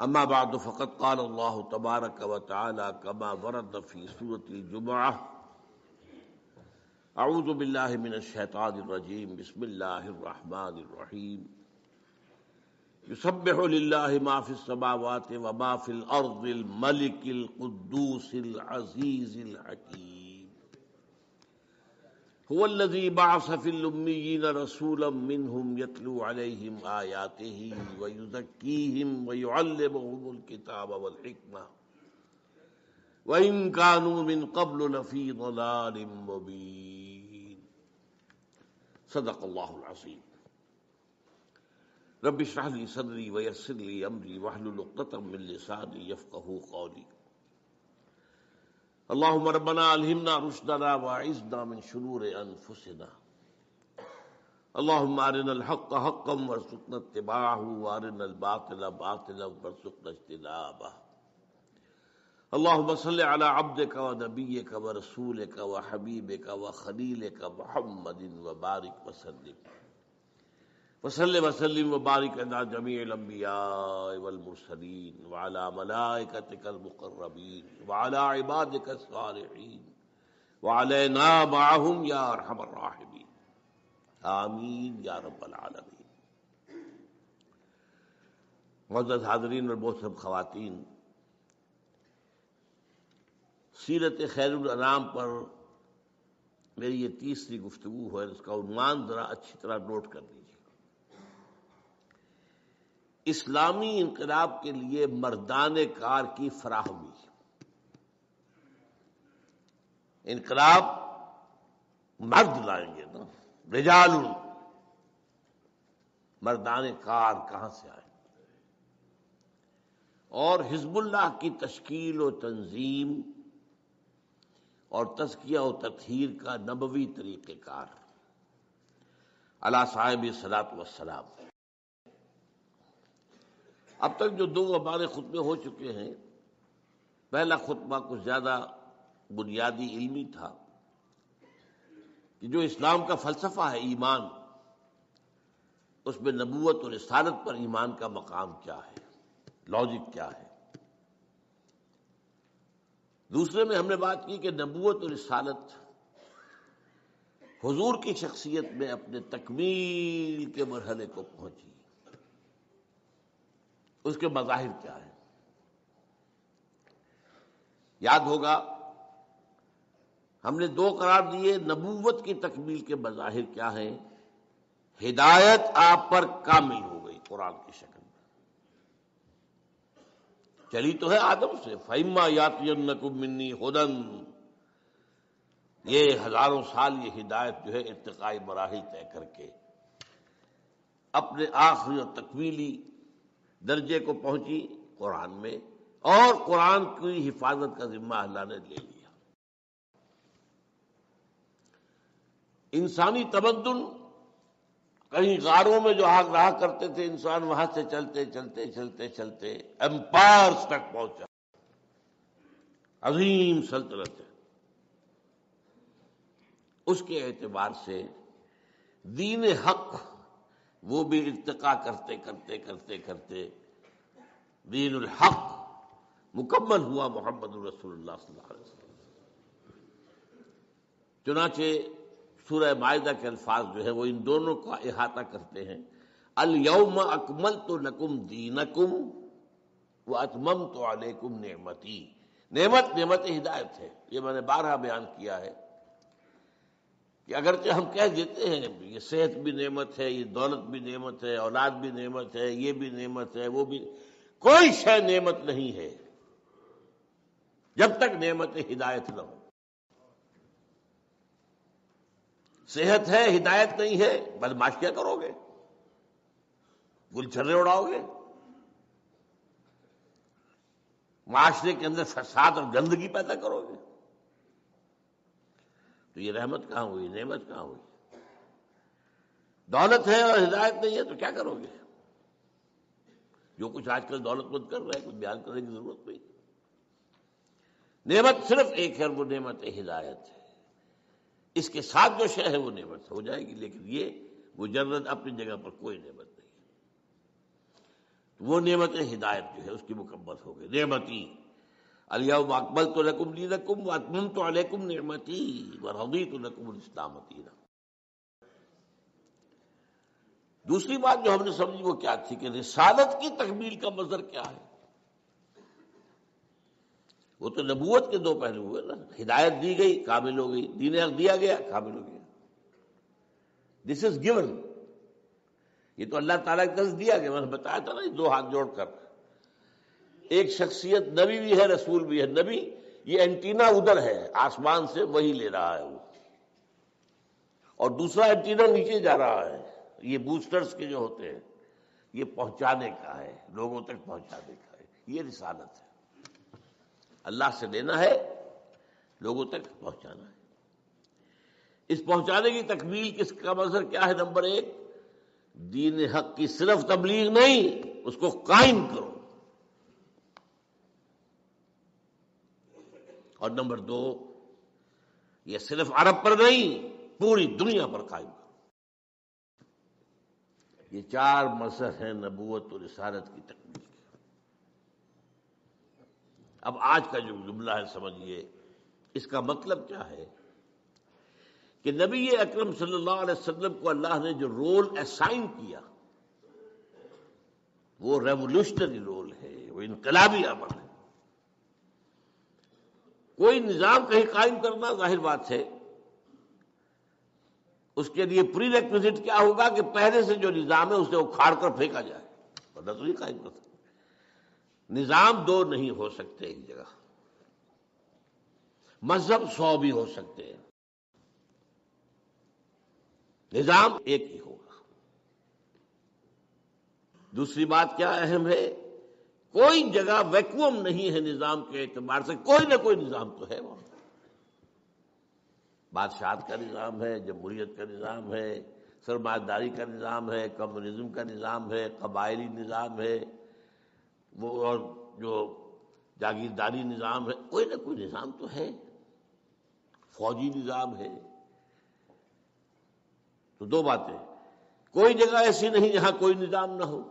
اما بعد فقد قال اللہ تبارک و تعالی كما ورد في سورة الجمعہ اعوذ باللہ من الشیطان الرجیم بسم اللہ الرحمن الرحیم یسبح للہ ما فی السماوات وما فی الارض الملک القدوس العزیز الحکیم هو الذي بعث في الأميين رسولا منهم يتلو عليهم آياته ويزكيهم ويعلمهم الكتاب والحكمة وإن كانوا من قبل لفي ضلال مبين صدق الله العظيم رب اشرح لي صدري ويسر لي أمري واحلل عقدة من لساني يفقهوا قولي اللهم ربنا الہمنا رشدنا واعذنا من شرور انفسنا اللهم ارنا الحق حقا وارزقنا اتباعه وارنا الباطل باطلا وارزقنا اجتنابه اللهم صل على عبدك ونبيك ورسولك وحبيبك وخليلك محمد وبارك وسلم وبارك على جميع الانبياء والمرسلين وعلى ملائكتك المقربين وعلى عبادك الصالحين وعلينا معهم يا ارحم الراحمين آمین یا رب العالمین۔ معزز حاضرین اور محترم خواتین، سیرت خیر الانام پر میری یہ تیسری گفتگو ہے، اس کا عنوان ذرا اچھی طرح نوٹ کر لیجیے۔ اسلامی انقلاب کے لیے مردان کار کی فراہمی۔ انقلاب مرد لائیں گے نا، رجال، مردان کار کہاں سے آئے؟ اور حزب اللہ کی تشکیل و تنظیم اور تزکیہ و تطہیر کا نبوی طریقہ کار علی صاحب الصلاۃ والسلام۔ اب تک جو دو ہمارے خطبے ہو چکے ہیں، پہلا خطبہ کچھ زیادہ بنیادی علمی تھا کہ جو اسلام کا فلسفہ ہے ایمان، اس میں نبوت اور رسالت پر ایمان کا مقام کیا ہے، لاجک کیا ہے۔ دوسرے میں ہم نے بات کی کہ نبوت اور رسالت حضور کی شخصیت میں اپنے تکمیل کے مرحلے کو پہنچی، اس کے مظاہر کیا ہیں۔ یاد ہوگا ہم نے دو قرار دیے، نبوت کی تکمیل کے مظاہر کیا ہیں؟ ہدایت آپ پر کامل ہو گئی قرآن کی شکل میں، چلی تو ہے آدم سے، فَإِمَّا يَأْتِيَنَّكُم مِّنِّي هُدًى، یہ ہزاروں سال یہ ہدایت جو ہے ارتقائی مراحل طے کر کے اپنے آخری اور تکمیلی درجے کو پہنچی قرآن میں، اور قرآن کی حفاظت کا ذمہ اللہ نے لے لیا۔ انسانی تمدن کہیں غاروں میں جو آگ رہا کرتے تھے انسان، وہاں سے چلتے چلتے چلتے چلتے ایمپائرز تک پہنچا، عظیم سلطنت ہے۔ اس کے اعتبار سے دین حق وہ بھی ارتقا کرتے کرتے کرتے کرتے دین الحق مکمل ہوا محمد رسول اللہ صلی اللہ علیہ وسلم۔ چنانچہ سورہ مائدہ کے الفاظ جو ہے وہ ان دونوں کا احاطہ کرتے ہیں۔ الیوم اکملت لکم دینکم واتممت علیکم نعمتی۔ نعمت ہدایت ہے، یہ میں نے بارہا بیان کیا ہے کہ اگرچہ ہم کہہ دیتے ہیں یہ صحت بھی نعمت ہے، یہ دولت بھی نعمت ہے، اولاد بھی نعمت ہے، یہ بھی نعمت ہے، وہ بھی، کوئی شے نعمت نہیں ہے جب تک نعمت ہدایت نہ ہو۔ صحت ہے، ہدایت نہیں ہے، بدمعاش کیا کرو گے؟ گل چھرے اڑاؤ گے؟ معاشرے کے اندر فساد اور گندگی پیدا کرو گے؟ تو یہ رحمت کہاں ہوئی، نعمت کہاں ہوئی؟ دولت ہے اور ہدایت نہیں ہے تو کیا کرو گے؟ جو کچھ آج کل دولت مند کر رہے ہیں کچھ بیان کرنے کی ضرورت نہیں۔ نعمت صرف ایک ہے، وہ نعمت ہدایت ہے۔ اس کے ساتھ جو شے ہے وہ نعمت ہو جائے گی، لیکن یہ مجرد اپنی جگہ پر کوئی نعمت نہیں۔ وہ نعمت ہدایت جو ہے اس کی مکمل ہو گئی. نعمتی الیوم اکملت لکم دینکم واتممت علیکم نعمتی ورضیت لکم الاسلام دینا. دوسری بات جو ہم نے سمجھی وہ کیا تھی کہ رسالت کی تکمیل کا مظہر کیا ہے. وہ تو نبوت کے دو پہلو ہوئے نا. ہدایت دی گئی کامل ہو گئی، دین حق دیا گیا کامل ہو گیا. دس از گیون. یہ تو اللہ تعالیٰ کی طرف دیا گیا. میں نے بتایا تھا نا دو ہاتھ جوڑ کر ایک شخصیت نبی بھی ہے رسول بھی ہے. نبی یہ اینٹینا ادھر ہے آسمان سے وہی لے رہا ہے وہ، اور دوسرا اینٹینا نیچے جا رہا ہے. یہ بوسٹرز کے جو ہوتے ہیں یہ پہنچانے کا ہے، لوگوں تک پہنچانے کا ہے. یہ رسالت ہے، اللہ سے لینا ہے، لوگوں تک پہنچانا ہے. اس پہنچانے کی تکمیل کس کا مظہر کیا ہے؟ نمبر ایک، دین حق کی صرف تبلیغ نہیں، اس کو قائم کرو. اور نمبر دو، یہ صرف عرب پر نہیں پوری دنیا پر قائم کرو. یہ چار مظہر ہیں نبوت و رسالت کی تکمیل کے. اب آج کا جو جملہ ہے سمجھیے، اس کا مطلب کیا ہے کہ نبی اکرم صلی اللہ علیہ وسلم کو اللہ نے جو رول اسائن کیا وہ ریولوشنری رول ہے، وہ انقلابی عمل ہے. کوئی نظام کہیں قائم کرنا ظاہر بات ہے اس کے لیے پری ریکویزٹ کیا ہوگا کہ پہلے سے جو نظام ہے اسے اکھاڑ کر پھینکا جائے، ورنہ تو نہیں قائم کر سکتے. نظام دو نہیں ہو سکتے ایک جگہ، مذہب 100 بھی ہو سکتے ہیں، نظام ایک ہی ہوگا. دوسری بات کیا اہم ہے، کوئی جگہ ویکوم نہیں ہے نظام کے اعتبار سے. کوئی نہ کوئی نظام تو ہے وہاں. بادشاہت کا نظام ہے، جمہوریت کا نظام ہے، سرمایہ داری کا نظام ہے، کمیونزم کا نظام ہے، قبائلی نظام ہے، وہ اور جو جاگیرداری نظام ہے. کوئی نہ کوئی نظام تو ہے، فوجی نظام ہے. تو دو باتیں، کوئی جگہ ایسی نہیں جہاں کوئی نظام نہ ہو،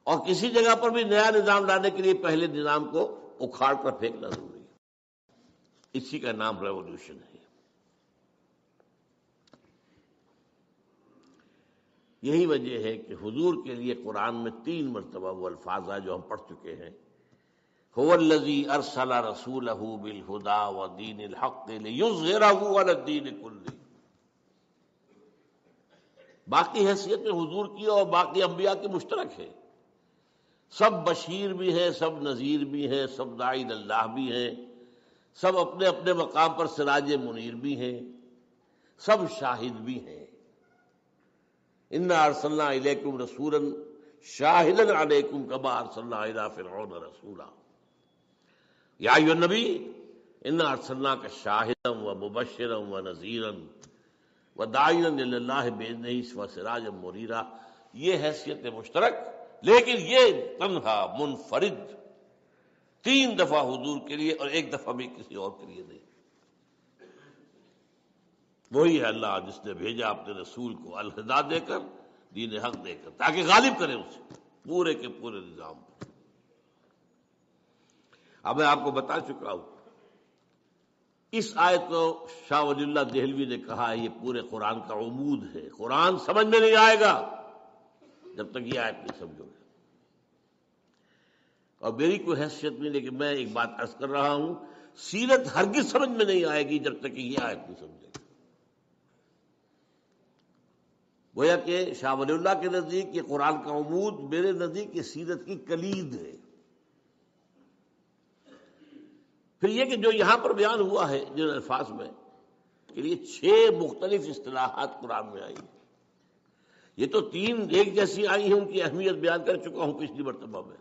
اور کسی جگہ پر بھی نیا نظام لانے کے لیے پہلے نظام کو اکھاڑ کر پھینکنا ضروری ہے. اسی کا نام ریولوشن ہے. یہی وجہ ہے کہ حضور کے لیے قرآن میں 3 مرتبہ وہ الفاظ ہیں جو ہم پڑھ چکے ہیں، هو الذی ارسل رسولہ بالہدی ودین الحق لیظہرہ علی الدین کلہ. باقی حیثیت حضور کی اور باقی انبیاء کی مشترک ہے. سب بشیر بھی ہیں، سب نذیر بھی ہیں، سب داعی اللہ بھی ہیں، سب اپنے اپنے مقام پر سراج منیر بھی ہیں، سب شاہد بھی ہیں. انا ارسلنا الیکم رسولا شاہدا علیکم کما ارسلنا الی فرعون رسولا. یا ایھا النبی انا ارسلناک شاہدا ومبشرا ونذیرا وداعیا الی اللہ باذنہ وسراجا منیرا. یہ حیثیت مشترک، لیکن یہ تنہا منفرد 3 دفعہ حضور کے لیے اور 1 دفعہ بھی کسی اور کے لیے نہیں. وہی ہے اللہ جس نے بھیجا اپنے رسول کو الہدا دے کر، دین حق دے کر، تاکہ غالب کرے اسے پورے کے پورے نظام پر. اب میں آپ کو بتا چکا ہوں اس آیت کو شاہ ولی اللہ دہلوی نے کہا ہے یہ پورے قرآن کا عمود ہے. قرآن سمجھ میں نہیں آئے گا جب تک یہ آیت نہیں سمجھو گے. اور میری کوئی حیثیت نہیں، لیکن میں ایک بات عرض کر رہا ہوں، سیرت ہرگز سمجھ میں نہیں آئے گی جب تک کہ یہ آیت نہیں سمجھے گی. گویا کہ شاہ ولی اللہ کے نزدیک یہ قرآن کا عمود، میرے نزدیک یہ سیرت کی کلید ہے. پھر یہ کہ جو یہاں پر بیان ہوا ہے جن الفاظ میں کے لیے 6 مختلف اصطلاحات قرآن میں آئی. یہ تو 3 ایک جیسی آئی ہیں، ان کی اہمیت بیان کر چکا ہوں پچھلی مرتبہ میں.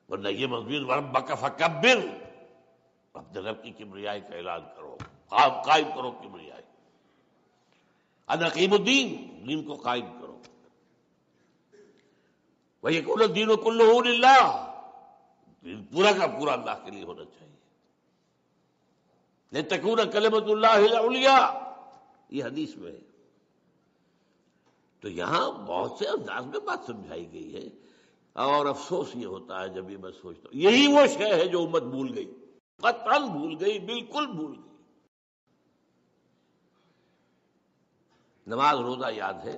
ورنہ یہ مضمون وربک فکبر، اپنے رب کی کبریائی کا اعلان کرو، قائم کرو کبریائی. ان اقیموا الدین، دین کو قائم کرو. ویکون الدین کلہ للہ، دین پورا کا پورا اللہ کے لیے ہونا چاہیے. لتکون کلمۃ اللہ العلیٰ، یہ حدیث میں ہے. تو یہاں بہت سے انداز میں بات سمجھائی گئی ہے، اور افسوس یہ ہوتا ہے جب یہ میں سوچتا ہوں یہی وہ شے ہے جو امت بھول گئی، قطعاً بھول گئی، بالکل بھول گئی۔ نماز روزہ یاد ہے،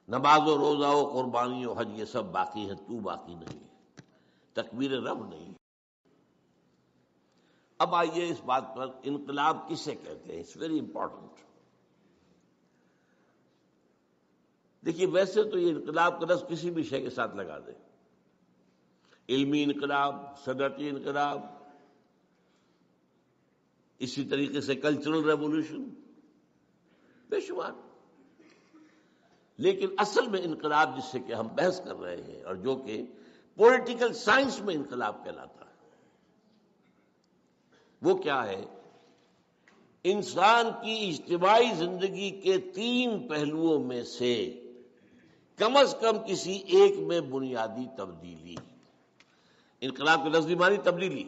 نماز و روزہ و قربانی و حج یہ سب باقی ہے، تو باقی نہیں، تکبیر رب نہیں۔ اب آئیے اس بات پر، انقلاب کسے کہتے ہیں؟ It's very important. دیکھیے ویسے تو یہ انقلاب کا لفظ کسی بھی شے کے ساتھ لگا دیں، علمی انقلاب، صنعتی انقلاب، اسی طریقے سے کلچرل ریولوشن، بے شمار۔ لیکن اصل میں انقلاب جس سے کہ ہم بحث کر رہے ہیں، اور جو کہ پولیٹیکل سائنس میں انقلاب کہلاتا ہے، وہ کیا ہے؟ انسان کی اجتماعی زندگی کے 3 پہلوؤں میں سے کم از کم کسی ایک میں بنیادی تبدیلی۔ انقلاب کے لفظی معنی تبدیلی،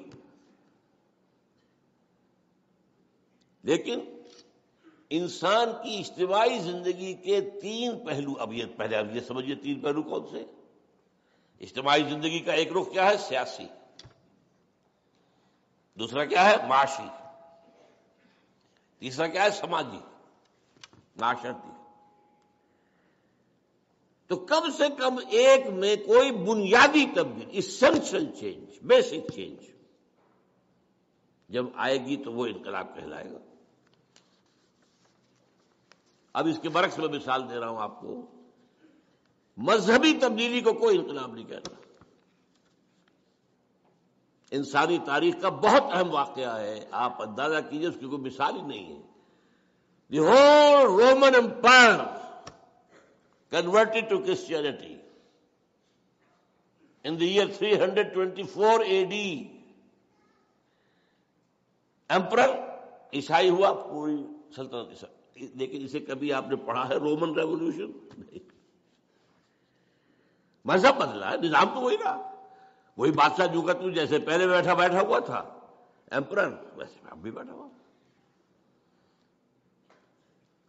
لیکن انسان کی اجتماعی زندگی کے 3 پہلو، اب یہ سمجھیے 3 پہلو کون سے؟ اجتماعی زندگی کا ایک رخ کیا ہے؟ سیاسی۔ دوسرا کیا ہے؟ معاشی۔ تیسرا کیا ہے؟ سماجی، معاشرتی۔ تو کم سے کم ایک میں کوئی بنیادی تبدیلی، اسینشل چینج، بیسک چینج جب آئے گی تو وہ انقلاب کہلائے گا۔ اب اس کے برعکس میں مثال دے رہا ہوں آپ کو، مذہبی تبدیلی کو کوئی انقلاب نہیں کہتا۔ انسانی تاریخ کا بہت اہم واقعہ ہے، آپ اندازہ کیجئے، اس کی کوئی مثال ہی نہیں ہے۔ The whole Roman empire converted to Christianity in the year 324 AD. emperor عیسائی ہوا، پوری سلطنت عیسائی۔ لیکن اسے کبھی آپ نے پڑھا ہے رومن ریولوشن؟ نہیں۔ مذہب بدلا ہے، نظام تو وہی رہا، وہی بادشاہ جو کا تو جیسے پہلے بیٹھا ہوا تھا ایمپرر، ویسے اب بھی بیٹھا ہوا،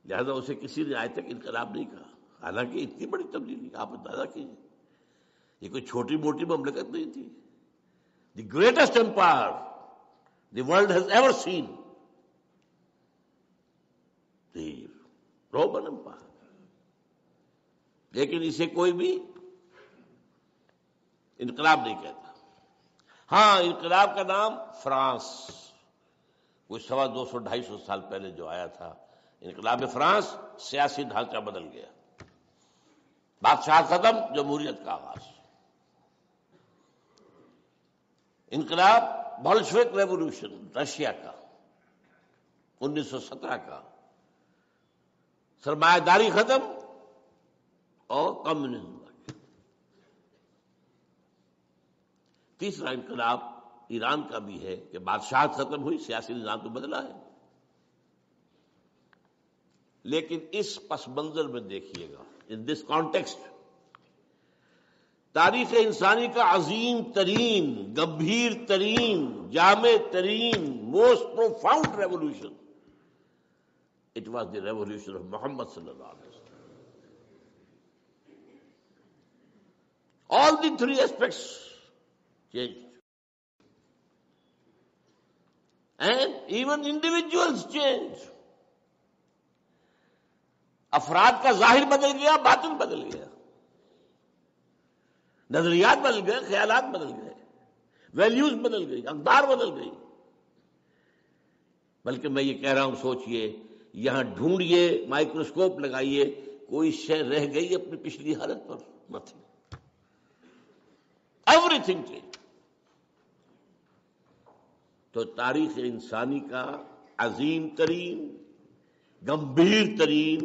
لہذا اسے کسی نے آج تک انقلاب نہیں کہا۔ حالانکہ اتنی بڑی تبدیلی آپ اندازہ کیجیے، یہ کوئی چھوٹی موٹی مملکت نہیں تھی، the greatest empire the world has ever seen, the Roman empire. لیکن اسے کوئی بھی انقلاب نہیں کہتا۔ ہاں، انقلاب کا نام فرانس، کوئی 250-250 سال پہلے جو آیا تھا، انقلاب فرانس، سیاسی ڈھانچہ بدل گیا، بادشاہ ختم، جمہوریت کا آغاز۔ انقلاب بولشوک ریولوشن رشیا کا 1917 کا، سرمایہ داری ختم اور کمیونزم آ گیا۔ تیسرا انقلاب ایران کا بھی ہے کہ بادشاہت ختم ہوئی، سیاسی نظام تو بدلا ہے۔ لیکن اس پس منظر میں دیکھیے گا، ان دس کانٹیکسٹ، تاریخ انسانی کا عظیم ترین، گمبھیر ترین، جامع ترین، most profound revolution, it was the revolution of Muhammad صلی اللہ علیہ وسلم۔ آل دی 3 aspects changed. And even individuals changed. افراد کا ظاہر بدل گیا، باطن بدل گیا، نظریات بدل گئے، خیالات بدل گئے، ویلیوز بدل گئی، اقدار بدل گئی۔ بلکہ میں یہ کہہ رہا ہوں، سوچئے، یہاں ڈھونڈیے، مائکروسکوپ لگائیے، کوئی شے رہ گئی اپنی پچھلی حالت پر؟ Nothing, everything change. تو تاریخ انسانی کا عظیم ترین، گمبھیر ترین،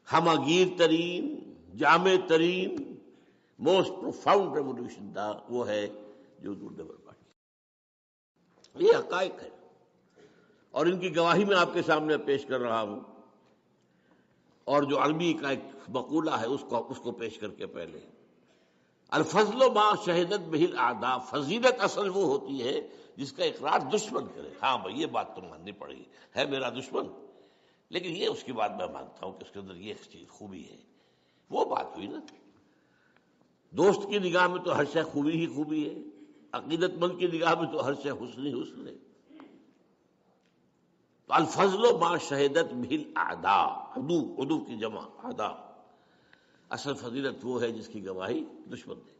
ہمگیر ترین، جامع ترین، موسٹ پروفاؤنڈ ریولوشن تھا، وہ ہے جو ڈیولپ پارٹی۔ یہ حقائق ہے، اور ان کی گواہی میں آپ کے سامنے پیش کر رہا ہوں، اور جو عربی کا ایک مقولہ ہے اس کو پیش کر کے پہلے، الفضل ما شہدت بہ الاعداء، فضیلت اصل وہ ہوتی ہے جس کا اقرار دشمن کرے۔ ہاں بھائی، یہ بات تو ماننی پڑے گی، ہے میرا دشمن، لیکن یہ اس کی بات میں مانتا ہوں کہ اس کے اندر یہ چیز خوبی ہے. وہ بات ہوئی نا، دوست کی نگاہ میں تو ہر شے خوبی ہی خوبی ہے، عقیدت مند کی نگاہ میں تو ہر شے حسن ہی حسن ہے. تو الفضل ما شہدت بہ الاعداء، عدو کی جمع اعداء. اصل فضیلت وہ ہے جس کی گواہی دشمن دے.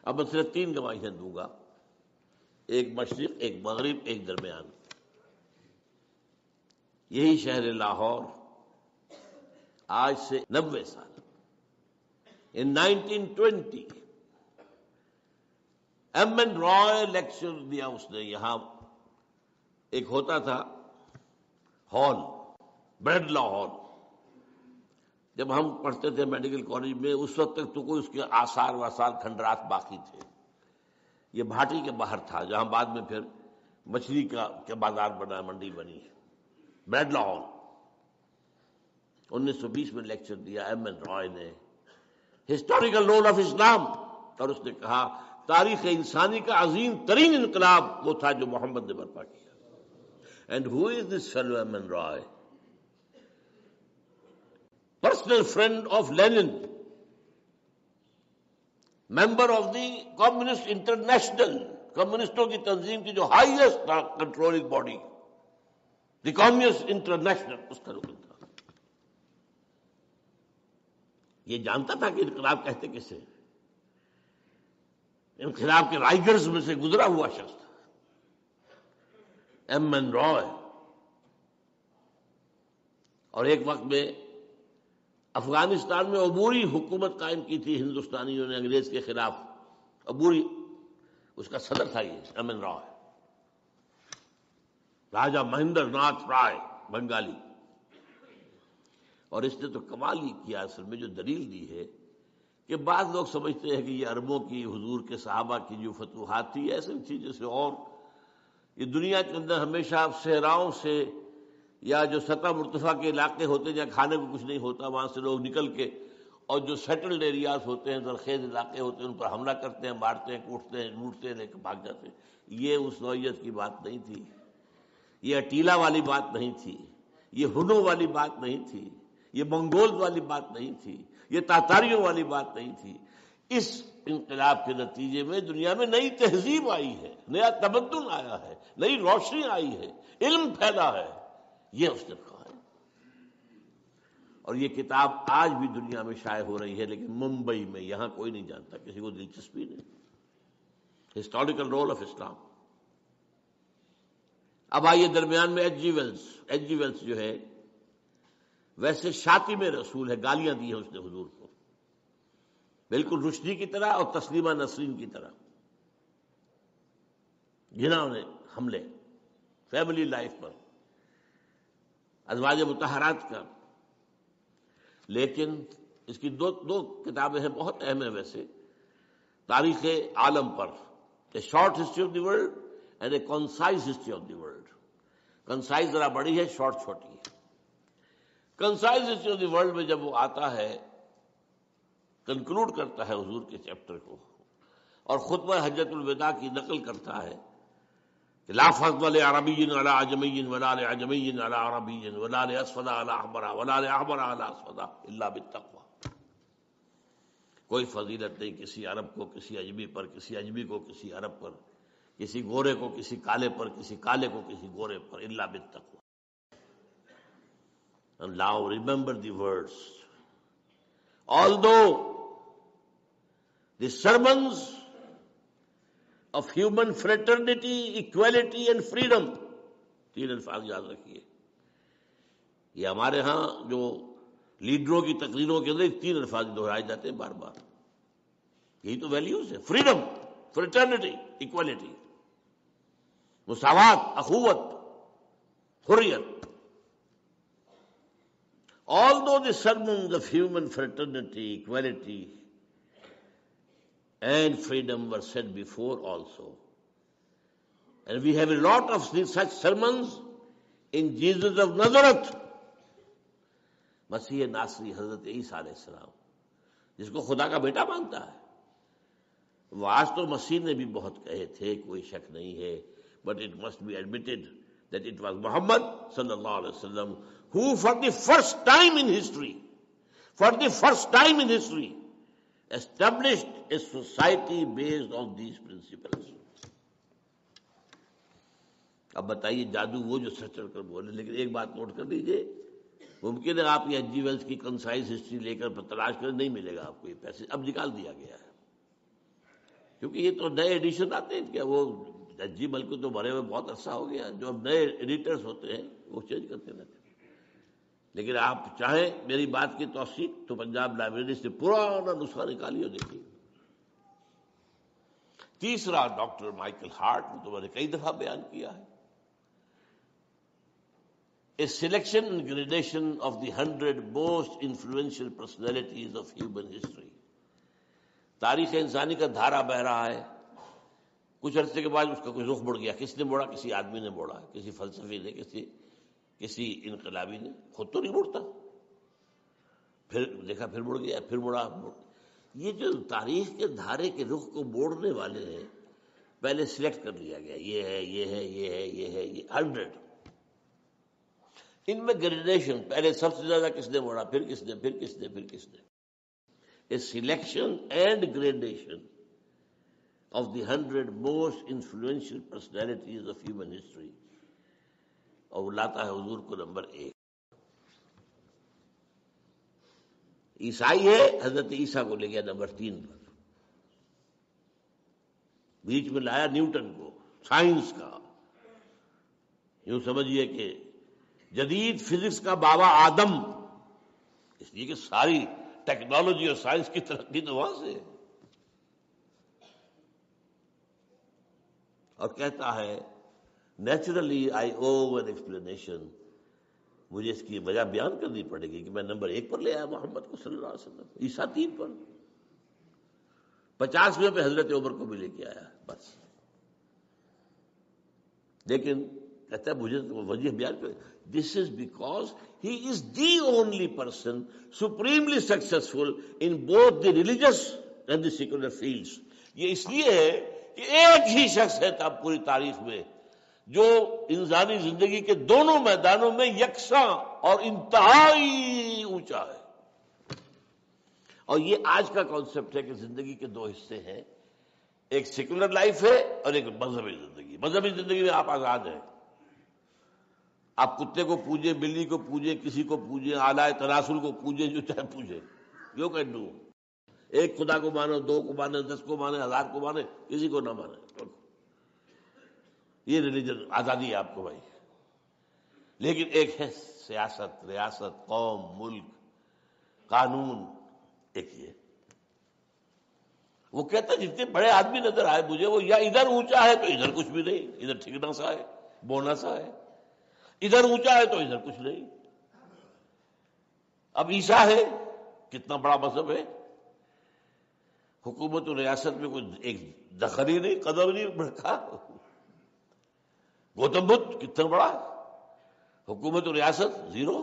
اب میں صرف 3 گواہیاں دوں گا، ایک مشرق، ایک مغرب، ایک درمیان. یہی شہر لاہور آج سے 90 سال ان 1920 ایم این رائے لیکچر دیا اس نے. یہاں ایک ہوتا تھا ہال، بریڈ لا ہال. جب ہم پڑھتے تھے میڈیکل کالج میں اس وقت تک تو کوئی اس کے آثار وآثار کھنڈرات باقی تھے. یہ بھاٹی کے باہر تھا جہاں بعد میں پھر مچھلی کا بازار بنا، منڈی بنی. بریڈ لا ہال 1920 میں لیکچر دیا ایم این رائے نے، ہسٹوریکل رول آف اسلام. اور اس نے کہا تاریخ انسانی کا عظیم ترین انقلاب وہ تھا جو محمد نے برپا کیا. And who is this fellow M N Roy? Personal friend of Lenin, member of the communist international, کمیونسٹوں کی تنظیم کی جو highest controlling body, the communist international, اس کا رکن تھا. یہ جانتا تھا کہ انقلاب کہتے کسے، انقلاب کے رائگرز میں سے گزرا ہوا شخص تھا ایم این رائے. اور ایک وقت میں افغانستان میں عبوری حکومت قائم کی تھی ہندوستانیوں نے انگریز کے خلاف. عبوری، اس کا صدر تھا یہ ایم این رائے، راجا مہندر ناتھ رائے، بنگالی. اور اس نے تو کمال ہی کیا اصل میں، جو دلیل دی ہے کہ بعض لوگ سمجھتے ہیں کہ یہ عربوں کی، حضور کے صحابہ کی جو فتوحات تھی ایسے تھی جیسے اور یہ دنیا کے اندر ہمیشہ صحراؤں سے یا جو سطح مرتفع کے علاقے ہوتے ہیں جہاں کھانے کو کچھ نہیں ہوتا، وہاں سے لوگ نکل کے اور جو سیٹلڈ ایریاز ہوتے ہیں، زرخیز علاقے ہوتے ہیں، ان پر حملہ کرتے ہیں، مارتے ہیں، کوٹتے ہیں، لوٹتے ہیں، لے کے بھاگ جاتے ہیں. یہ اس نوعیت کی بات نہیں تھی، یہ اٹیلا والی بات نہیں تھی، یہ ہنو والی بات نہیں تھی، یہ منگول والی بات نہیں تھی، یہ تاتاریوں والی بات نہیں تھی. اس انقلاب کے نتیجے میں دنیا میں نئی تہذیب آئی ہے، نیا تمدن آیا ہے، نئی روشنی آئی ہے، علم پھیلا ہے. یہ اس نے کہا ہے. اور یہ کتاب آج بھی دنیا میں شائع ہو رہی ہے، لیکن ممبئی میں، یہاں کوئی نہیں جانتا، کسی کو دلچسپی نہیں. Historical role of Islam. اب آئیے درمیان میں H G Wells. H G Wells جو ہے ویسے شاطب رسول ہے، گالیاں دی ہیں اس نے حضور کو، بالکل رشدی کی طرح اور تسلیمہ نسرین کی طرح. جنہوں نے حملے فیملی لائف پر، ازواج مطہرات کا. لیکن اس کی دو کتابیں ہیں، بہت اہم ہیں ویسے. تاریخ عالم پر، a short history of the world and a concise history of the world. Concise ذرا بڑی ہے، شارٹ چھوٹی ہے. Concise history of the world میں جب وہ آتا ہے، کنکلوڈ کرتا ہے حضور کے چیپٹر کو اور خطبہ حجۃ الوداع کی نقل کرتا ہے کہ لا فضل لعربی علی عجمی ولا لعجمی علی عربی ولا لاسود علی احمر ولا لاحمر علی اسود الا بالتقوی. کوئی فضیلت نہیں کسی عرب کو کسی عجمی پر، کسی عجمی کو کسی عرب پر، کسی گورے کو کسی کالے پر، کسی کالے کو کسی گورے پر، الا بالتقوی. And now remember the words. Although the sermons of human fraternity, equality and freedom، 3 الفاظ یاد رکھیے. یہ ہمارے ہاں جو لیڈروں کی تقریروں کے اندر 3 الفاظ دہرائے جاتے ہیں بار بار. یہی تو ویلیوز ہے، فریڈم، فریٹرنیٹی، ایکوالٹی، مساوات، اخوت، حریت. Although the sermons of human fraternity, equality and freedom were said before also, and we have a lot of such sermons in Jesus of Nazareth، مسیح ناصری حضرت عیسیٰ علیہ السلام، جس کو خدا کا بیٹا مانتا ہے. وہ آج تو مسیح نے بھی بہت کہے تھے، کوئی شک نہیں ہے. But it must be admitted that it was Muhammad sallallahu alaihi wasallam who for the first time in history established a society based on these principles. اب بتائیے جادو وہ جو سچ چڑھ کر بولے، لیکن ایک بات نوٹ کر لیجئے، ممکن ہے آپ یہ جی ویلز کی کنسائز ہسٹری لے کر تلاش کریں، نہیں ملے گا آپ کو یہ پیسے، اب نکال دیا گیا ہے، کیونکہ یہ تو نئے ایڈیشن آتے ہیں کیا، وہ جی ویلز کو تو مرے ہوئے بہت عرصہ ہو گیا، جو اب نئے ایڈیٹرز ہوتے ہیں وہ چینج کرتے رہتے ہیں۔ لیکن آپ چاہیں میری بات کی توثیق تو پنجاب لائبریری سے پرانا نسخہ نکالیے دیکھیے۔ تیسرا ڈاکٹر مائیکل ہارٹ، تو میں نے کئی دفعہ بیان کیا ہے، a selection and gradation of the 100 most influential personalities of human history. تاریخ انسانی کا دھارا بہ رہا ہے، کچھ عرصے کے بعد اس کا کوئی رخ مڑ گیا، کس نے موڑا؟ کسی آدمی نے موڑا، کسی فلسفی نے، کسی انقلابی نے، خود تو نہیں مڑتا، پھر دیکھا پھر مڑ گیا، پھر مڑا۔ یہ جو تاریخ کے دھارے کے رخ کو موڑنے والے ہیں، پہلے سلیکٹ کر لیا گیا، یہ ہے، یہ ہے، یہ ہے، یہ ہے، یہ 100۔ ان میں گریڈیشن، پہلے سب سے زیادہ کس نے موڑا، پھر کس نے، پھر کس نے، پھر کس نے، a selection and gradation of the 100 most influential personalities of human history, اور وہ لاتا ہے حضور کو نمبر 1۔ عیسائی ہے، حضرت عیسیٰ کو لے گیا نمبر 3 پر، بیچ میں لایا نیوٹن کو، سائنس کا، یوں سمجھیے کہ جدید فزکس کا بابا آدم، اس لیے کہ ساری ٹیکنالوجی اور سائنس کی ترقی تو وہاں سے ہے، اور کہتا ہے naturally I O an explanation, مجھے اس کی وجہ بیان کرنی پڑے گی کہ میں نمبر 1 پر لے آیا محمد کو صلی اللہ علیہ وسلم، عیسیٰ 3 پر، 50ویں پہ حضرت عمر کو بھی لے کے آیا بس۔ لیکن کہتا ہے مجھے تو وجہ بیان کرے، this is because he is the only person supremely successful in both the religious and the secular fields. یہ اس لیے ہے کہ ایک ہی شخص ہے تب پوری تاریخ میں جو انسانی زندگی کے دونوں میدانوں میں یکساں اور انتہائی اونچا ہے۔ اور یہ آج کا کانسیپٹ ہے کہ زندگی کے 2 حصے ہیں، ایک سیکولر لائف ہے اور ایک مذہبی زندگی۔ مذہبی زندگی میں آپ آزاد ہیں، آپ کتے کو پوجیں، بلی کو پوجیں، کسی کو پوجیں، آلائے تناسل کو پوجیں، جو چاہے پوجیں، یو کین ڈو۔ ایک خدا کو مانو، 2 کو مانے، 10 کو مانے، 1000 کو مانے، کسی کو نہ مانے، یہ ریلیجن آزادی ہے آپ کو بھائی۔ لیکن ایک ہے سیاست، ریاست، قوم، ملک، قانون، ایک یہ۔ وہ کہتا ہے جتنے بڑے آدمی نظر آئے مجھے، وہ یا ادھر اونچا ہے تو ادھر کچھ بھی نہیں، ادھر ٹھکنا سا ہے، بونا سا ہے، ادھر اونچا ہے تو ادھر کچھ نہیں۔ اب عیسیٰ ہے، کتنا بڑا مذہب ہے، حکومت و ریاست میں کوئی ایک دخل ہی نہیں، قدم نہیں رکھا۔ گوتم بدھ کتنا بڑا، حکومت و ریاست 0۔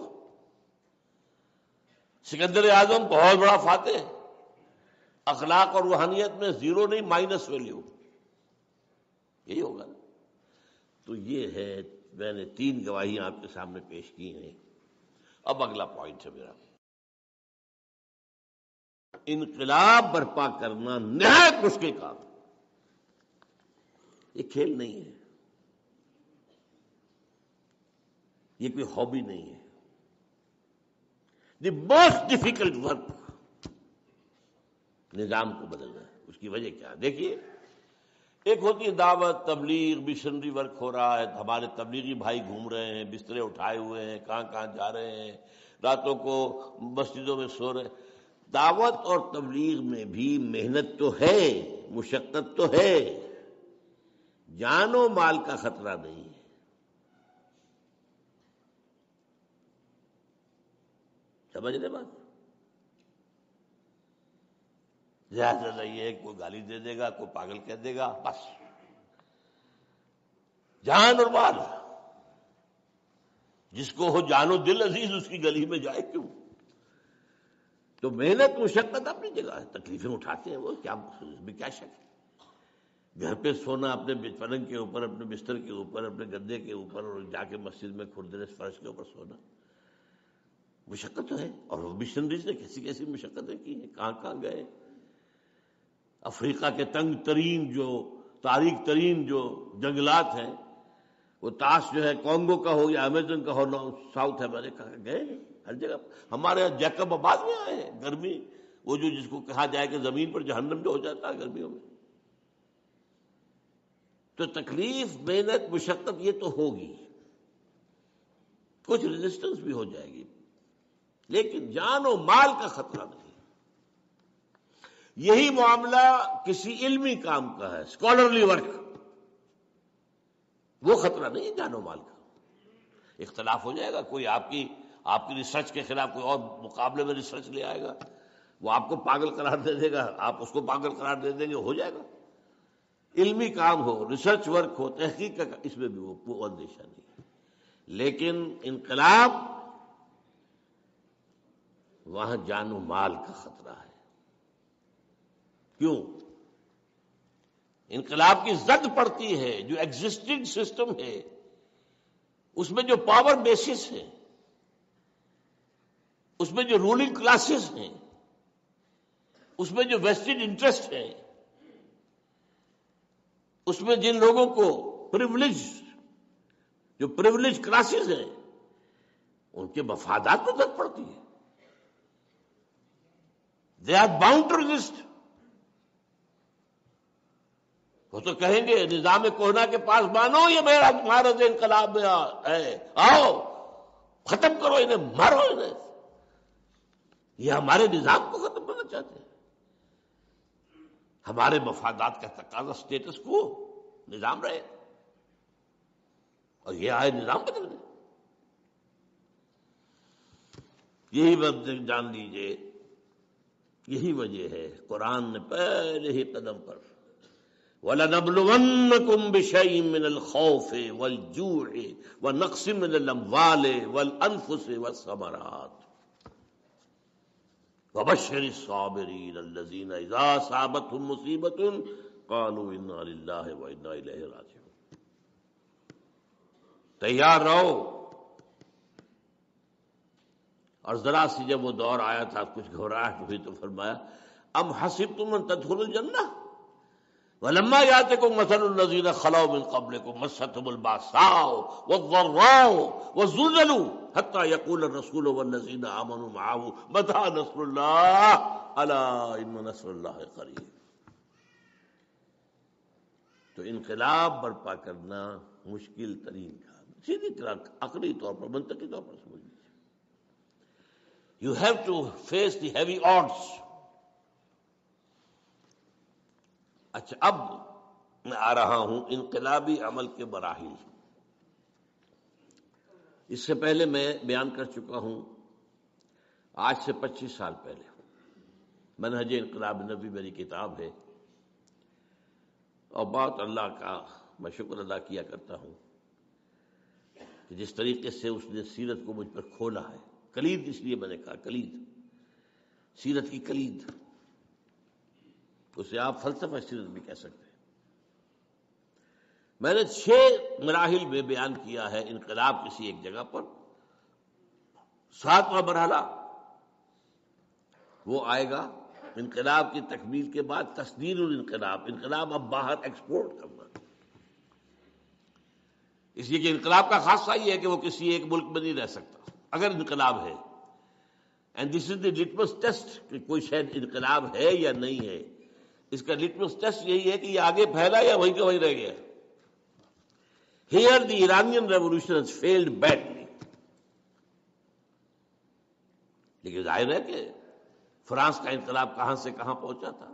سکندر اعظم بہت بڑا فاتح، اخلاق اور روحانیت میں 0 نہیں، مائنس ویلیو، یہی ہوگا نا۔ تو یہ ہے، میں نے 3 گواہیاں آپ کے سامنے پیش کی ہیں۔ اب اگلا پوائنٹ ہے میرا، انقلاب برپا کرنا نہایت مشکل کام، یہ کھیل نہیں ہے، یہ کوئی ہابی نہیں ہے، دی موسٹ ڈیفیکلٹ ورک نظام کو بدلنا ہے۔ اس کی وجہ کیا ہے؟ دیکھیے، ایک ہوتی ہے دعوت، تبلیغ، مشنری ورک ہو رہا ہے، ہمارے تبلیغی بھائی گھوم رہے ہیں، بسترے اٹھائے ہوئے ہیں، کہاں کہاں جا رہے ہیں، راتوں کو مسجدوں میں سو رہے ہیں۔ دعوت اور تبلیغ میں بھی محنت تو ہے، مشقت تو ہے، جان و مال کا خطرہ نہیں ہے۔ سمجھ رہے بات؟ زیادہ نہیں ہے، کوئی گالی دے دے گا، کوئی پاگل کہہ دے گا، بس جان اور مال، جس کو ہو جان و دل عزیز اس کی گلی میں جائے کیوں؟ تو محنت مشقت اپنی جگہ ہے، تکلیفیں اٹھاتے ہیں وہ، کیا اس میں کیا شک ہے۔ گھر پہ سونا اپنے پلنگ کے اوپر، اپنے بستر کے اوپر، اپنے گدے کے اوپر، اور جا کے مسجد میں کھردرے فرش کے اوپر سونا مشقت تو ہے. اور وہ مشنریز نے کیسی کیسی مشقتیں کی ہیں، کہاں کہاں گئے. افریقہ کے تنگ ترین جو تاریک ترین جو جنگلات ہیں، وہ تاش جو ہے کانگو کا ہو یا امیزن کا ہو، ساؤتھ امریکہ کا، گئے ہیں ہر جگہ. ہمارے یہاں جیکب آباد میں آئے ہیں. گرمی وہ جو جس کو کہا جائے کہ زمین پر جہنم جو ہو جاتا ہے گرمیوں میں. تو تکلیف، محنت، مشقت یہ تو ہوگی، کچھ ریزسٹنس بھی ہو جائے گی، لیکن جان و مال کا خطرہ نہیں. یہی معاملہ کسی علمی کام کا ہے، اسکالرلی ورک، وہ خطرہ نہیں ہے جان و مال کا. اختلاف ہو جائے گا، کوئی آپ کی ریسرچ کے خلاف کوئی اور مقابلے میں ریسرچ لے آئے گا، وہ آپ کو پاگل قرار دے دے گا، آپ اس کو پاگل قرار دے دیں گے، ہو جائے گا. علمی کام ہو، ریسرچ ورک ہو، تحقیق کا، اس میں بھی وہ اندیشہ نہیں ہے. لیکن انقلاب، وہاں جان و مال کا خطرہ ہے. کیوں؟ انقلاب کی زد پڑتی ہے جو ایگزسٹنگ سسٹم ہے، اس میں جو پاور بیسس ہیں، اس میں جو رولنگ کلاسز ہیں، اس میں جو ویسٹڈ انٹرسٹ ہے، اس میں جن لوگوں کو جو پریولیج کلاسز ہیں، ان کے مفادات کو زد پڑتی ہے. They are bound to resist. وہ تو کہیں گے نظام کوہنا کے پاس مانو، یہ میرا معرض انقلاب میں ہے، آؤ ختم کرو انہیں، مارو انہیں. یہ ہمارے نظام کو ختم کرنا چاہتے ہیں. ہمارے مفادات کا تقاضا اسٹیٹس کو نظام رہے، اور یہ آئے نظام بدل دیں. یہی بات جان لیجیے، یہی وجہ ہے قرآن نے پہلے ہی قدم پر وَلَنَبْلُوَنَّكُمْ بِشَيْءٍ مِّنَ الْخَوْفِ وَالْجُوعِ وَنَقْصٍ مِّنَ الْأَمْوَالِ وَالْأَنفُسِ وَالثَّمَرَاتِ وَبَشِّرِ الصَّابِرِينَ الَّذِينَ إِذَا أَصَابَتْهُم مُّصِيبَةٌ قَالُوا إِنَّا لِلَّهِ وَإِنَّا إِلَيْهِ رَاجِعُونَ. تیار رہو. اور ذرا سی جب وہ دور آیا تھا، کچھ گھبراہٹ ہوئی تو فرمایا ام حسبتم ان تدخلوا الجنہ ولما یاتکم مثل الذین خلوا من قبلکم مستهم الباساء والضراء وزلزلوا حتى يقول الرسول والذین آمنوا معه متى نصر اللہ الا ان نصر اللہ قریب. تو انقلاب برپا کرنا مشکل ترین کام، سیدھی طرح عقلی طور پر، منطقی طور پر سمجھ لیجیے. You have to face the heavy odds. اچھا، اب میں آ رہا ہوں انقلابی عمل کے مراحل. اس سے پہلے میں بیان کر چکا ہوں، آج سے 25 سال پہلے منہج انقلاب نبی میری کتاب ہے، اور بہت اللہ کا میں شکر ادا کیا کرتا ہوں کہ جس طریقے سے اس نے سیرت کو مجھ پر کھولا ہے. کلید اس لیے میں نے کہا، کلید، سیرت کی کلید، اسے آپ فلسفہ سیرت بھی کہہ سکتے ہیں. میں نے 6 مراحل میں بیان کیا ہے انقلاب کسی ایک جگہ پر. 7واں مرحلہ وہ آئے گا انقلاب کی تکمیل کے بعد، تصدیر الانقلاب، انقلاب اب باہر ایکسپورٹ کرنا. اس لیے کہ انقلاب کا خاصہ یہ ہے کہ وہ کسی ایک ملک میں نہیں رہ سکتا اگر انقلاب ہے. And this is the litmus test کہ کوئی شاید انقلاب ہے یا نہیں ہے. اس کا لٹمس ٹیسٹ یہی ہے کہ یہ آگے پھیلا یا وہیں کا وہیں رہ گیا. Here the Iranian revolution has failed badly. لیکن ظاہر ہے کہ فرانس کا انقلاب کہاں سے کہاں پہنچا تھا،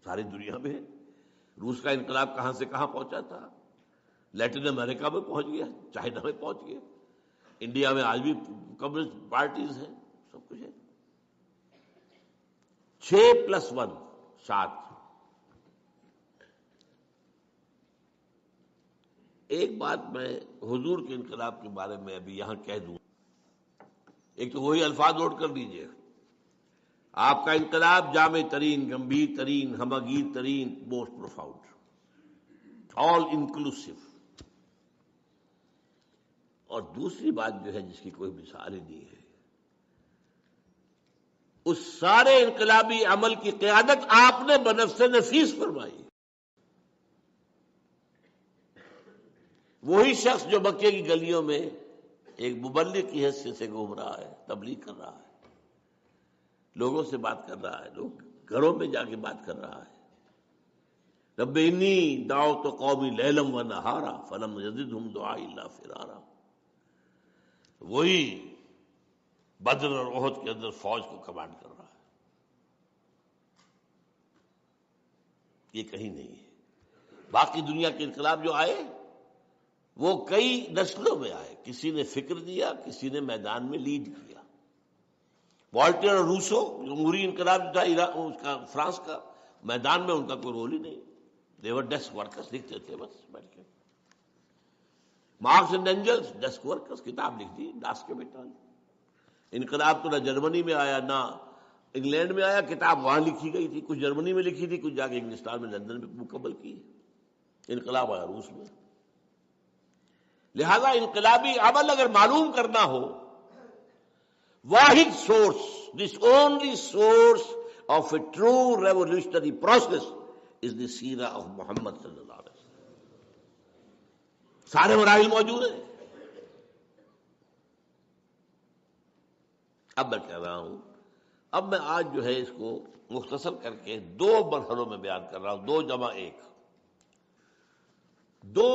ساری دنیا میں ہے. روس کا انقلاب کہاں سے کہاں پہنچا تھا، لیٹن امریکہ میں پہنچ گیا، چائنا میں پہنچ گیا، انڈیا میں آج بھی کمیونسٹ پارٹیز ہیں، سب کچھ ہے. 6+1 7. ایک بات میں حضور کے انقلاب کے بارے میں ابھی یہاں کہہ دوں. ایک تو وہی الفاظ نوٹ کر لیجئے، آپ کا انقلاب جامع ترین، گمبھیر ترین، ہمگیر ترین، موسٹ پروفاؤنڈ. آل انکلوسو. اور دوسری بات جو ہے جس کی کوئی مثال ہی نہیں ہے، اس سارے انقلابی عمل کی قیادت آپ نے بنفس نفیس فرمائی. وہی شخص جو مکے کی گلیوں میں ایک مبلغ کی حیثیت سے گھوم رہا ہے، تبلیغ کر رہا ہے، لوگوں سے بات کر رہا ہے، لوگ گھروں میں جا کے بات کر رہا ہے. رب انی دعوت قومی لیلا و نہارا فلم یزدہم دعائی الا فرارا. وہی بدر اور احد کے اندر فوج کو کمانڈ کر رہا ہے. یہ کہیں نہیں ہے. باقی دنیا کے انقلاب جو آئے وہ کئی نسلوں میں آئے. کسی نے فکر دیا، کسی نے میدان میں لیڈ کیا. والٹر اور روسو جمہوری انقلاب جو تھا اس کا فرانس کا، میدان میں ان کا کوئی رول ہی نہیں. دیور ڈیسک ورکرز، لکھتے تھے بس بیٹھ کے. Marx and Engels desk workers, کتاب لکھ دی ڈاس کے بیٹا. انقلاب تو نہ جرمنی میں آیا نہ انگلینڈ میں آیا، کتاب وہاں لکھی گئی تھی، کچھ جرمنی میں لکھی تھی، کچھ جا کے انگلستان میں لندن میں مکمل کی. انقلاب آیا روس میں. لہذا انقلابی عمل اگر معلوم کرنا ہو، واحد source, this only source of a true revolutionary process is the سیرہ آف محمد صلی اللہ علیہ وسلم. سارے مراحل موجود ہیں. اب میں کہہ رہا ہوں، اب میں آج جو ہے اس کو مختصر کر کے دو مرحلوں میں بیان کر رہا ہوں، 2+1، دو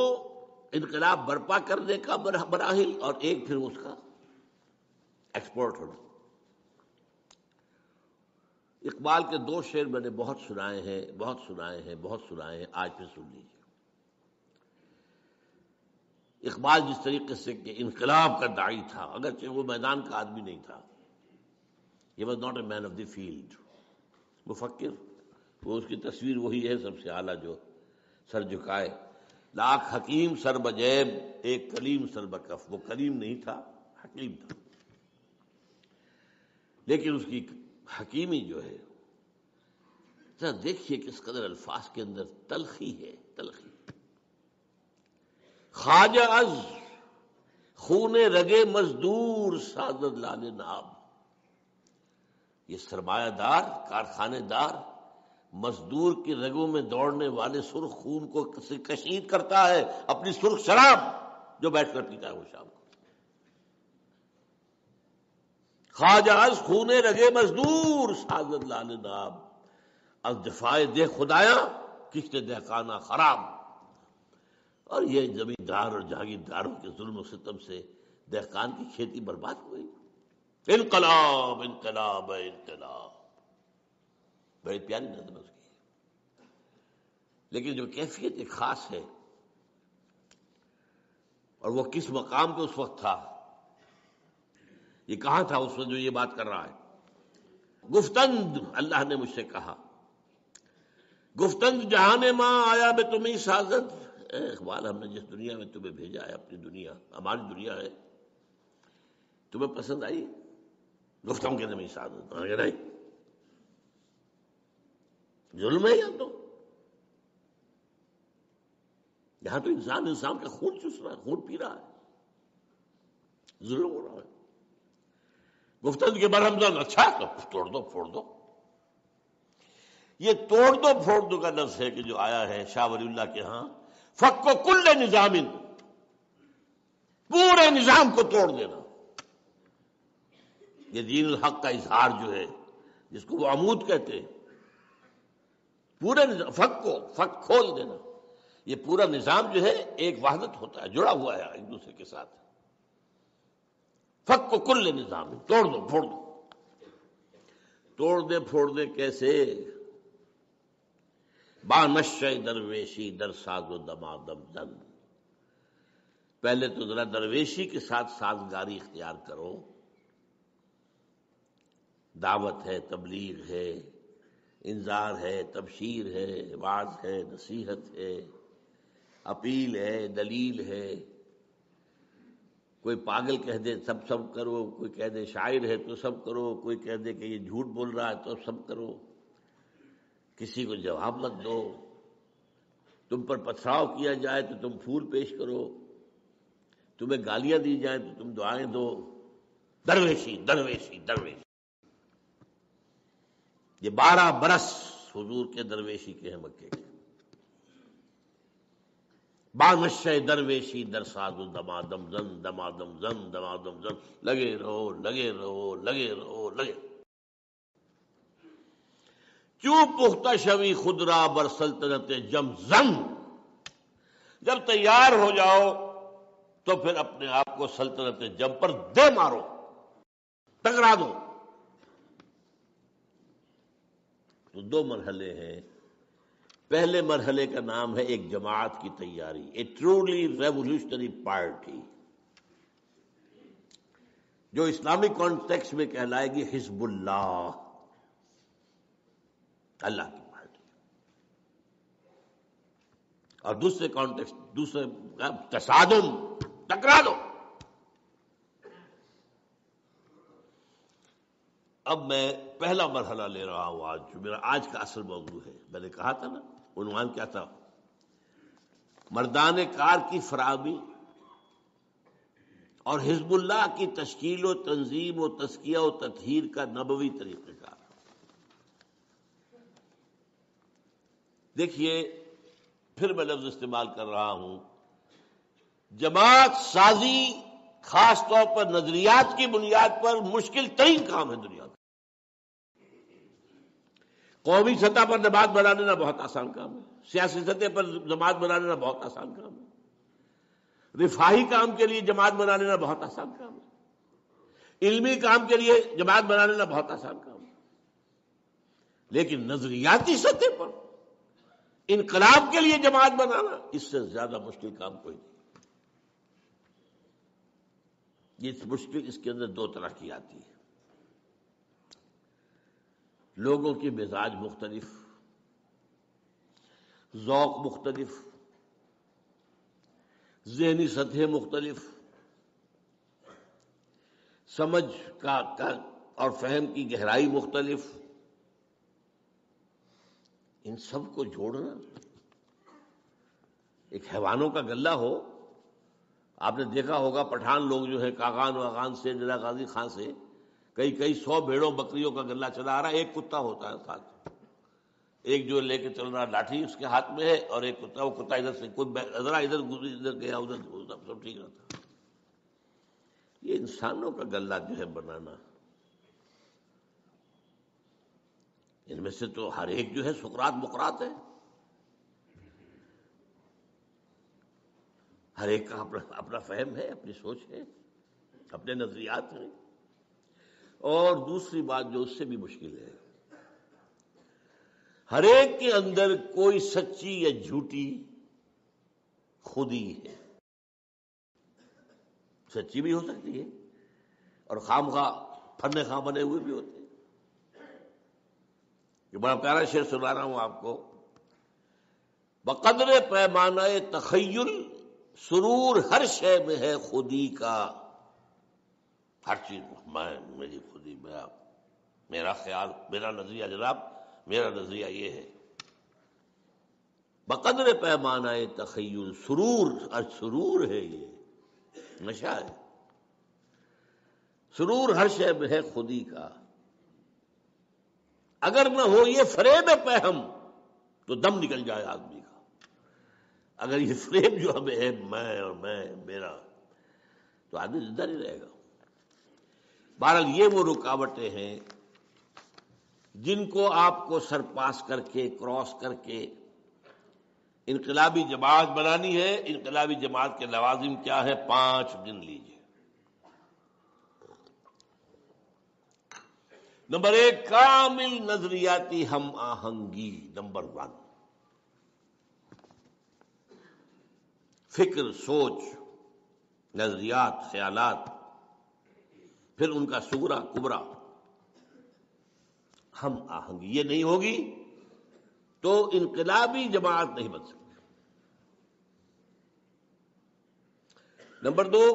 انقلاب برپا کرنے کا مراحل اور ایک پھر اس کا ایکسپورٹ ہونا. اقبال کے دو شعر میں نے بہت سنائے ہیں، آج پھر سن لیجیے. اقبال جس طریقے سے کہ انقلاب کا داعی تھا، اگرچہ وہ میدان کا آدمی نہیں تھا، he was not a man of the field، مفکر، وہ اس کی تصویر وہی ہے سب سے اعلیٰ جو سر جھکائے. لاکھ حکیم سر بجیب ایک کلیم سر بکف. وہ کلیم نہیں تھا، حکیم تھا، لیکن اس کی حکیمی جو ہے، ذرا دیکھیے کس قدر الفاظ کے اندر تلخی ہے، تلخی. خواجہ از خون رگے مزدور سازد لال ناب. یہ سرمایہ دار، کارخانے دار، مزدور کی رگوں میں دوڑنے والے سرخ خون کو کشید کرتا ہے اپنی سرخ شراب جو بیٹھ کر پیتا ہے وہ شام کو. خواجہ از خون رگے مزدور سازد لال ناب، از دفاع دہ خدایا کشت دہقانہ خراب. اور یہ زمیندار اور جاگیرداروں کے ظلم و ستم سے دہقان کی کھیتی برباد ہوئی. انقلاب انقلاب انقلاب، بڑی پیاری نظم اس کی. لیکن جو کیفیت ایک خاص ہے، اور وہ کس مقام پہ اس وقت تھا، یہ کہاں تھا اس وقت جو یہ بات کر رہا ہے. گفتند اللہ نے مجھ سے کہا، گفتند جہان ماں آیا بے تمہیں سازد. اے اقبال، ہم نے جس دنیا میں تمہیں بھیجا ہے، اپنی دنیا، ہماری دنیا ہے، تمہیں پسند آئی؟ گفتم کے نمی سازد. نہیں، ظلم ہے یہاں تو انسان کا خون چوس رہا ہے، خون پی رہا ہے، ظلم ہو رہا ہے. گفتند کے برہم زن، اچھا تو توڑ دو پھوڑ دو. یہ توڑ دو پھوڑ دو کا لفظ ہے کہ جو آیا ہے شاہ ولی اللہ کے ہاں، فک و کل نظام، پورے نظام کو توڑ دینا. یہ دین الحق کا اظہار جو ہے، جس کو وہ عمود کہتے ہیں، پورے نظام، فک کھول دینا. یہ پورا نظام جو ہے ایک وحدت ہوتا ہے، جڑا ہوا ہے ایک دوسرے کے ساتھ. فک و کل نظام، توڑ دو پھوڑ دو. توڑ دے پھوڑ دے کیسے؟ با نشہ درویشی در ساز و دمادم زن. پہلے تو ذرا درویشی کے ساتھ سازگاری اختیار کرو. دعوت ہے، تبلیغ ہے، انذار ہے، تبشیر ہے، وعظ ہے، نصیحت ہے، اپیل ہے، دلیل ہے. کوئی پاگل کہہ دے سب کرو، کوئی کہہ دے شاعر ہے تو سب کرو، کوئی کہہ دے کہ یہ جھوٹ بول رہا ہے تو سب کرو، کسی کو جواب مت دو. تم پر پتھراؤ کیا جائے تو تم پھول پیش کرو، تمہیں گالیاں دی جائیں تو تم دعائیں دو. درویشی درویشی درویشی. یہ 12 برس حضور کے درویشی کے ہیں مکے کے. بانشے درویشی در ساز و دمادم زن دمادم زن دمادم زن، لگے رہو لگے رہو لگے رہو لگے. چوں پختہ شوی خود را بر سلطنت جم زن. جب تیار ہو جاؤ تو پھر اپنے آپ کو سلطنت جم پر دے مارو، ٹکرا دو. تو 2 مرحلے ہیں. پہلے مرحلے کا نام ہے ایک جماعت کی تیاری، اے ٹرولی ریولیوشنری پارٹی، جو اسلامی کانٹیکسٹ میں کہلائے گی حزب اللہ، اللہ کی پارٹی. اور دوسرے کانٹیکسٹ، دوسرے تصادم، ٹکرا دو. اب میں پہلا مرحلہ لے رہا ہوں آج، جو میرا آج کا اصل موضوع ہے. میں نے کہا تھا نا، عنوان کیا تھا؟ مردان کار کی فراہمی اور حزب اللہ کی تشکیل و تنظیم و تزکیہ و تطہیر کا نبوی طریقہ کار. دیکھیے، پھر میں لفظ استعمال کر رہا ہوں، جماعت سازی خاص طور پر نظریات کی بنیاد پر مشکل ترین کام ہے دنیا کا. قومی سطح پر جماعت بنا لینا بہت آسان کام ہے، سیاسی سطح پر جماعت بنا لینا بہت آسان کام ہے، رفاہی کام کے لیے جماعت بنا لینا بہت آسان کام ہے، علمی کام کے لیے جماعت بنا لینا بہت آسان کام ہے. لیکن نظریاتی سطح پر انقلاب کے لیے جماعت بنانا، اس سے زیادہ مشکل کام کوئی نہیں. یہ مشکل اس کے اندر 2 طرح کی آتی ہے. لوگوں کی مزاج مختلف، ذوق مختلف، ذہنی سطح مختلف، سمجھ کا اور فہم کی گہرائی مختلف. ان سب کو جوڑنا ایک حیوانوں کا غلہ ہو. آپ نے دیکھا ہوگا پٹھان لوگ جو ہے کاغان واغان سے، جلا غازی خان سے کئی 100 بھیڑوں بکریوں کا غلہ چلا آ رہا ہے. ایک کتا ہوتا ہے ساتھ، ایک جو لے کے چل رہا لاٹھی اس کے ہاتھ میں ہے، اور ایک کتا، وہ کتا ادھر سے کوئی ذرا ادھر گیا ادھر سب ٹھیک رہتا. یہ انسانوں کا غلہ جو ہے بنانا، ان میں سے تو ہر ایک جو ہے سقراط مقراط ہے. ہر ایک کا اپنا فہم ہے، اپنی سوچ ہے، اپنے نظریات ہیں. اور دوسری بات جو اس سے بھی مشکل ہے، ہر ایک کے اندر کوئی سچی یا جھوٹی خودی ہے. سچی بھی ہو سکتی ہے اور خامخواہ پھرنے خواہ بنے ہوئے بھی ہوتے ہیں. یہ بڑا پیارا شعر سنا رہا ہوں آپ کو. بقدر پیمانہ تخیل سرور ہر شے میں ہے خودی کا. ہر چیز میں، میری خودی، میرا خیال، میرا نظریہ. جناب میرا نظریہ یہ ہے، بقدر پیمانہ تخیل سرور، اور سرور ہے، یہ نشہ ہے. سرور ہر شے میں ہے خودی کا. اگر نہ ہو یہ فریب پہم تو دم نکل جائے آدمی کا. اگر یہ فریب جو ہمیں ہے، میں اور میں میرا، تو آدمی زندہ نہیں رہے گا. بہرحال یہ وہ رکاوٹیں ہیں جن کو آپ کو سرپاس کر کے، کراس کر کے انقلابی جماعت بنانی ہے. انقلابی جماعت کے لوازم کیا ہے؟ 5 دن لیجیے. نمبر 1، کامل نظریاتی ہم آہنگی. نمبر 1، فکر، سوچ، نظریات، خیالات، پھر ان کا صغرا کبرا، ہم آہنگی. یہ نہیں ہوگی تو انقلابی جماعت نہیں بن سکتی. نمبر 2،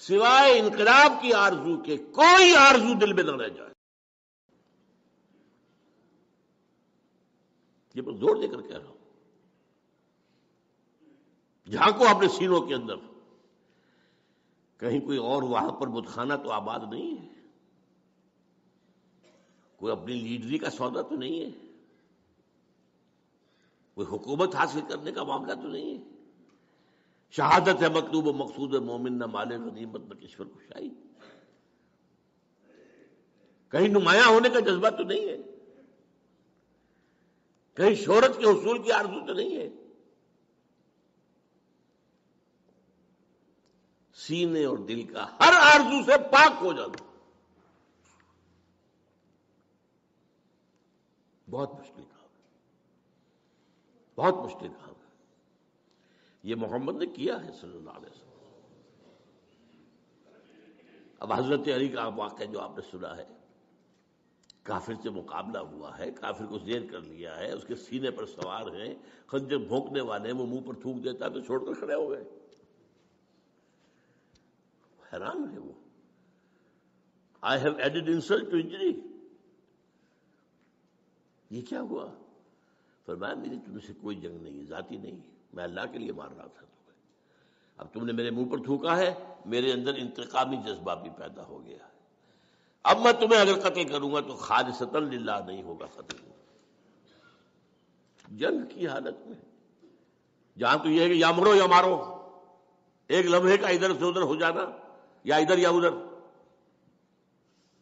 سوائے انقلاب کی آرزو کے کوئی آرزو دل میں نہ رہ جائے. یہ پر زور دے کر کہہ رہا ہوں. جھانکو اپنے سینوں کے اندر، کہیں کوئی اور وہاں پر بتخانہ تو آباد نہیں ہے، کوئی اپنی لیڈری کا سودا تو نہیں ہے، کوئی حکومت حاصل کرنے کا معاملہ تو نہیں ہے. شہادت ہے مطلوب و مقصود مومن، نہ مال غنیمت نہ کشور کشائی. کہیں نمایاں ہونے کا جذبہ تو نہیں ہے، کہیں شہرت کے حصول کی آرزو تو نہیں ہے. سینے اور دل کا ہر آرزو سے پاک ہو جانا بہت مشکل کام ہے، بہت مشکل کام ہے. یہ محمد نے کیا ہے صلی اللہ علیہ وسلم. اب حضرت علی کا واقعہ جو آپ نے سنا ہے، کافر سے مقابلہ ہوا ہے، کافر کو زیر کر لیا ہے، اس کے سینے پر سوار ہیں، خنجر بھونکنے والے ہیں، وہ منہ پر تھوک دیتا ہے تو چھوڑ کر کھڑے ہو گئے. حیران ہے وہ. I have added insult to injury. یہ کیا ہوا؟ فرمایا میری تم سے کوئی جنگ نہیں، ذاتی نہیں، میں اللہ کے لیے مار رہا تھا تمہیں. اب تم نے میرے منہ پر تھوکا ہے، میرے اندر انتقامی جذبہ بھی پیدا ہو گیا ہے. اب میں تمہیں اگر قتل کروں گا تو خالصتاً للہ نہیں ہوگا قتل. جنگ کی حالت میں جہاں تو یہ ہے کہ یا مرو یا مارو، ایک لمحے کا ادھر سے ادھر ہو جانا، یا ادھر یا ادھر.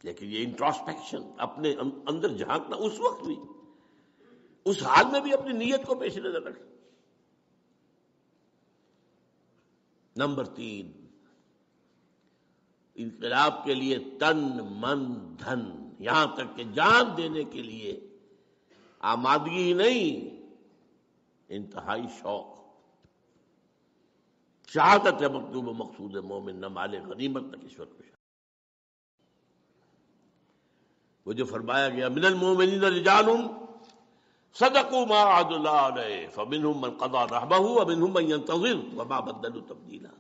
لیکن یہ انٹراسپیکشن، اپنے اندر جھانکنا، اس وقت بھی، اس حال میں بھی اپنی نیت کو پیش نظر رکھنا. نمبر 3، انقلاب کے لیے تن من دھن، یہاں تک کہ جان دینے کے لیے آمادگی ہی نہیں، انتہائی شوق. شہادت ہے مطلوب و مقصود مومن، نہ مال غنیمت نہ کشور کشائی. وہ جو فرمایا گیا من المؤمنین رجال صدقوا ما عاهدوا الله علیہ فمنهم من قضى نحبه ومنهم من ينتظر وما بدلوا تبدیلا.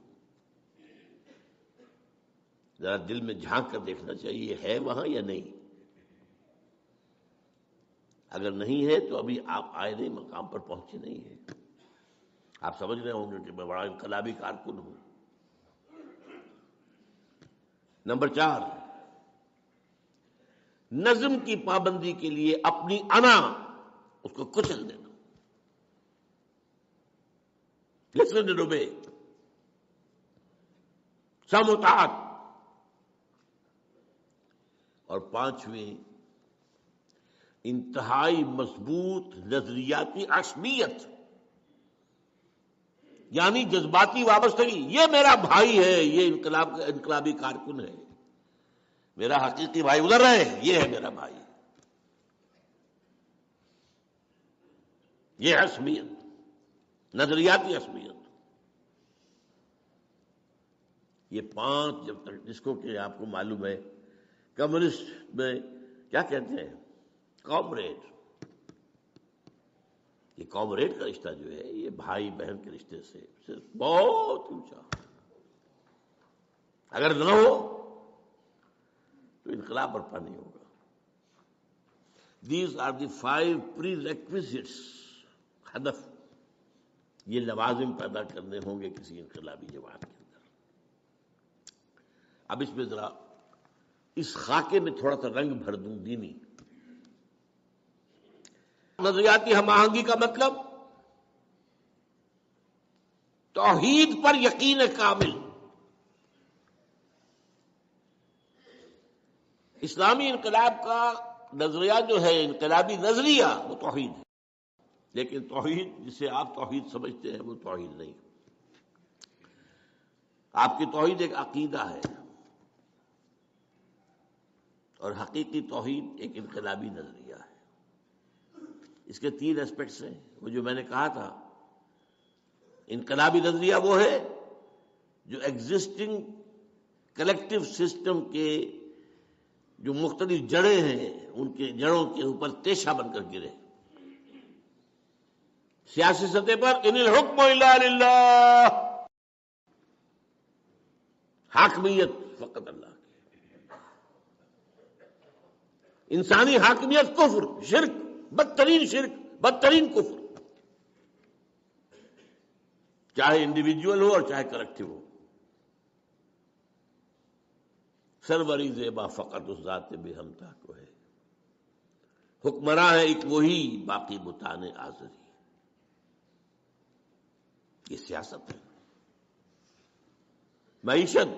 ذرا دل میں جھانک کر دیکھنا چاہیے ہے وہاں یا نہیں. اگر نہیں ہے تو ابھی آپ آئے نہیں، مقام پر پہنچے نہیں ہیں. آپ سمجھ رہے ہوں گے کہ میں بڑا انقلابی کارکن ہوں. نمبر 4، نظم کی پابندی کے لیے اپنی انا اس کو کچل دینا. لسن اینڈ اوبے، سماعت. اور 5ویں، انتہائی مضبوط نظریاتی عصبیت، یعنی جذباتی وابستگی. یہ میرا بھائی ہے، یہ انقلابی کارکن ہے، میرا حقیقی بھائی ادھر رہے، یہ ہے میرا بھائی. یہ عصبیت، نظریاتی عصبیت. یہ 5 جب تک، جس کو کہ آپ کو معلوم ہے کمیونسٹ میں کیا کہتے ہیں، کامریڈ. یہ کامریڈ کا رشتہ جو ہے یہ بھائی بہن کے رشتے سے صرف بہت اونچا. اگر نہ ہو تو انقلاب برپا نہیں ہوگا. These are the 5 prerequisites. ہدف، یہ لوازم پیدا کرنے ہوں گے کسی انقلابی جماعت کے اندر. اب اس میں ذرا اس خاکے میں تھوڑا سا رنگ بھر دوں دینی. نظریاتی ہم آہنگی کا مطلب توحید پر یقین کامل. اسلامی انقلاب کا نظریہ جو ہے، انقلابی نظریہ، وہ توحید ہے. لیکن توحید جسے آپ توحید سمجھتے ہیں وہ توحید نہیں. آپ کی توحید ایک عقیدہ ہے، اور حقیقی توحید ایک انقلابی نظریہ ہے. اس کے 3 اسپیکٹس ہیں. وہ جو میں نے کہا تھا، انقلابی نظریہ وہ ہے جو ایگزسٹنگ کلیکٹو سسٹم کے جو مختلف جڑیں ہیں ان کے جڑوں کے اوپر تیشہ بن کر گرے. سیاسی سطح پر ان الحکم الا للہ، حاکمیت فقط اللہ کی. انسانی حاکمیت کفر، شرک، بدترین شرک، بدترین کفر، چاہے انڈیویجول ہو اور چاہے کلیکٹیو ہو۔ سروری زیبا فقط اس ذات بے ہمتا کو ہے، حکمراں ہے ایک وہی، باقی بتان آزری۔ یہ سیاست ہے۔ معیشت،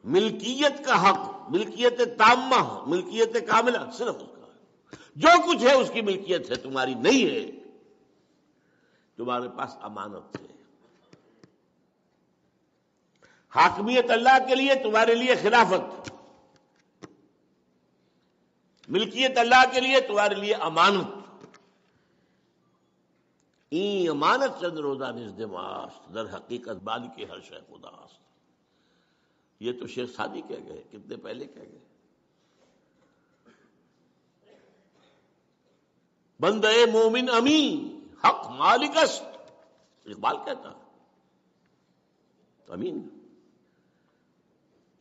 ملکیت کا حق، ملکیت تامہ، ملکیت کاملہ صرف اس کا ہے۔ جو کچھ ہے اس کی ملکیت ہے، تمہاری نہیں ہے، تمہارے پاس امانت ہے۔ حاکمیت اللہ کے لیے، تمہارے لیے خلافت، ملکیت اللہ کے لیے، تمہارے لیے امانت۔ این امانت چند روزہ نزد ماست، در حقیقت بال کے ہر شے خداست۔ یہ تو شیخ سعدی کہہ گئے، کتنے پہلے کہہ گئے۔ بندہ مومن امین، حق مالک است، اقبال کہتا امین۔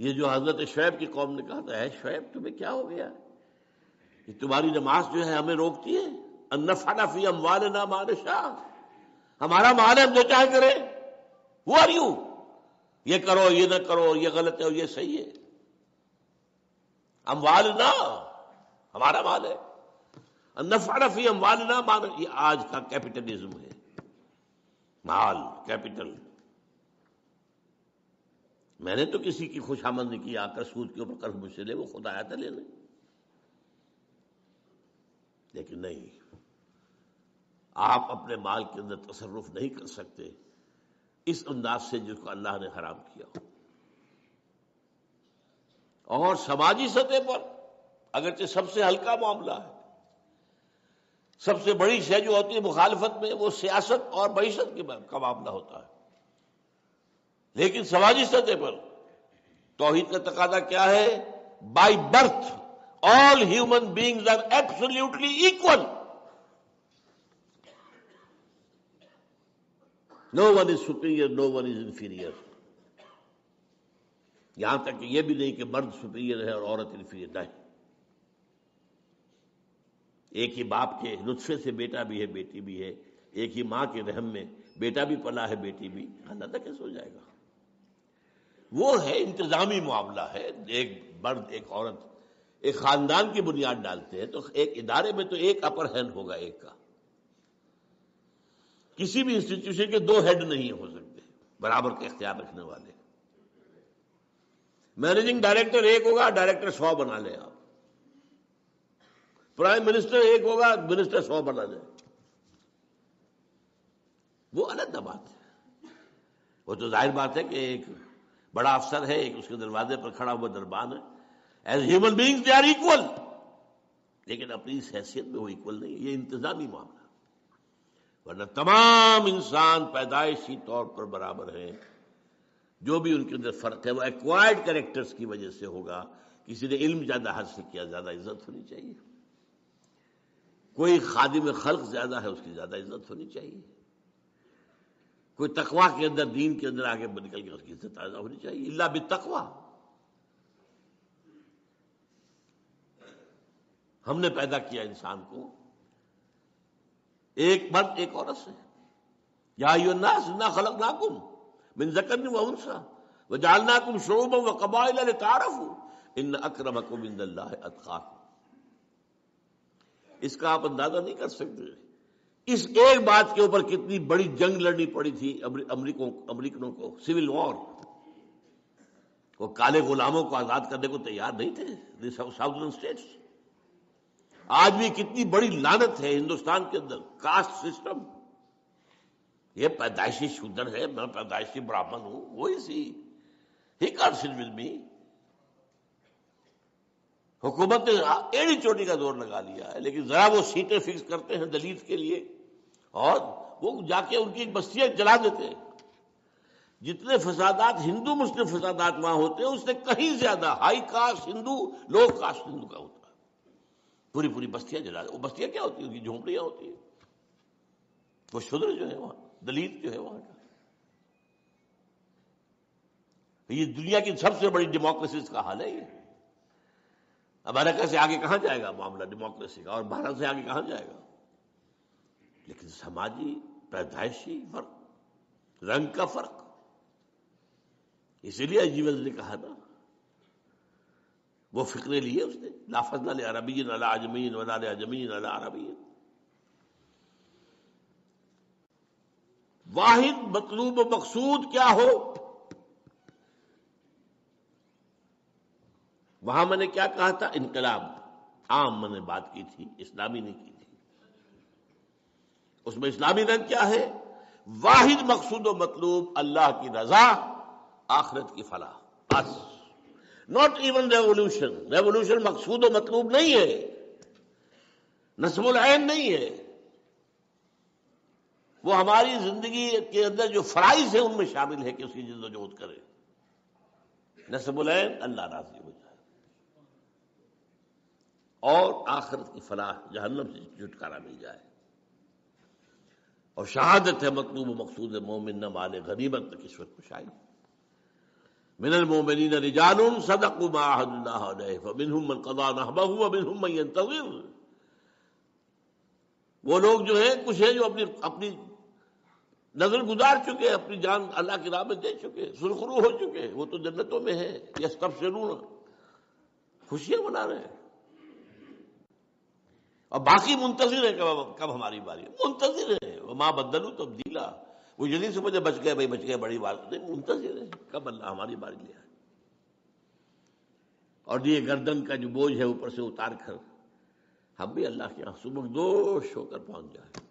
یہ جو حضرت شعیب کی قوم نے کہا تھا، اے شعیب تمہیں کیا ہو گیا، کہ تمہاری نماز جو ہے ہمیں روکتی ہے، ان نفعل فی اموالنا ما نشاء، ہمارا مال ہے ہم جو چاہے کریں، ہو آر یو، یہ کرو یہ نہ کرو، یہ غلط ہے اور یہ صحیح ہے۔ اموالنا، ہمارا مال ہے، ان نفعل فی اموالنا ما نشاء، یہ آج کا کیپٹلزم ہے، مال، کیپٹل۔ میں نے تو کسی کی خوش آمد نہیں کی، آ کر سود کے اوپر قرض مجھ سے لے، وہ خود آیا تھا لینے، لیکن نہیں، آپ اپنے مال کے اندر تصرف نہیں کر سکتے اس انداز سے جس کو اللہ نے حرام کیا ہو۔ اور سماجی سطح پر اگرچہ سب سے ہلکا معاملہ ہے، سب سے بڑی شے جو ہوتی ہے مخالفت میں وہ سیاست اور معیشت کا معاملہ ہوتا ہے، لیکن سماجی سطح پر توحید کا تقاضا کیا ہے؟ By birth all human beings are absolutely equal. No one is superior, no one is inferior. یہاں تک کہ یہ بھی نہیں کہ مرد سپیریئر ہے اور عورت انفیریئر، نہیں۔ ایک ہی باپ کے نطفے سے بیٹا بھی ہے، بیٹی بھی ہے، ایک ہی ماں کے رحم میں بیٹا بھی پلا ہے، بیٹی بھی، اللہ کیسے ہو جائے گا؟ وہ ہے انتظامی معاملہ ہے، ایک مرد ایک عورت ایک خاندان کی بنیاد ڈالتے ہیں، تو ایک ادارے میں تو ایک اپر ہینڈ ہوگا، ایک کا۔ کسی بھی انسٹیٹیوشن کے دو ہیڈ نہیں ہو سکتے برابر کے اختیار رکھنے والے۔ مینیجنگ ڈائریکٹر ایک ہوگا، ڈائریکٹر 100 بنا لے آپ، پرائم منسٹر ایک ہوگا، منسٹر 100 بنا لے، وہ الگ بات ہے۔ وہ تو ظاہر بات ہے کہ ایک بڑا افسر ہے، ایک اس کے دروازے پر کھڑا ہوا دربان ہے، as human beings they are equal, لیکن اپنی اس حیثیت میں وہ ایکول نہیں ہے۔ یہ انتظامی معاملہ، ورنہ تمام انسان پیدائشی طور پر برابر ہیں۔ جو بھی ان کے اندر فرق ہے وہ ایکوائرڈ کریکٹرز کی وجہ سے ہوگا۔ کسی نے علم زیادہ حاصل کیا، زیادہ عزت ہونی چاہیے، کوئی خادم خلق زیادہ ہے، اس کی زیادہ عزت ہونی چاہیے، کوئی تقویٰ کے اندر، دین کے اندر آگے نکل کے اس کی عزت زیادہ ہونی چاہیے، الا بالتقویٰ۔ ہم نے پیدا کیا انسان کو ایک مرد ایک عورت سے، یا ایھا الناس انا خلقناکم من ذکر و انثی وجعلناکم شعوبا وقبائل لتعارفوا ان اکرمکم عند اللہ اتقاکم۔ اس کا آپ اندازہ نہیں کر سکتے اس ایک بات کے اوپر کتنی بڑی جنگ لڑنی پڑی تھی امریکنوں کو، سول وار۔ وہ کالے غلاموں کو آزاد کرنے کو تیار نہیں تھے، ساؤدرن اسٹیٹس۔ آج بھی کتنی بڑی لعنت ہے ہندوستان کے اندر، کاسٹ سسٹم۔ یہ پیدائشی شودر ہے، میں پیدائشی برہمن ہوں، وہی سی he can't sit with me. حکومت نے ایڑی چوٹی کا زور لگا لیا ہے، لیکن ذرا وہ سیٹیں فکس کرتے ہیں دلت کے لیے اور وہ جا کے ان کی بستیاں جلا دیتے ہیں۔ جتنے فسادات ہندو مسلم فسادات وہاں ہوتے ہیں اس سے کہیں زیادہ ہائی کاسٹ ہندو، لو کاسٹ ہندو کا ہوتا ہے۔ پوری پوری بستیاں جلا دیں۔ وہ بستیاں کیا ہوتی ہیں؟ ان کی جھونپڑیاں ہوتی ہیں۔ وہ شودر جو ہے وہاں، دلت جو ہے وہاں کا، یہ دنیا کی سب سے بڑی ڈیموکریسیز کا حال ہے۔ یہ امریکہ سے آگے کہاں جائے گا معاملہ ڈیموکریسی کا، اور بھارت سے آگے کہاں جائے گا؟ لیکن سماجی پیدائشی فرق، رنگ کا فرق، اسی لیے جیوز نے کہا نا، وہ فقرے لیے اس نے، لا فضل لعربی علی عجمی ولا لعجمی علی عربی. واحد مطلوب و مقصود کیا ہو، وہاں میں نے کیا کہا تھا؟ انقلاب عام میں نے بات کی تھی، اسلامی نہیں کی تھی. اس میں اسلامی رنگ کیا ہے؟ واحد مقصود و مطلوب اللہ کی رضا، آخرت کی فلاح، بس. Not even revolution. ریولوشن مقصود و مطلوب نہیں ہے، نصب العین نہیں ہے. وہ ہماری زندگی کے اندر جو فرائض ہیں ان میں شامل ہے کہ اس کی جدوجہد کرے. نصب العین اللہ راضی ہو جائے اور آخرت کی فلاح، جہنم سے چھٹکارا مل جائے. اور شہادت ہے مطلوب و مقصود مومن نہ مال غنیمت نہ کسوت کشائی. من المؤمنین رجال صدقوا ما عاهدوا الله علیہ فمنهم من قضى نحبه ومنهم من ينتظر. وہ لوگ جو ہیں کچھ ہیں جو اپنی نظر گزار چکے، اپنی جان اللہ کی راہ میں دے چکے، سرخرو ہو چکے، وہ تو جنتوں میں ہیں. یستبشرون، خوشیاں منا رہے ہیں. اور باقی منتظر ہے کب ہماری باری ہے. منتظر ہے، وما بدلوا تبدیلا. وہ جلدی سے مجھے بچ گئے بھائی، بچ گئے، بڑی بات نہیں. منتظر ہے کب اللہ ہماری باری لے آئے. اور یہ گردن کا جو بوجھ ہے اوپر سے اتار کر ہم بھی اللہ کے یہاں سبکدوش ہو کر پہنچ جائیں.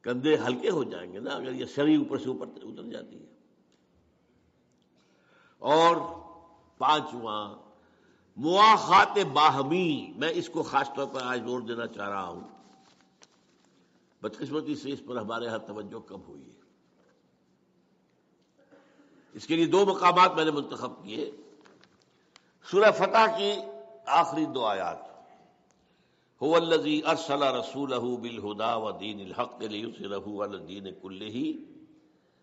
کندھے ہلکے ہو جائیں گے نا اگر یہ سری اوپر سے اوپر اتر جاتی ہے. اور پانچواں مواخات باہمی. میں اس کو خاص طور پر آج زور دینا چاہ رہا ہوں، بدقسمتی سے اس پر ہمارے ہاں توجہ کم ہوئی ہے. اس کے لیے دو مقامات میں نے منتخب کیے. سورہ فتح کی آخری دو آیات، هو الذی ارسل رسولہ بالہدی ودین الحق لیظہرہ علی الدین کلہ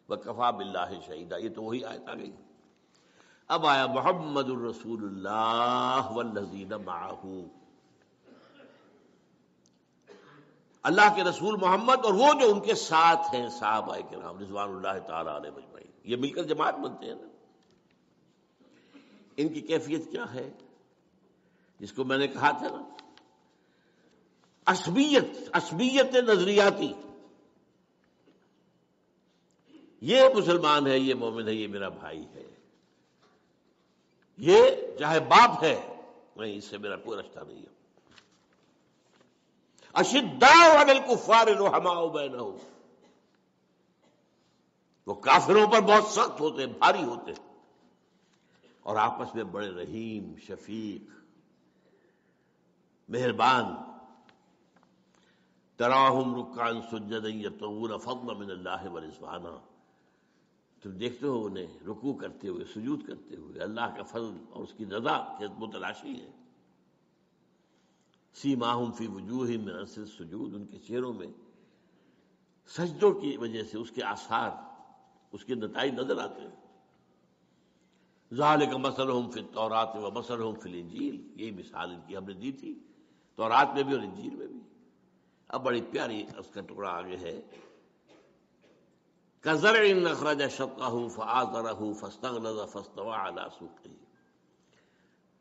وکفی باللہ شہیدا. یہ تو وہی آیت آ گئی. اب آیا محمد الرسول اللہ والذین معہ. اللہ کے رسول محمد اور وہ جو ان کے ساتھ ہیں صحابہ کرام رضوان اللہ تعالی علیہ مجمعین. یہ مل کر جماعت بنتے ہیں نا. ان کی کیفیت کیا ہے؟ جس کو میں نے کہا تھا نا، عصبیت نظریاتی. یہ مسلمان ہے، یہ مومن ہے، یہ میرا بھائی ہے، یہ چاہے باپ ہے، نہیں، اس سے میرا کوئی رشتہ نہیں ہے. اشداء علی الکفار رحماء بینہم. وہ کافروں پر بہت سخت ہوتے ہیں، بھاری ہوتے ہیں، اور آپس میں بڑے رحیم، شفیق، مہربان. تراہم رکعا سجدا یبتغون فضلا من اللہ ورضوانا. تم دیکھتے ہو انہیں رکوع کرتے ہوئے، سجود کرتے ہوئے، اللہ کا فضل اور اس کی رضا کے متلاشی ہے. سیماہم فی وجوہہم من اثر السجود. ان کے چہروں میں سجدوں کی وجہ سے اس کے آثار، اس کے نتائج نظر آتے ہیں. ذالک مثلہم فی التوراۃ ومثلہم فی الانجیل. یہی مثال ان کی ہم نے دی تھی تورات میں بھی اور انجیل میں بھی. اب بڑی پیاری اس کا ٹکڑا آگے ہے. کزرع اخرج شطأہ فآزرہ فاستغلظ فاستوى علی سوقہ.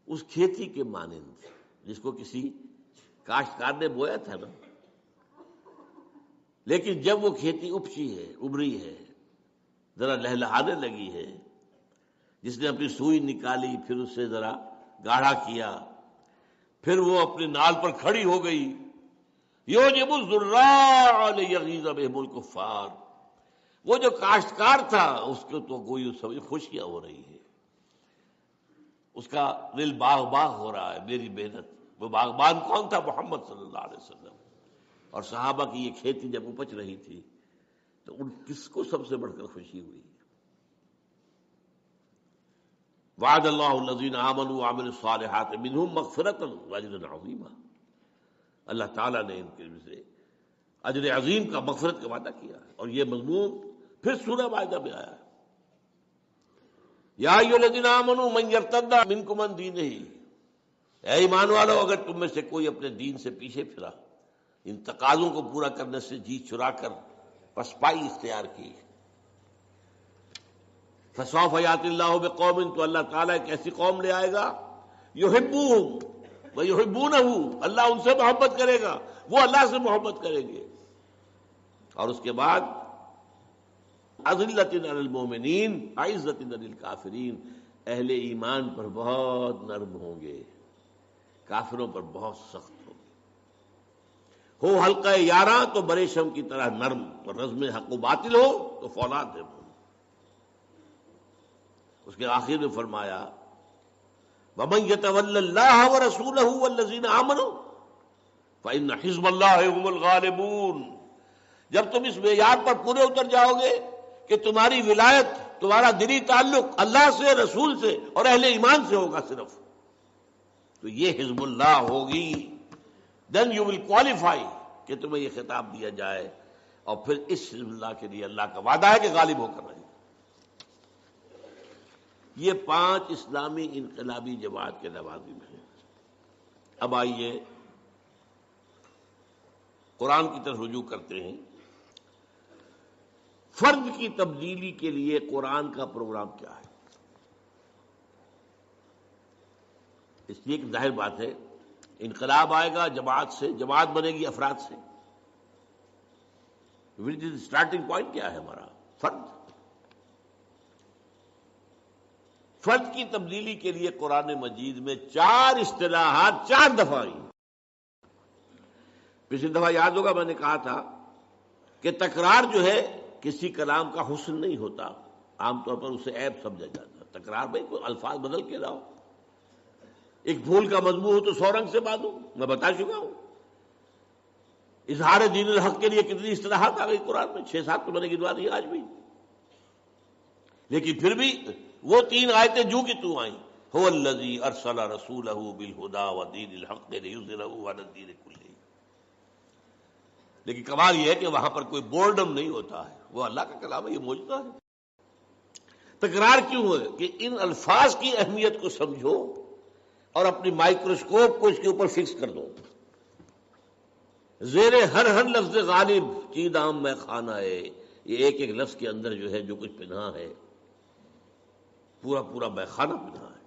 اس کھیتی کے مانند جس کو کسی کاشتکار نے بویا تھا نا، لیکن جب وہ کھیتی اپجی ہے، ابری ہے، ذرا لہلہانے لگی ہے، جس نے اپنی سوئی نکالی، پھر اسے ذرا گاڑھا کیا، پھر وہ اپنے نال پر کھڑی ہو گئی. یعجب الزراع لیغیظ بہم الکفار. وہ جو کاشتکار تھا اس کو تو گوئی سمجھ خوشیاں ہو رہی ہے، اس کا دل باغ باغ ہو رہا ہے میری محنت. وہ باغبان کون تھا؟ محمد صلی اللہ علیہ وسلم. اور صحابہ کی یہ کھیتی جب اپج رہی تھی تو ان کس کو سب سے بڑھ کر خوشی ہوئی؟ وعد اللہ الذین آمنوا وعملوا الصالحات منہم مغفرۃ واجرا عظیما. اللہ تعالیٰ نے ان کے سے اجر عظیم کا، مغفرت کا وعدہ کیا ہے. اور یہ مضمون پھر سورہ مائدہ میں آیا ہے. یا ایھا الذین آمنوا من یرتد منکم عن دینہ. اے ایمان والو، اگر تم میں سے کوئی اپنے دین سے پیچھے پھرا ان تقاضوں کو پورا کرنے سے جی چرا کر پسپائی اختیار کی. فسوف یأتی اللہ بقوم، تو اللہ تعالیٰ ایک ایسی قوم لے آئے گا یحبوہم ویحبونہ، اللہ ان سے محبت کرے گا، وہ اللہ سے محبت کریں گے. اور اس کے بعد اذلۃ علی المؤمنین عزۃ علی الکافرین، اہل ایمان پر بہت نرم ہوں گے، کافروں پر بہت سخت ہوں گے. ہو حلقہ یاراں تو بریشم کی طرح نرم، اور رزم حق و باطل ہو تو فولاد ہے. اس کے آخر میں فرمایا وَمَن يَتَوَلَّ اللَّهَ وَرَسُولَهُ وَالَّذِينَ آمَنُوا فَإِنَّ حِزْبَ اللَّهِ هُمُ الْغَالِبُونَ. جب تم اس معیار پر پورے اتر جاؤ گے کہ تمہاری ولایت، تمہارا دلی تعلق اللہ سے، رسول سے اور اہل ایمان سے ہوگا صرف، تو یہ حزب اللہ ہوگی. then you will qualify کہ تمہیں یہ خطاب دیا جائے. اور پھر اس حزب اللہ کے لیے اللہ کا وعدہ ہے کہ غالب ہو کر رہے. یہ 5 اسلامی انقلابی جماعت کے لوازم ہیں. اب آئیے قرآن کی طرف رجوع کرتے ہیں. فرد کی تبدیلی کے لیے قرآن کا پروگرام کیا ہے؟ اس لیے کہ ظاہر بات ہے انقلاب آئے گا جماعت سے، جماعت بنے گی افراد سے. اسٹارٹنگ پوائنٹ کیا ہے ہمارا؟ فرد. فرد کی تبدیلی کے لیے قرآن مجید میں 4 اصطلاحات 4 دفعہ آئی. پچھلی دفعہ یاد ہوگا میں نے کہا تھا کہ تکرار جو ہے کسی کلام کا حسن نہیں ہوتا، عام طور پر اسے عیب سمجھا جاتا. تکرار بھائی کوئی الفاظ بدل کے لاؤ. ایک پھول کا مضمون ہو تو 100 رنگ سے باندھو، میں بتا چکا ہوں. اظہار دین الحق کے لیے کتنی اصطلاحات آ گئی قرآن میں، 6-7 تو میں نے گنوا دی آج بھی. لیکن پھر بھی وہ 3 آیتیں جو کہ تو آئیں، هو الذی ارسل رسولہ بالہدی ودین الحق لیظہرہ علی الدین کلہ. لیکن کمال یہ ہے کہ وہاں پر کوئی بورڈم نہیں ہوتا ہے، وہ اللہ کا کلام ہے، یہ معجزہ ہے. تکرار کیوں ہے؟ کہ ان الفاظ کی اہمیت کو سمجھو اور اپنی مائکروسکوپ کو اس کے اوپر فکس کر دو. زیر ہر لفظ غالب چیدام میں خانہ ہے. یہ ایک لفظ کے اندر جو ہے جو کچھ پنہا ہے، پورا میخانہ پنہا ہے.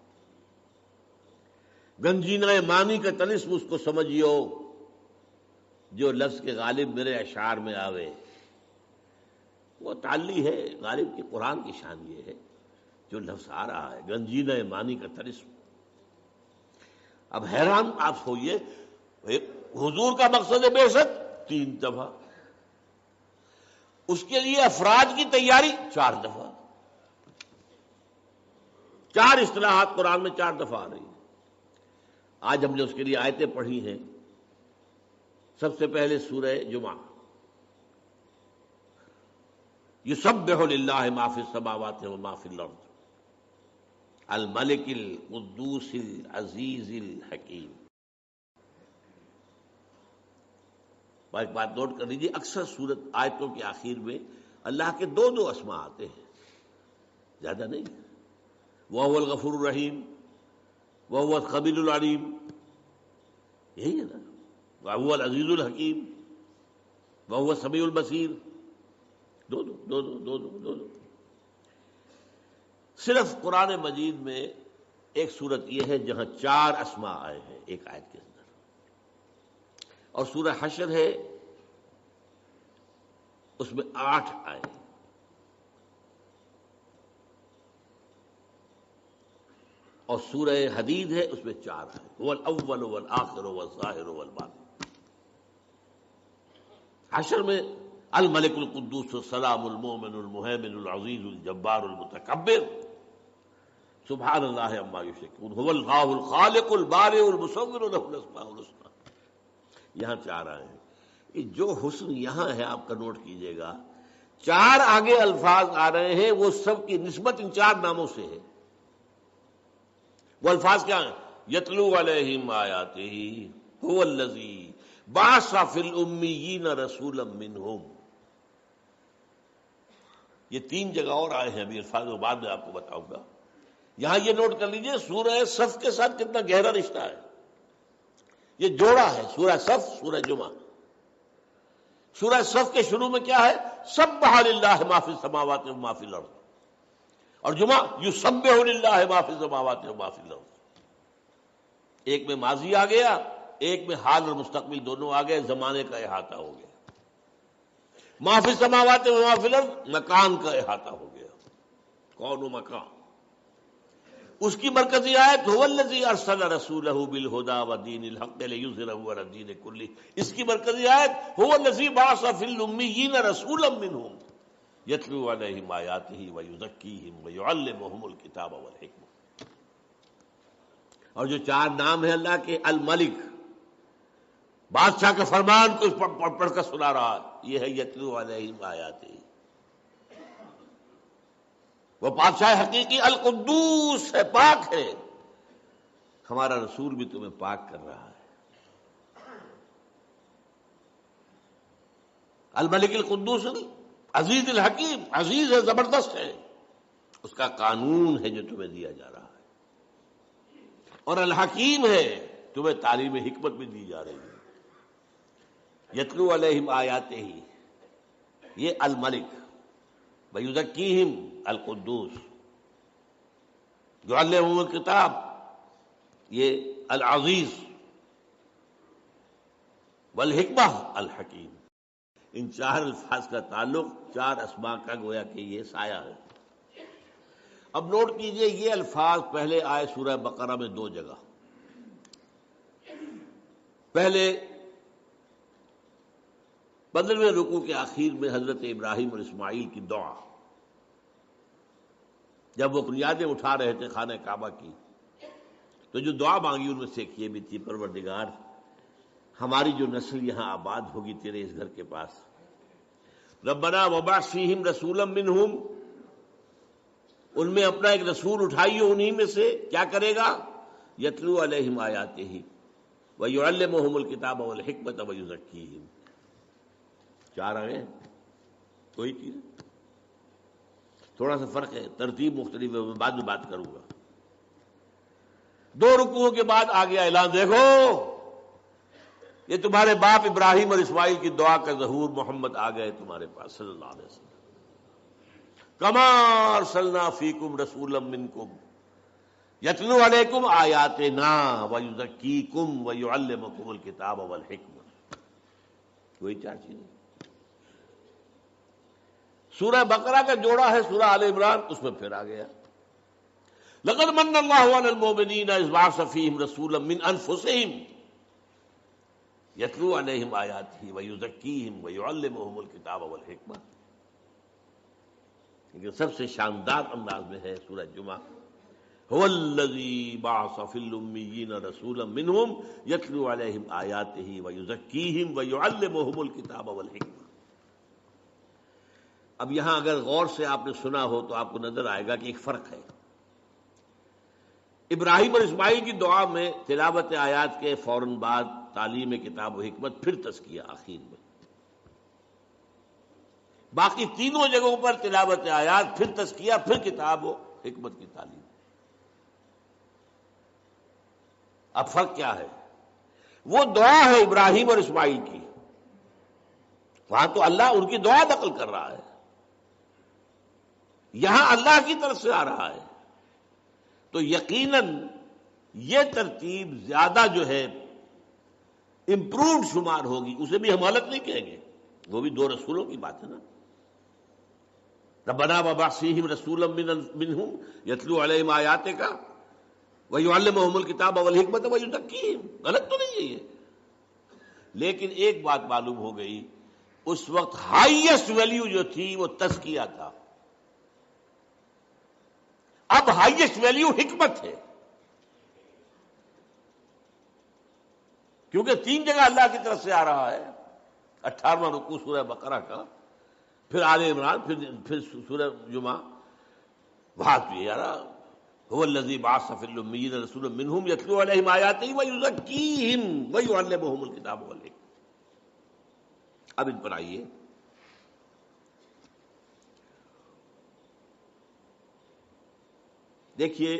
گنجینہ معنی کا طلسم اس کو سمجھیو، جو لفظ کے غالب میرے اشعار میں آوے. وہ تعلی ہے غالب کی. قرآن کی شان یہ ہے جو لفظ آ رہا ہے گنجینہ معنی کا طلسم. اب حیران آپ ہوئیے، حضور کا مقصد بے شک 3 دفعہ، اس کے لیے افراد کی تیاری 4 دفعہ. 4 اصطلاحات قرآن میں 4 دفعہ آ رہی ہیں. آج ہم نے اس کے لیے آیتیں پڑھی ہیں. سب سے پہلے سورہ جمعہ، یسبح للہ ما فی السماوات و ما فی الارض الملک القدوس العزیز الحکیم. ایک بات نوٹ کر لیجیے، اکثر سورت آیتوں کے آخر میں اللہ کے 2 اسماء آتے ہیں، زیادہ نہیں. وَهُوَ الغفور الرحیم، وَهُوَ الخبیر العلیم، یہی ہے نا. وَهُوَ العزیز الحکیم، وَهُوَ السمیع البصیر. دو. صرف قرآن مجید میں ایک صورت یہ ہے جہاں 4 اسماء آئے ہیں ایک آیت کے اندر، اور سورہ حشر ہے اس میں 8 آئے. اور سورہ حدید ہے اس میں 4 آئے. هو الاول والآخر والظاہر والباطن. حشر میں الملک القدوس السلام المؤمن المہیمن العزیز الجبار المتکبر سبحان اللہ عما یشرکون هو اللہ الخالق البارئ المصور له الاسماء الحسنى. یہاں 4 آئے ہیں. یہ جو حسن یہاں ہے آپ کا نوٹ کیجئے گا. 4 آگے الفاظ آ رہے ہیں، وہ سب کی نسبت ان 4 ناموں سے ہے. وہ الفاظ کیا ہیں؟ یتلو علیہم آیاتہ هو الذی بعث فی الامیین رسولا منہم. یہ 3 جگہ اور آئے ہیں، ابھی الفاظ بعد میں آپ کو بتاؤں گا. یہاں یہ نوٹ کر لیجئے سورہ صف کے ساتھ کتنا گہرا رشتہ ہے. یہ جوڑا ہے سورہ صف سورہ جمعہ. سورہ صف کے شروع میں کیا ہے؟ سبح للہ ما فی السماوات و ما فی الارض، اور جمعہ یسبح للہ ما فی السماوات و ما فی الارض۔ ایک میں ماضی آ گیا، ایک میں حال اور مستقبل دونوں آ گئے، زمانے کا احاطہ ہو گیا۔ ما فی السماوات و ما فی الارض مکان کا احاطہ ہو گیا، کون و مکان۔ اس کی مرکزی آیت هو الذی ارسل رسولہ بالہدی ودین الحق لیظہرہ علی الدین کلہ، اس کی مرکزی آیت هو الذی بعث فی الامیین رسولا منہم یتلو علیہم آیاتہ ویزکیہم ویعلمہم الکتاب والحکمہ۔ اور جو چار نام ہیں اللہ کے، الملک، بادشاہ کے فرمان کو پڑھ کر سنا رہا ہے، یہ ہے یتلو علیہم آیاتہ۔ وہ بادشاہ حقیقی القدوس ہے، پاک ہے، ہمارا رسول بھی تمہیں پاک کر رہا ہے۔ الملک القدوس عزیز الحکیم، عزیز ہے، زبردست ہے، اس کا قانون ہے جو تمہیں دیا جا رہا ہے، اور الحکیم ہے، تمہیں تعلیم حکمت بھی دی جا رہی ہے۔ یتلو علیہم آیاتہ، یہ الملک، ویزکیہم القدوس، یعلمہم الکتاب، یہ العزیز، والحکمہ الحکیم۔ ان چار الفاظ کا تعلق چار اسماء کا گویا کہ یہ سایہ ہے۔ اب نوٹ کیجئے، یہ الفاظ پہلے آئے سورہ بقرہ میں دو جگہ۔ پہلے 15ویں رکوع کے آخر میں حضرت ابراہیم اور اسماعیل کی دعا، جب وہ بنیادیں اٹھا رہے تھے خانہ کعبہ کی، تو جو دعا مانگی ان میں سے ایک یہ بھی تھی، پروردگار ہماری جو نسل یہاں آباد ہوگی تیرے اس گھر کے پاس، ربنا وبعث فیہم رسولا منہم، ان میں اپنا ایک رسول اٹھائیے انہی میں سے، کیا کرے گا؟ یتلو علیہم آیاتہ ویعلمہم الکتاب والحکمۃ ویزکیہم۔ چار آئے، کوئی چیز، تھوڑا سا فرق ہے، ترتیب مختلف ہے، میں بعد میں بات کروں گا۔ دو رکوعوں کے بعد آ گیا اعلان، دیکھو یہ تمہارے باپ ابراہیم اور اسماعیل کی دعا کا ظہور، محمد آ گئے تمہارے پاس صلی اللہ علیہ وسلم۔ کما ارسلنا فیکم رسولا منکم یتلو علیکم آیاتنا ویزکیکم ویعلمکم الکتاب والحکمہ۔ وہی چار چیزیں۔ سورہ بقرہ کا جوڑا ہے سورہ آل عمران، اس میں پھر آ گیا لقد من اللہ علی المؤمنین اذ بعث فیہم رسولا من انفسہم یتلو علیہم آیاتہ ویزکیہم ویعلمہم الکتاب والحکمہ۔ لیکن سب سے شاندار انداز میں ہے سورہ جمعہ، هو الذی بعث فی الامیین رسولا منہم یتلو علیہم آیاتہ ویزکیہم ویعلمہم الکتاب والحکمہ۔ اب یہاں اگر غور سے آپ نے سنا ہو تو آپ کو نظر آئے گا کہ ایک فرق ہے۔ ابراہیم اور اسماعیل کی دعا میں تلاوت آیات کے فوراً بعد تعلیم کتاب و حکمت، پھر تزکیہ آخر میں۔ باقی تینوں جگہوں پر تلاوت آیات، پھر تزکیہ، پھر کتاب و حکمت کی تعلیم۔ اب فرق کیا ہے؟ وہ دعا ہے ابراہیم اور اسماعیل کی، وہاں تو اللہ ان کی دعا نقل کر رہا ہے، یہاں اللہ کی طرف سے آ رہا ہے، تو یقیناً یہ ترتیب زیادہ جو ہے امپرووڈ شمار ہوگی، اسے بھی ہم غلط نہیں کہیں گے، وہ بھی دو رسولوں کی بات ہے نا۔ ربنا وبعث فیہم رسولا منہم یتلو علیہم آیاتک ویعلمہم الکتاب والحکمۃ ویزکیہم، غلط تو نہیں ہے یہ۔ لیکن ایک بات معلوم ہو گئی، اس وقت ہائیسٹ ویلیو جو تھی وہ تزکیہ تھا، اب ہائیسٹ ویلیو حکمت ہے، کیونکہ تین جگہ اللہ کی طرف سے آ رہا ہے۔ 18واں رکوع سورہ بقرہ کا، پھر آل عمران، پھر سورہ جمعہ، وہاں بھی آ رہا هو الذی بعث فی الامیین رسولا منہم یتلو علیہم آیاتہ ویزکیہم ویعلمہم الکتاب والحکمہ۔ اب ان پر آئیے، دیکھیے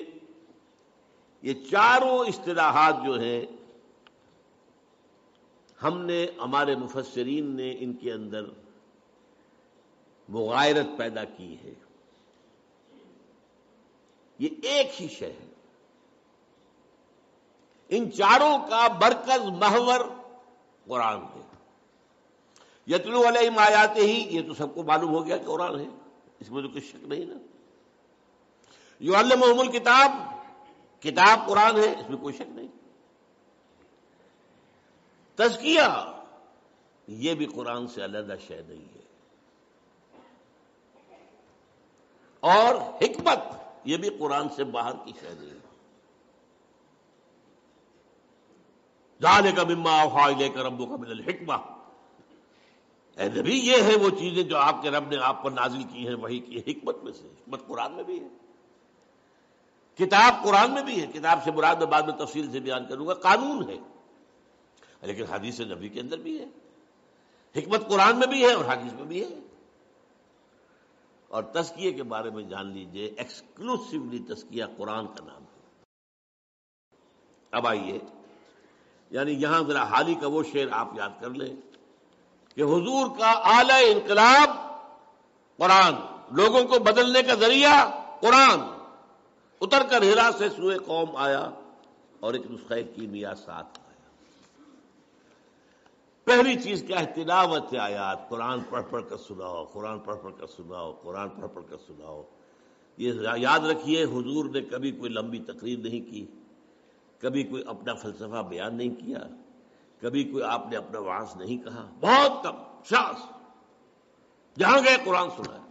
یہ چاروں اصطلاحات جو ہیں ہم نے ہمارے مفسرین نے ان کے اندر مغایرت پیدا کی ہے. یہ ایک ہی شے ہے، ان چاروں کا مرکز محور قرآن ہے. یتلو علیہم آیاتہ ہی، یہ تو سب کو معلوم ہو گیا کہ قرآن ہے، اس میں تو کچھ شک نہیں نا. یعلمہم الکتاب، کتاب قرآن ہے، اس میں کوئی شک نہیں. تزکیہ، یہ بھی قرآن سے علیحدہ شے نہیں ہے. اور حکمت، یہ بھی قرآن سے باہر کی شے نہیں ہے. ذالک مما اوحی الیک ربک من الحکمہ، اے نبی یہ ہے وہ چیزیں جو آپ کے رب نے آپ پر نازل کی ہیں وہی کی حکمت میں سے. حکمت قرآن میں بھی ہے، کتاب قرآن میں بھی ہے. کتاب سے مراد میں بعد میں تفصیل سے بیان کروں گا، قانون ہے، لیکن حدیث نبی کے اندر بھی ہے. حکمت قرآن میں بھی ہے اور حدیث میں بھی ہے. اور تزکیے کے بارے میں جان لیجئے، ایکسکلوسیولی تزکیہ قرآن کا نام ہے. اب آئیے، یعنی یہاں ذرا حالی کا وہ شعر آپ یاد کر لیں کہ حضور کا اعلی انقلاب قرآن، لوگوں کو بدلنے کا ذریعہ قرآن، اتر کر ہرا سے سوئے قوم آیا اور ایک نسخہ کیمیا ساتھ آیا. پہلی چیز کیا ہے؟ تلاوت آیات. قرآن پڑھ پڑھ کر سناؤ، قرآن پڑھ پڑھ کر سناؤ، قرآن پڑھ پڑھ کر سناؤ. یہ یاد رکھیے، حضور نے کبھی کوئی لمبی تقریر نہیں کی، کبھی کوئی اپنا فلسفہ بیان نہیں کیا، کبھی کوئی آپ نے اپنا وعظ نہیں کہا. بہت کم شاذ، جہاں گئے قرآن سنایا.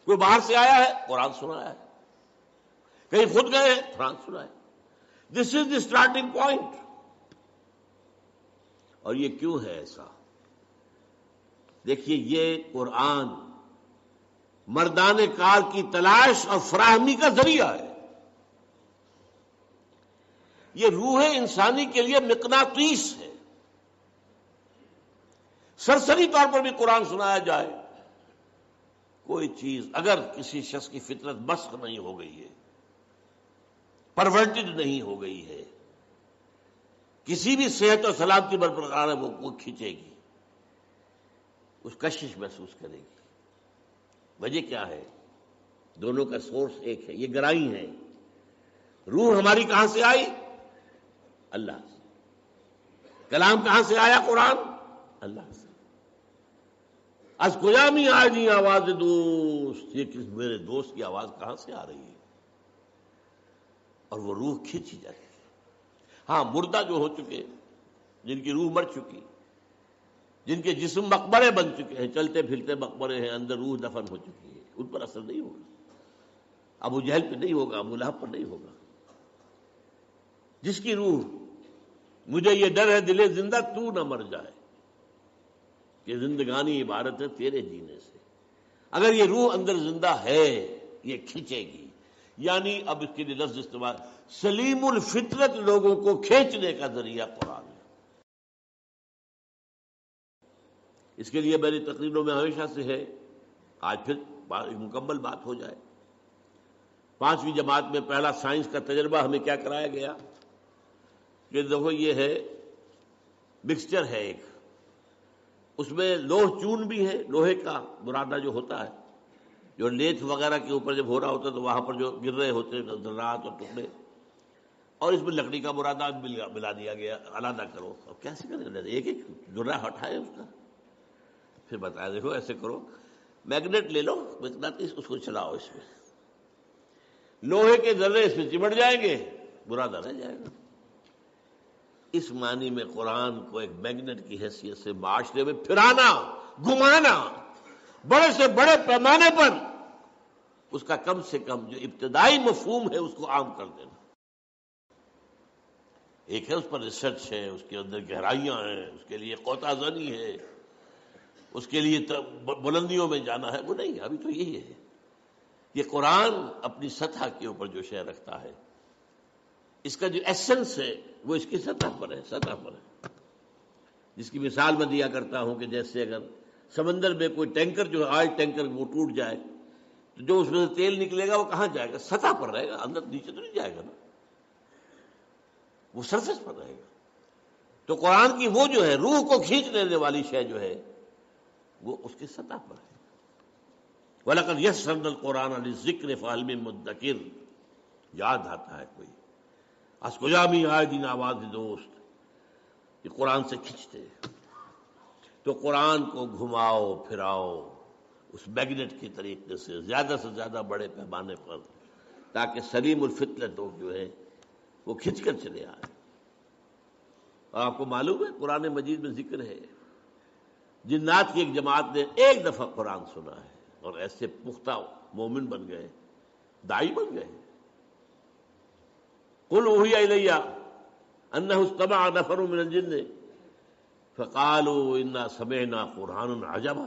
کوئی باہر سے آیا ہے قرآن سنایا ہے، کہیں خود گئے ہیں قرآن سنایا. دس از دی اسٹارٹنگ پوائنٹ. اور یہ کیوں ہے ایسا؟ دیکھیے، یہ قرآن مردان کار کی تلاش اور فراہمی کا ذریعہ ہے. یہ روح انسانی کے لیے مقناطیس ہے. سرسری طور پر بھی قرآن سنایا جائے، کوئی چیز اگر کسی شخص کی فطرت مسخ نہیں ہو گئی ہے، پرورٹڈ نہیں ہو گئی ہے، کسی بھی صحت اور سلامتی برقرار ہے، وہ کھینچے گی، اس کشش محسوس کرے گی. وجہ کیا ہے؟ دونوں کا سورس ایک ہے، یہ گرائی ہے. روح ہماری کہاں سے آئی؟ اللہ سے. کلام کہاں سے آیا؟ قرآن، اللہ سے. از قیامی آئی آواز دوست، یہ میرے دوست کی آواز کہاں سے آ رہی ہے؟ اور وہ روح کھینچی جاتی ہے. ہاں، مردہ جو ہو چکے، جن کی روح مر چکی، جن کے جسم مقبرے بن چکے ہیں، چلتے پھرتے مقبرے ہیں، اندر روح دفن ہو چکی ہے، ان پر اثر نہیں ہوگا. ابو جہل پہ نہیں ہوگا، ابو لہب پر نہیں ہوگا. جس کی روح، مجھے یہ ڈر ہے دل زندہ تو نہ مر جائے، کہ زندگانی عبارت ہے تیرے جینے سے. اگر یہ روح اندر زندہ ہے، یہ کھینچے گی. یعنی اب اس کے لیے لفظ استعمال، سلیم الفطرت لوگوں کو کھینچنے کا ذریعہ قرآن ہے. اس کے لیے میری تقریروں میں ہمیشہ سے ہے، آج پھر مکمل بات ہو جائے. 5ویں جماعت میں پہلا سائنس کا تجربہ ہمیں کیا کرایا گیا کہ دیکھو یہ ہے مکسچر ہے ایک، اس میں لوہ چون بھی ہے، لوہے کا برادہ جو ہوتا ہے، جو لیتھ وغیرہ کے اوپر جب ہو رہا ہوتا ہے تو وہاں پر جو گر رہے ہوتے ہیں ذرات اور ٹکڑے، اور اس میں لکڑی کا برادہ ملا دیا گیا. علیحدہ کرو. اب کیسے کریں؟ ایک ایک ذرہ ہٹائے اس کا، پھر بتایا دیکھو ایسے کرو، میگنیٹ لے لو، مقناطیس، اس کو چلاؤ، اس میں لوہے کے ذرے اس میں چمٹ جائیں گے، برادہ رہ جائے گا. اس معنی میں قرآن کو ایک میگنیٹ کی حیثیت سے معاشرے میں پھرانا، گھمانا، بڑے سے بڑے پیمانے پر اس کا کم سے کم جو ابتدائی مفہوم ہے اس کو عام کر دینا. ایک ہے اس پر ریسرچ ہے، اس کے اندر گہرائیاں ہیں، اس کے لیے قوطہ زنی ہے، اس کے لیے بلندیوں میں جانا ہے. وہ نہیں، ابھی تو یہی ہے. یہ قرآن اپنی سطح کے اوپر جو شے رکھتا ہے، اس کا جو ایسنس ہے وہ اس کی سطح پر ہے، سطح پر ہے. جس کی مثال میں دیا کرتا ہوں کہ جیسے اگر سمندر میں کوئی ٹینکر جو ہے، آئل ٹینکر، وہ ٹوٹ جائے تو جو اس میں سے تیل نکلے گا وہ کہاں جائے گا؟ سطح پر رہے گا، اندر نیچے تو نہیں جائے گا نا، وہ سرفیس پر رہے گا. تو قرآن کی وہ جو ہے روح کو کھینچ لینے والی شے جو ہے وہ اس کی سطح پر ہے. وَلَقَدْ يَسَّرْنَا الْقُرْآنَ لِلذِّكْرِ فَهَلْ مِن مُدَّكِرٍ. یاد آتا ہے کوئی از کجا بھی آئے دین آواز دوست، یہ قرآن سے کھینچتے تو قرآن کو گھماؤ پھراؤ اس میگنیٹ کے طریقے سے زیادہ بڑے پیمانے پر، تاکہ سلیم الفطرت لوگ جو ہے وہ کھنچ کر چلے آئے. اور آپ کو معلوم ہے قرآن مجید میں ذکر ہے جنات کی ایک جماعت نے ایک دفعہ قرآن سنا ہے اور ایسے پختہ مومن بن گئے، داعی بن گئے. قل اوحی الی انہ استمع نفر من الجن فقالوا انا سمعنا قرآنا عجبا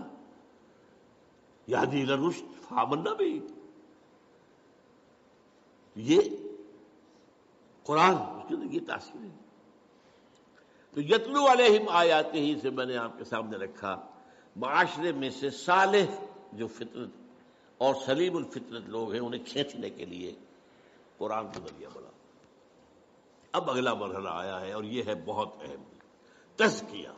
یہدی الی الرشد فآمنا بہ. یہ قرآن اس کی یہ تاثیر ہے. تو یتلو علیہم آیاتہ ہی سے میں نے آپ کے سامنے رکھا معاشرے میں سے صالح جو فطرت اور سلیم الفطرت لوگ ہیں انہیں کھینچنے کے لیے قرآن کا ذریعہ بنا. اب اگلا مرحلہ آیا ہے اور یہ ہے بہت اہم، تزکیہ.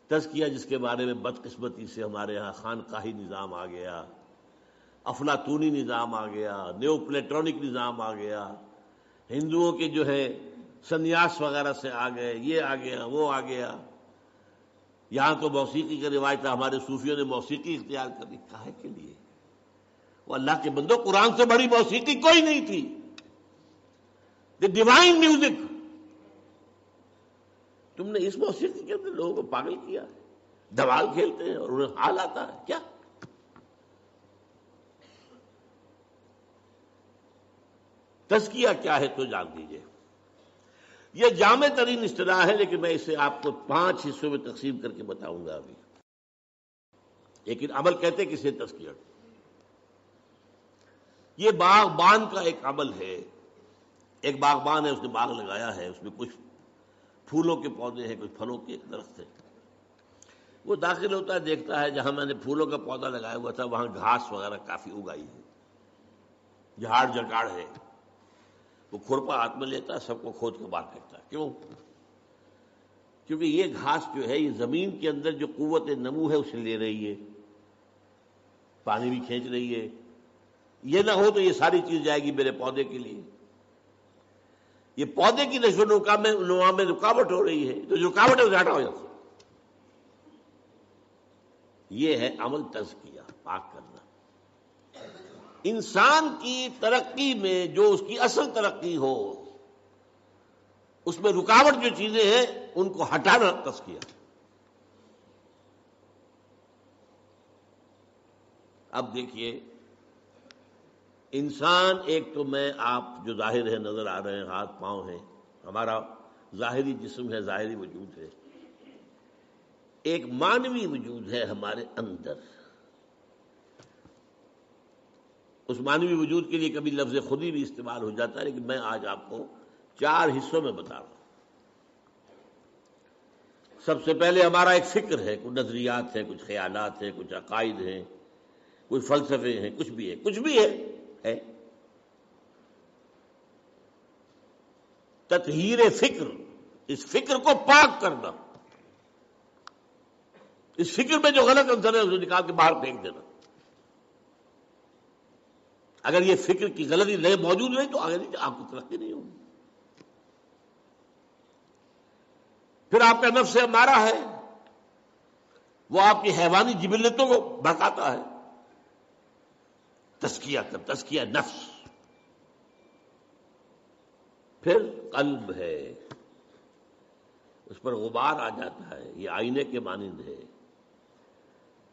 تزکیہ جس کے بارے میں بدقسمتی سے ہمارے ہاں خانقاہی نظام آ گیا، افلاطونی نظام آ گیا، نیو پلیٹونک نظام آ گیا، ہندوؤں کے جو ہے سنیاس وغیرہ سے آ گئے، یہ آ گیا وہ آ گیا. یہاں تو موسیقی کا روایت ہے، ہمارے صوفیوں نے موسیقی اختیار کر لی. کاہے کے لیے؟ وہ اللہ کے بندو قرآن سے بڑی موسیقی کوئی نہیں تھی. The divine music. تم نے اس موسیقی کے اندر لوگوں کو پاگل کیا ہے. دھمال کھیلتے ہیں اور انہیں حال آتا ہے کیا؟ تزکیہ کیا ہے تو جان دیجئے. یہ جامع ترین اصطلاح ہے لیکن میں اسے آپ کو 5 حصوں میں تقسیم کر کے بتاؤں گا ابھی. لیکن عمل کہتے کسے تزکیہ. یہ باغبان کا ایک عمل ہے. ایک باغبان ہے، اس نے باغ لگایا ہے، اس میں کچھ پھولوں کے پودے ہیں، کچھ پھلوں کے درخت ہیں. وہ داخل ہوتا ہے، دیکھتا ہے جہاں میں نے پھولوں کا پودا لگایا ہوا تھا وہاں گھاس وغیرہ کافی اگائی ہے، جھاڑ جکاڑ ہے. وہ کھرپا ہاتھ میں لیتا ہے، سب کو کھود کے باہر پھینکتا ہے. کیوں؟ کیونکہ یہ گھاس جو ہے یہ زمین کے اندر جو قوت نمو ہے اسے لے رہی ہے، پانی بھی کھینچ رہی ہے. یہ نہ ہو تو یہ ساری چیز جائے گی میرے پودے کے لیے. یہ پودے کی نشو و نما میں رکاوٹ ہو رہی ہے، تو جو رکاوٹ ہے اسے ہٹا ہو جاتا. یہ ہے عمل تزکیہ، پاک کرنا. انسان کی ترقی میں جو اس کی اصل ترقی ہو اس میں رکاوٹ جو چیزیں ہیں ان کو ہٹانا تزکیہ. اب دیکھیے انسان ایک تو میں آپ جو ظاہر ہے نظر آ رہے ہیں، ہاتھ پاؤں ہیں، ہمارا ظاہری جسم ہے، ظاہری وجود ہے. ایک مانوی وجود ہے ہمارے اندر. اس مانوی وجود کے لیے کبھی لفظ خودی بھی استعمال ہو جاتا ہے، لیکن میں آج آپ کو 4 حصوں میں بتا رہا ہوں. سب سے پہلے ہمارا ایک فکر ہے، کچھ نظریات ہیں، کچھ خیالات ہیں، کچھ عقائد ہیں، کچھ فلسفے ہیں، کچھ بھی ہے. تطہیر فکر، اس فکر کو پاک کرنا. اس فکر میں جو غلط عنصر ہے اسے نکال کے باہر پھینک دینا. اگر یہ فکر کی غلطی موجود نہیں تو آگے نہیں، آپ کو ترقی نہیں ہوگی. پھر آپ کا نفس امارہ ہے، وہ آپ کی حیوانی جبلتوں کو بھڑکاتا ہے. تزکیہ نفس. پھر قلب ہے، اس پر غبار آ جاتا ہے، یہ آئینے کے مانند ہے.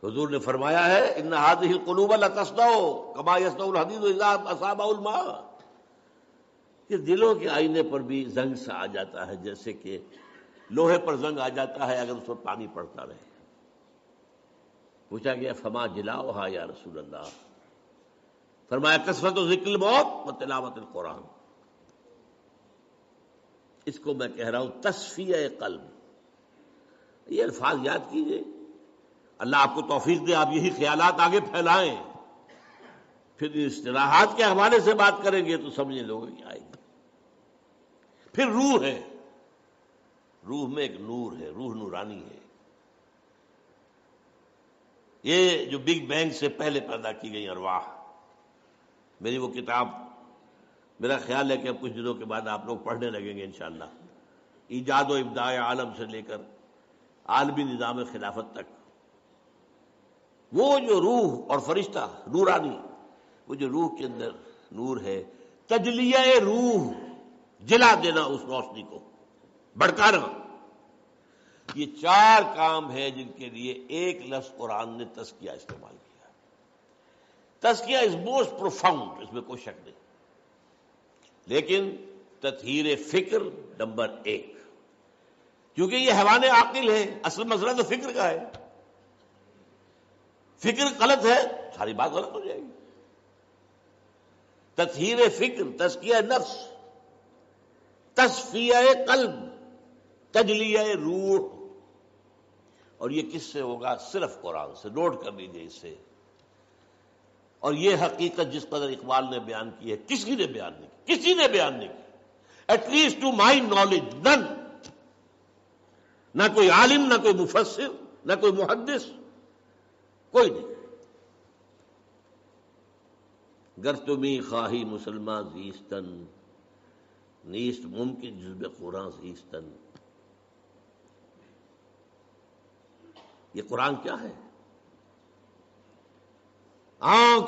حضور نے فرمایا ہے ان هذه القلوب لتصدع كما يصدع الحديد اذا اصابه الماء. کہ دلوں کے آئینے پر بھی زنگ سا آ جاتا ہے، جیسے کہ لوہے پر زنگ آ جاتا ہے اگر اس پر پانی پڑتا رہے. پوچھا گیا فما جلاؤها یا رسول اللہ؟ فرمایا کثرت ذکر الموت و تلاوت القرآن. اس کو میں کہہ رہا ہوں تصفیہ قلب. یہ الفاظ یاد کیجئے، اللہ آپ کو توفیق دے آپ یہی خیالات آگے پھیلائیں. پھر اصطلاحات کے حوالے سے بات کریں گے تو سمجھنے لوگوں کی آئے گی. پھر روح ہے. روح میں ایک نور ہے، روح نورانی ہے. یہ جو بگ بینگ سے پہلے پیدا کی گئی ارواح، میری وہ کتاب میرا خیال ہے کہ اب کچھ دنوں کے بعد آپ لوگ پڑھنے لگیں گے انشاءاللہ، ایجاد و ابداع عالم سے لے کر عالمی نظام خلافت تک. وہ جو روح اور فرشتہ نورانی، وہ جو روح کے اندر نور ہے، تجلیہ روح، جلا دینا اس روشنی کو، بھڑکانا، یہ 4 کام ہے جن کے لیے ایک لفظ قرآن نے تزکیہ استعمال کیا. تزکیہ از موسٹ پروفاؤنڈ، اس میں کوئی شک نہیں، لیکن تطہیر فکر نمبر 1، کیونکہ یہ حیوان عاقل ہے. اصل مسئلہ تو فکر کا ہے. فکر غلط ہے، ساری بات غلط ہو جائے گی. تطہیر فکر، تزکیہ نفس، تصفیہ قلب، تجلیہ روح. اور یہ کس سے ہوگا؟ صرف قرآن سے. نوٹ کر لیجیے اس سے. اور یہ حقیقت جس قدر اقبال نے بیان کی ہے، کسی نے بیان نہیں کی، کسی نے بیان نہیں کی. At least to my knowledge none. نہ کوئی عالم، نہ کوئی مفسر، نہ کوئی محدث، کوئی نہیں. گر تمی خواہی مسلمان زیستن، نیست ممکن جز بے قرآن زیستن. یہ قرآن کیا ہے؟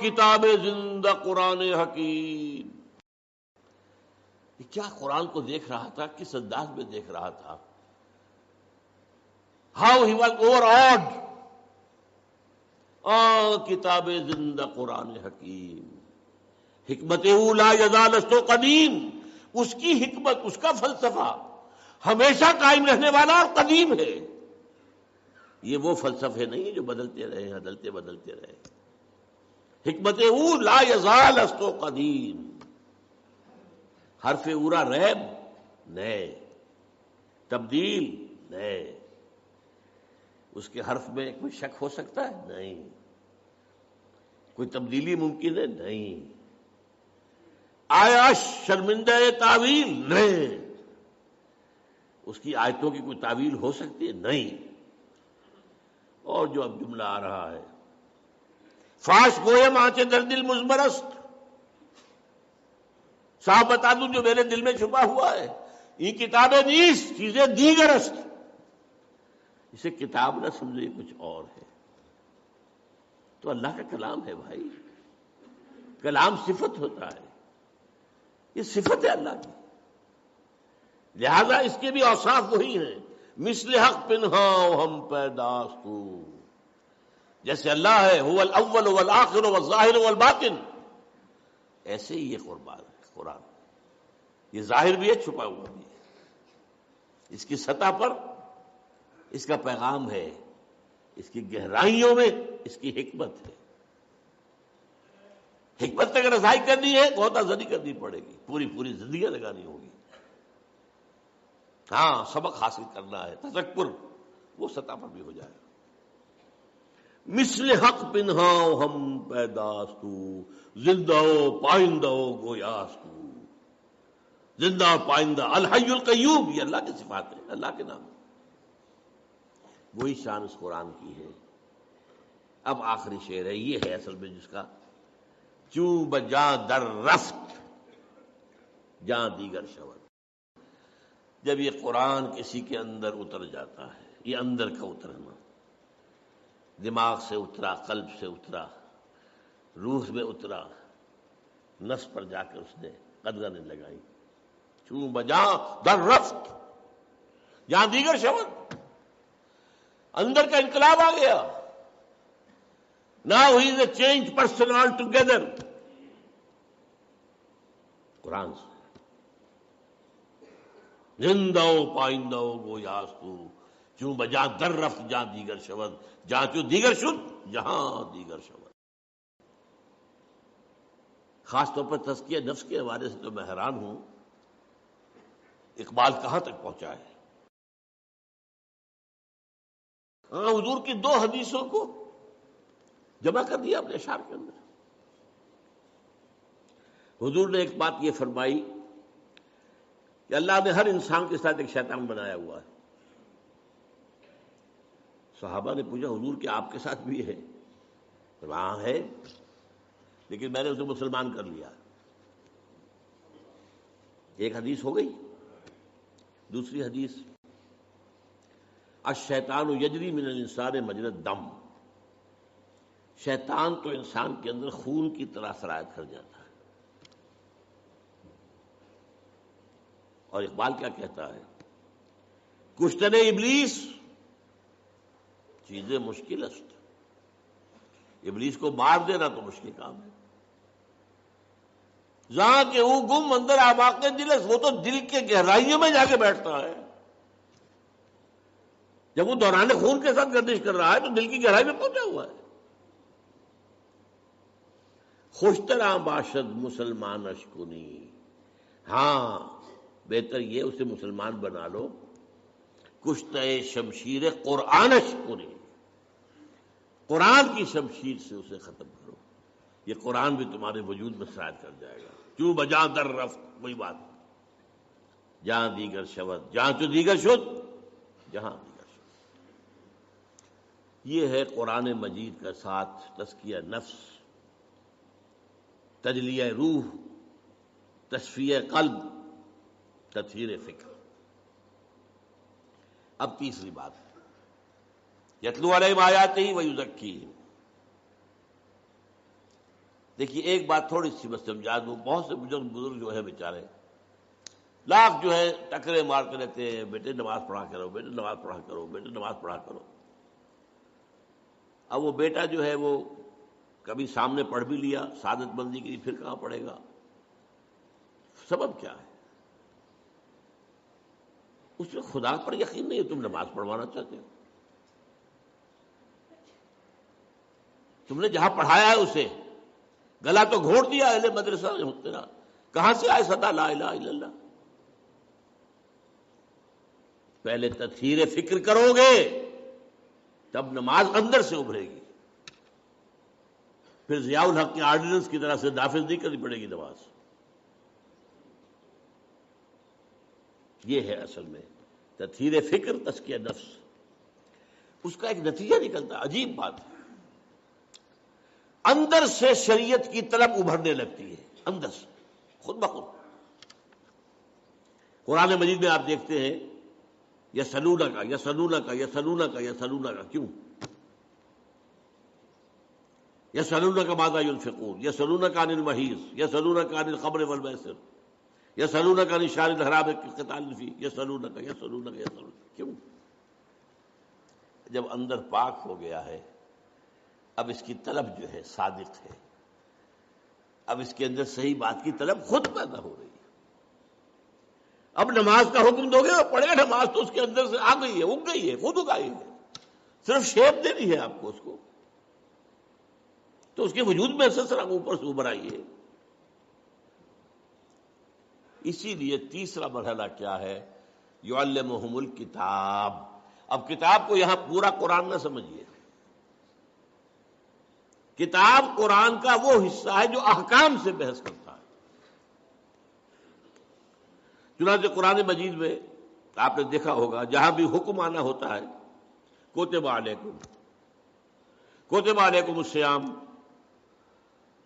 کتاب زندہ قرآن حکیم. یہ کیا قرآن کو دیکھ رہا تھا، کس انداز میں دیکھ رہا تھا. How he was over odd. کتاب زندہ قرآن حکیم، حکمت لا یزال استو قدیم. اس کی حکمت، اس کا فلسفہ ہمیشہ قائم رہنے والا اور قدیم ہے. یہ وہ فلسفے نہیں جو بدلتے رہے، بدلتے بدلتے رہے. حکمت لا یزال استو قدیم. حرف اورا ریب نئے، تبدیل نئے. اس کے حرف میں کوئی شک ہو سکتا ہے؟ نہیں. کوئی تبدیلی ممکن ہے؟ نہیں. آیا شرمندہ تعویل؟ نہیں. اس کی آیتوں کی کوئی تعویل ہو سکتی ہے؟ نہیں. اور جو اب جملہ آ رہا ہے، فاش گویم آنچے در دل مزمرست. صاحب بتا دوں جو میرے دل میں چھپا ہوا ہے، یہ کتابیں نیست چیزیں دیگر است. اسے کتاب نہ سمجھے، کچھ اور ہے. تو اللہ کا کلام ہے بھائی. کلام صفت ہوتا ہے، یہ صفت ہے اللہ کی. لہذا اس کے بھی اوصاف وہی ہیں. مثل حق پنہاؤ ہم پیداستو. جیسے اللہ ہے هو الاول والآخر والظاہر والباطن، ایسے ہی یہ قرآن یہ ظاہر بھی ہے، چھپا ہوا بھی ہے. اس کی سطح پر اس کا پیغام ہے، اس کی گہرائیوں میں اس کی حکمت ہے. حکمت تک رسائی کرنی ہے، بہت آزادی کرنی پڑے گی، پوری زندگی لگانی ہوگی. ہاں سبق حاصل کرنا ہے، تذکر وہ سطح پر بھی ہو جائے گا. مثل حق پنہاؤ ہم پیداستو، زندہ و پائندہ گویاستو. زندہ اور پائندہ، الحی القیوم، یہ اللہ کی صفات ہے، اللہ کے نام. وہی شان اس قرآن کی ہے. اب آخری شعر ہے، یہ ہے اصل میں جس کا چوں بجاں در رفت جاں دیگر شود. جب یہ قرآن کسی کے اندر اتر جاتا ہے، یہ اندر کا اترنا، دماغ سے اترا، قلب سے اترا، روح میں اترا، نفس پر جا کر اس نے قدغنیں لگائی. چوں بجاں در رفت جہاں دیگر شود، اندر کا انقلاب آ گیا. Now he is a changed person altogether. قرآن سے زندہ و پائندہ گویاستو، چوں بجاں در رفت جہاں دیگر شود، جہاں چوں دیگر شد جہاں دیگر شود. خاص طور پر تزکیہ نفس کے حوالے سے تو میں حیران ہوں، اقبال کہاں تک پہنچا ہے. حضور کی 2 حدیثوں کو جمع کر دیا اپنے اشعار کے اندر. حضور نے ایک بات یہ فرمائی کہ اللہ نے ہر انسان کے ساتھ ایک شیطان بنایا ہوا ہے. صحابہ نے پوچھا حضور کہ آپ کے ساتھ بھی ہے؟ ہاں ہے، لیکن میں نے اسے مسلمان کر لیا۔ ایک حدیث ہو گئی۔ دوسری حدیث، الشیطان یجری من الانسان مجری الدم، شیطان تو انسان کے اندر خون کی طرح سرایت کر جاتا ہے۔ اور اقبال کیا کہتا ہے، کشتن ابلیس چیزیں مشکل است، ابلیس کو مار دینا تو مشکل کام ہے۔ جہاں کہ وہ گم اندر آباق دل، وہ تو دل کے گہرائیوں میں جا کے بیٹھتا ہے۔ جب وہ دوران خون کے ساتھ گردش کر رہا ہے تو دل کی گہرائی میں پہنچا ہوا ہے۔ خوشترا باشد مسلمان اشکنی، ہاں بہتر یہ اسے مسلمان بنا لو، کشتہ شمشیر قرآن اشکنی، قرآن کی شمشیر سے اسے ختم کرو، یہ قرآن بھی تمہارے وجود میں سرایت کر جائے گا۔ کیوں بجا در رفت، وہی بات، جہاں دیگر شود، جہاں تو دیگر شد، جہاں دیگر شد۔ یہ ہے قرآن مجید کا ساتھ تزکیہ نفس، تجلیہ روح، تصفیہ قلب، تطہیر فکر۔ اب تیسری بات، یتلو علیہم آیاتہ ویزکیہم۔ دیکھیے ایک بات تھوڑی سی بس سمجھا دوں، بہت سے بزرگ جو ہے بیچارے لاکھ جو ہے ٹکرے مارتے رہتے ہیں، بیٹے نماز پڑھا کرو، بیٹے نماز پڑھا کرو، بیٹے نماز پڑھا کرو۔ اب وہ بیٹا جو ہے وہ کبھی سامنے پڑھ بھی لیا سعادت مندی کے لیے، پھر کہاں پڑھے گا؟ سبب کیا ہے؟ اس میں خدا پر یقین نہیں ہے، تم نماز پڑھوانا چاہتے ہو، تم نے جہاں پڑھایا ہے اسے گلا تو گھونٹ دیا اہل مدرسہ نے تیرا، کہاں سے آئے صدا لا الہ الا اللہ؟ پہلے تطہیر فکر کرو گے تب نماز اندر سے ابھرے گی، پھر ضیاء الحق کے آرڈیننس کی طرح سے نافذ نہیں کرنی پڑے گی نماز۔ یہ ہے اصل میں تطہیر فکر، تزکیہ نفس۔ اس کا ایک نتیجہ نکلتا ہے، عجیب بات ہے، اندر سے شریعت کی طلب ابھرنے لگتی ہے، اندر سے خود بخود۔ قرآن مجید میں آپ دیکھتے ہیں یسألونک یسألونک یسألونک یسألونک، کیوں؟ یسألونک ماذا ينفقون، یسألونک عن المحیض، یسألونک عن الخمر والمیسر، یسألونک عن الشہر الحرام قتال فیہ، یسألونک یسألونک یسألونک، کیوں؟ جب اندر پاک ہو گیا ہے اب اس کی طلب جو ہے صادق ہے، اب اس کے اندر صحیح بات کی طلب خود پیدا ہو رہی ہے۔ اب نماز کا حکم دو گے اور پڑھے گا، نماز تو اس کے اندر سے آ گئی ہے، اگ گئی ہے، خود اگائی ہے، صرف شیپ دینی ہے آپ کو اس کو، تو اس کے وجود میں سے سر اوپر سے ابھر آئی ہے۔ اسی لیے تیسرا مرحلہ کیا ہے، یعلمہم الکتاب۔ اب کتاب کو یہاں پورا قرآن نہ سمجھیے، کتاب قرآن کا وہ حصہ ہے جو احکام سے بحث کرتا ہے۔ چنانچہ قرآن مجید میں آپ نے دیکھا ہوگا جہاں بھی حکم آنا ہوتا ہے، کتب علیکم، کتب علیکم الصیام،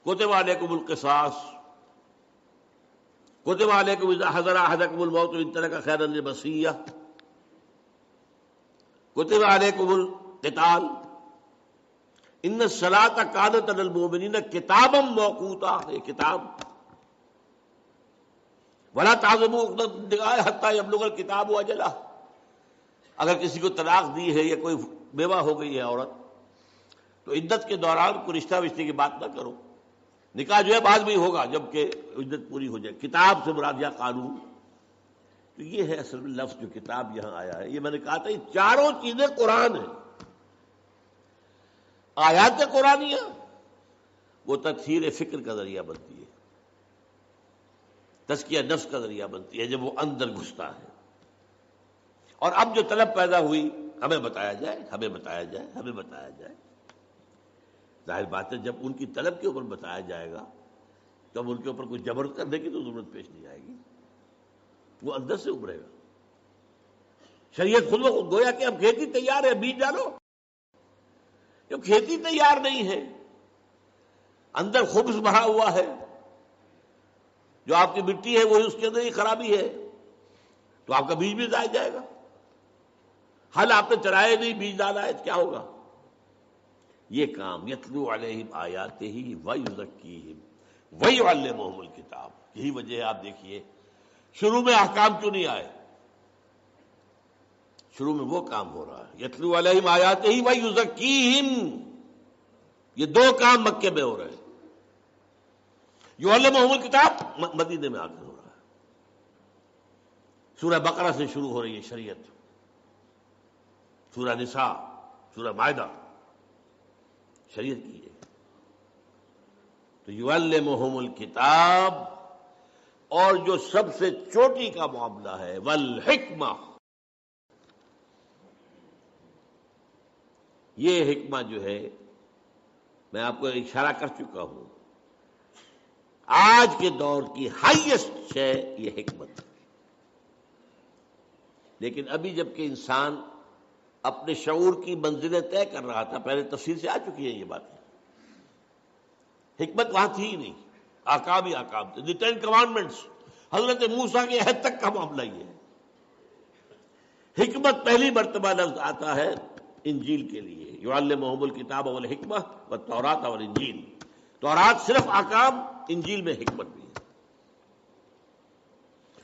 کتب علیکم القصاص، کتب علیکم اذا حضر احدکم الموت ان ترک خیرا الوصیہ، کتب علیکم القتال، ان الصلاۃ کانت علی المؤمنین کتابا موقوتا، یہ کتاب، ولا تعزموا عقدۃ النکاح حتی یبلغ الکتاب اجلہ۔ اگر کسی کو طلاق دی ہے یا کوئی بیوہ ہو گئی ہے عورت تو عدت کے دوران کوئی رشتہ وشتے کی بات نہ کرو، نکاح جو ہے بعد میں ہوگا جب کہ عدت پوری ہو جائے۔ کتاب سے مراد یا قانون، تو یہ ہے اصل میں لفظ جو کتاب یہاں آیا ہے۔ یہ میں نے کہا تھا یہ چاروں چیزیں قرآن ہیں، آیات قرآنیہ وہ تطہیر فکر کا ذریعہ بنتی ہے، تزکیہ نفس کا ذریعہ بنتی ہے جب وہ اندر گھستا ہے۔ اور اب جو طلب پیدا ہوئی، ہمیں بتایا جائے، ہمیں بتایا جائے، ہمیں بتایا جائے، ظاہر بات ہے جب ان کی طلب کے اوپر بتایا جائے گا تب ان کے اوپر کوئی جبر کرنے کی تو ضرورت پیش نہیں آئے گی، وہ اندر سے ابھرے گا۔ شریعت خود بخود گویا کہ اب کھیتی تیار ہے، بیج ڈالو، جب کھیتی تیار نہیں ہے، اندر خبث بھرا ہوا ہے، جو آپ کی مٹی ہے وہی اس کے اندر ہی خرابی ہے، تو آپ کا بیج بھی ضائع جائے گا۔ حل آپ نے چرائے نہیں، بیج ڈالا ہے، کیا ہوگا؟ یہ کام یتلو علیہم آیاتہ ویزکیہم ویعلمہم الکتاب، یہی وجہ ہے آپ دیکھیے شروع میں احکام کیوں نہیں آئے؟ شروع میں وہ کام ہو رہا ہے، یتلو علیہم آیاتہ ویزکیہم، یہ دو کام مکے میں ہو رہے ہیں۔ یعلمہم الکتاب مدینے میں آ کر ہو رہا ہے۔ سورہ بقرہ سے شروع ہو رہی ہے شریعت، سورہ نساء، سورہ مائدہ، شریعت کی ہے۔ تو یعلمہم الکتاب، اور جو سب سے چوٹی کا معاملہ ہے والحکمہ، یہ حکمہ جو ہے میں آپ کو اشارہ کر چکا ہوں، آج کے دور کی ہائیسٹ شے یہ حکمت ہے۔ لیکن ابھی جبکہ انسان اپنے شعور کی منزلیں طے کر رہا تھا، پہلے تفصیل سے آ چکی ہے یہ باتیں، حکمت وہاں تھی ہی نہیں، آکام ہی آکام تھے، دی 10 کمانڈمنٹس، حضرت موسیٰ کے عہد تک کا معاملہ یہ ہے۔ حکمت پہلی مرتبہ لفظ آتا ہے انجیل کے لیے، یعلمہم الکتاب والحکمہ والتوراۃ والانجیل، تورات صرف آکام، انجیل میں حکمت بھی ہے۔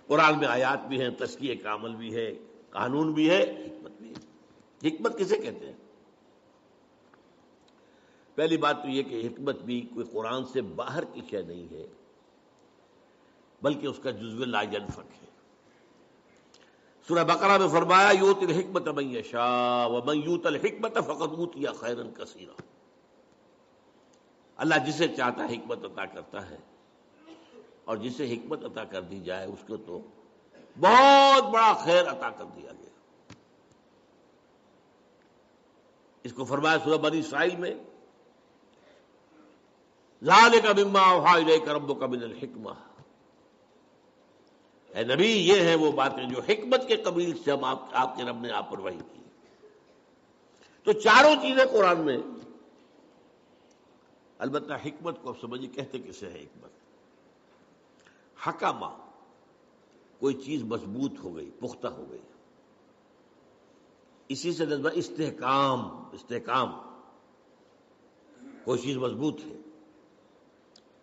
قرآن میں آیات بھی ہیں، تزکیہ کامل بھی ہے، قانون بھی ہے، حکمت بھی ہے۔ حکمت کسے کہتے ہیں؟ پہلی بات تو یہ کہ حکمت بھی کوئی قرآن سے باہر کی شے نہیں ہے، بلکہ اس کا جزو لا ینفک ہے۔ سورہ بقرہ میں فرمایا یؤتی الحکمت من یشاء ومن یؤت الحکمت فقد اوتی خیرا کثیرا، اللہ جسے چاہتا ہے حکمت عطا کرتا ہے، اور جسے حکمت عطا کر دی جائے اس کو تو بہت بڑا خیر عطا کر دیا گیا۔ اس کو فرمایا سورہ بنی اسرائیل میں ذالک مما اوحی الیک ربک من الحکمہ، اے نبی یہ ہیں وہ باتیں جو حکمت کے قبیل سے ہم آپ کے رب نے آپ پر وحی کی۔ تو چاروں چیزیں قرآن میں، البتہ حکمت کو اب سمجھیے کہتے کسے ہے حکمت؟ حکمہ، کوئی چیز مضبوط ہو گئی، پختہ ہو گئی، اسی سے نسبت استحکام، استحکام، کوئی چیز مضبوط ہے،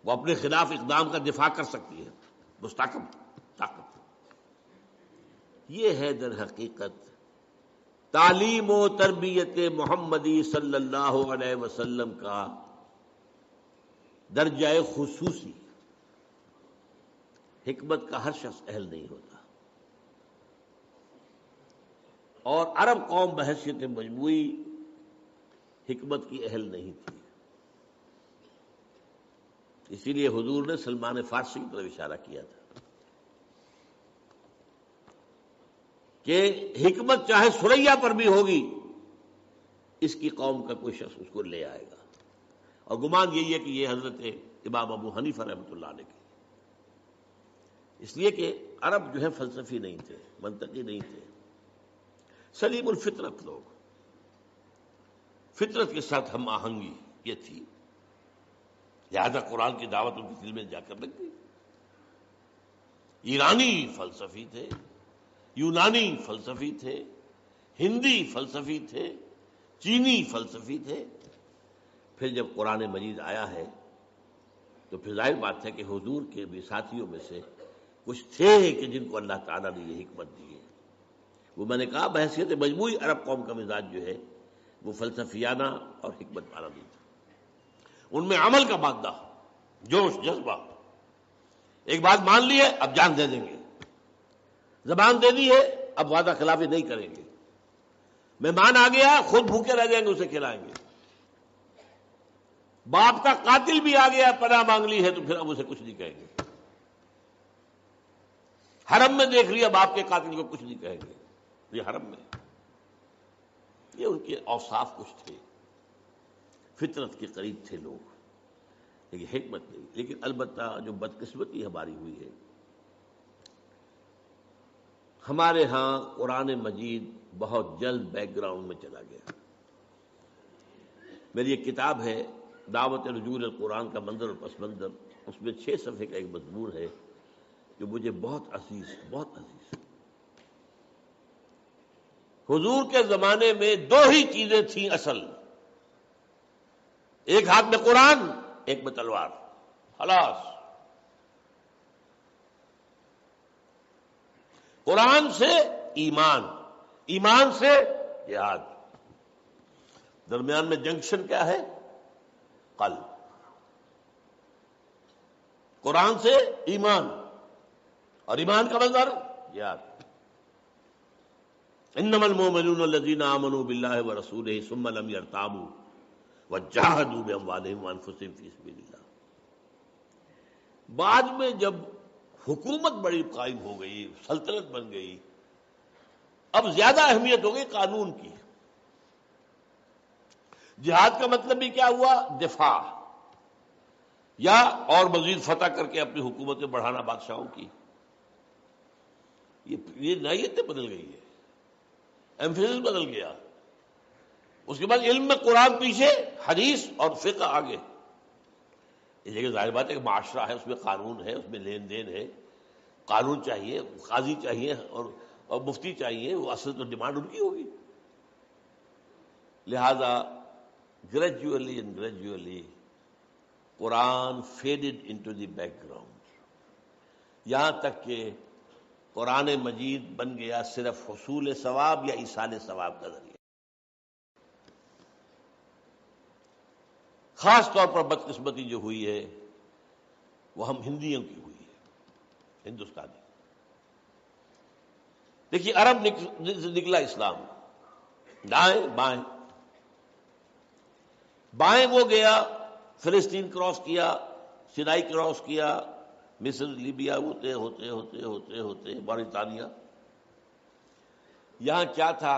وہ اپنے خلاف اقدام کا دفاع کر سکتی ہے، مستحکم طاقت۔ یہ ہے در حقیقت تعلیم و تربیت محمدی صلی اللہ علیہ وسلم کا درجہ خصوصی۔ حکمت کا ہر شخص اہل نہیں ہوتا، اور عرب قوم بحیثیت مجموعی حکمت کی اہل نہیں تھی، اسی لیے حضور نے سلمان فارسی کی طرف اشارہ کیا تھا کہ حکمت چاہے سریا پر بھی ہوگی، اس کی قوم کا کوئی شخص اس کو لے آئے گا، اور گمان یہی ہے کہ یہ حضرت امام ابو حنیفہ رحمۃ اللہ علیہ کی، اس لیے کہ عرب جو ہے فلسفی نہیں تھے، منطقی نہیں تھے، سلیم الفطرت لوگ، فطرت کے ساتھ ہم آہنگی یہ تھی، لہذا قرآن کی دعوت ان کے دل میں جا کر لگ گئی۔ ایرانی فلسفی تھے، یونانی فلسفی تھے، ہندی فلسفی تھے، چینی فلسفی تھے، پھر جب قرآن مجید آیا ہے تو پھر ظاہر بات ہے کہ حضور کے بھی ساتھیوں میں سے کچھ تھے کہ جن کو اللہ تعالیٰ نے یہ حکمت دی ہے۔ وہ میں نے کہا بحیثیت مجموعی عرب قوم کا مزاج جو ہے وہ فلسفیانہ اور حکمت والا نہیں تھا، ان میں عمل کا مادہ، جوش، جذبہ، ایک بات مان لی ہے اب جان دے دیں گے، زبان دے دی ہے اب وعدہ خلافی نہیں کریں گے، مہمان آ گیا خود بھوکے رہ جائیں گے اسے کھلائیں گے، باپ کا قاتل بھی آ گیا پناہ مانگ لی ہے تو پھر اب اسے کچھ نہیں کہیں گے، حرم میں دیکھ لیا باپ کے قاتل کو کچھ نہیں کہیں گے، یہ حرم میں، یہ ان کے اوصاف کچھ تھے، فطرت کے قریب تھے لوگ، لیکن حکمت نہیں۔ لیکن البتہ جو بدقسمتی ہماری ہوئی ہے، ہمارے ہاں قرآن مجید بہت جلد بیک گراؤنڈ میں چلا گیا، میری ایک کتاب ہے دعوت رجوع القرآن کا منظر اور پس منظر، اس میں 6 صفحے کا ایک مضمون ہے جو مجھے بہت عزیز بہت عزیز ہے۔ حضور کے زمانے میں 2 ہی چیزیں تھیں اصل، ایک ہاتھ میں قرآن، ایک میں تلوار، خلاص۔ قرآن سے ایمان، ایمان سے جہاد، درمیان میں جنکشن کیا ہے؟ قلب۔ قرآن سے ایمان اور ایمان کا منظر جہاد۔ انما المؤمنون الذين آمنوا بالله ورسوله ثم لم يرتابوا وجاهدوا باموالهم وانفسهم في سبيل الله۔ بعد میں جب حکومت بڑی قائم ہو گئی، سلطنت بن گئی، اب زیادہ اہمیت ہو گئی قانون کی۔ جہاد کا مطلب بھی کیا ہوا؟ دفاع، یا اور مزید فتح کر کے اپنی حکومتیں بڑھانا بادشاہوں کی۔ یہ نوعیتیں بدل گئی ہے، ایمفیسس بدل گیا۔ اس کے بعد علم میں قرآن پیچھے، حدیث اور فقہ آگے۔ اس لیے ظاہر بات ہے کہ معاشرہ ہے، اس میں قانون ہے، اس میں لین دین ہے، قانون چاہیے، قاضی چاہیے اور مفتی چاہیے، وہ اصل تو ڈیمانڈ ان کی ہوگی۔ لہذا gradually and gradually Quran faded into the back ground, یہاں تک کہ قرآن مجید بن گیا صرف حصول ثواب یا ایصال ثواب کا ذریعہ۔ خاص طور پر بدقسمتی جو ہوئی ہے وہ ہم ہندیوں کی ہوئی ہے، ہندوستانی۔ دیکھیے عرب نکلا اسلام، دائیں بائیں، بائیں وہ گیا فلسطین کراس کیا، سینائی کراس کیا، مصر لیبیا ہوتے ہوتے ہوتے ہوتے ہوتے موریطانیہ۔ یہاں کیا تھا؟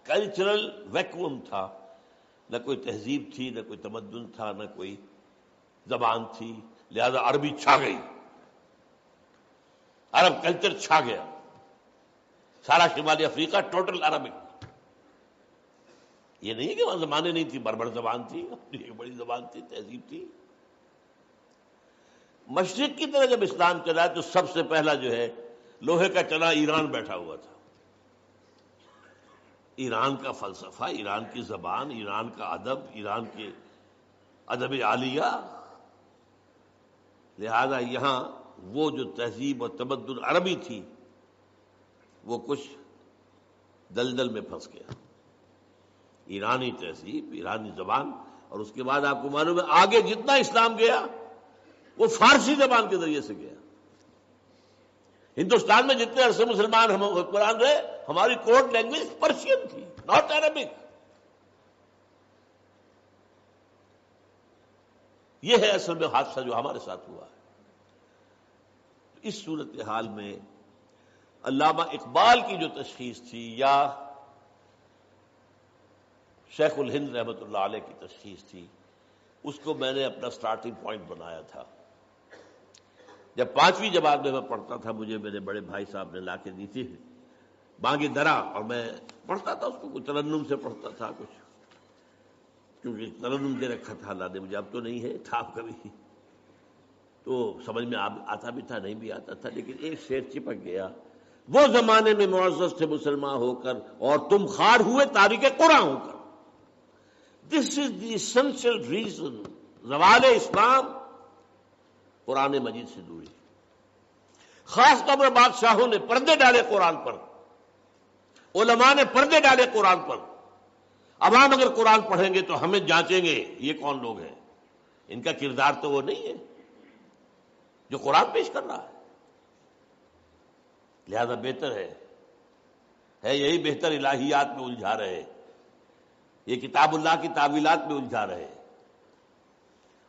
کلچرل ویکوم تھا، نہ کوئی تہذیب تھی، نہ کوئی تمدن تھا، نہ کوئی زبان تھی، لہذا عربی چھا گئی، عرب کلچر چھا گیا، سارا شمالی افریقہ ٹوٹل عربک۔ یہ نہیں کہ وہاں زبانیں نہیں تھی، بربر زبان تھی، اپنی ایک بڑی زبان تھی، تہذیب تھی۔ مشرق کی طرح جب اسلام چلا تو سب سے پہلا جو ہے لوہے کا چنا ایران بیٹھا ہوا تھا۔ ایران کا فلسفہ، ایران کی زبان، ایران کا ادب، ایران کے ادب عالیہ، لہذا یہاں وہ جو تہذیب اور تمدن عربی تھی وہ کچھ دلدل میں پھنس گیا۔ ایرانی تہذیب، ایرانی زبان، اور اس کے بعد آپ کو معلوم ہے آگے جتنا اسلام گیا وہ فارسی زبان کے ذریعے سے گیا۔ ہندوستان میں جتنے عرصے مسلمان ہم حکمران رہے، ہماری کوڈ لینگویج پرشین تھی، ناٹ عربک۔ یہ ہے اصل میں حادثہ جو ہمارے ساتھ ہوا ہے۔ اس صورتحال میں علامہ اقبال کی جو تشخیص تھی یا شیخ الہند رحمۃ اللہ علیہ کی تشخیص تھی، اس کو میں نے اپنا سٹارٹنگ پوائنٹ بنایا تھا۔ جب 5ویں جماعت میں پڑھتا تھا، مجھے میرے بڑے بھائی صاحب نے لا کے دی تھی بانگ درا، اور میں پڑھتا تھا اس کو، کچھ ترنم سے پڑھتا تھا، کچھ کیونکہ ترنم دے رکھا تھا اللہ نے مجھے، اب تو نہیں ہے، تھا کبھی تو سمجھ میں آتا بھی تھا، نہیں بھی آتا تھا، لیکن ایک شعر چپک گیا، وہ زمانے میں معزز تھے مسلمان ہو کر اور تم خار ہوئے تاریخ قرآن ہو کر۔ دس از دی اسینشل ریزن زوال اسلام قرآن مجید سے دوری۔ خاص طور پر بادشاہوں نے پردے ڈالے قرآن پر، علماء نے پردے ڈالے قرآن پر۔ اب ہم اگر قرآن پڑھیں گے تو ہمیں جانچیں گے یہ کون لوگ ہیں، ان کا کردار تو وہ نہیں ہے جو قرآن پیش کر رہا ہے۔ لہذا بہتر ہے یہی بہتر الہیات میں الجھا رہے، یہ کتاب اللہ کی تعویلات میں الجھا رہے۔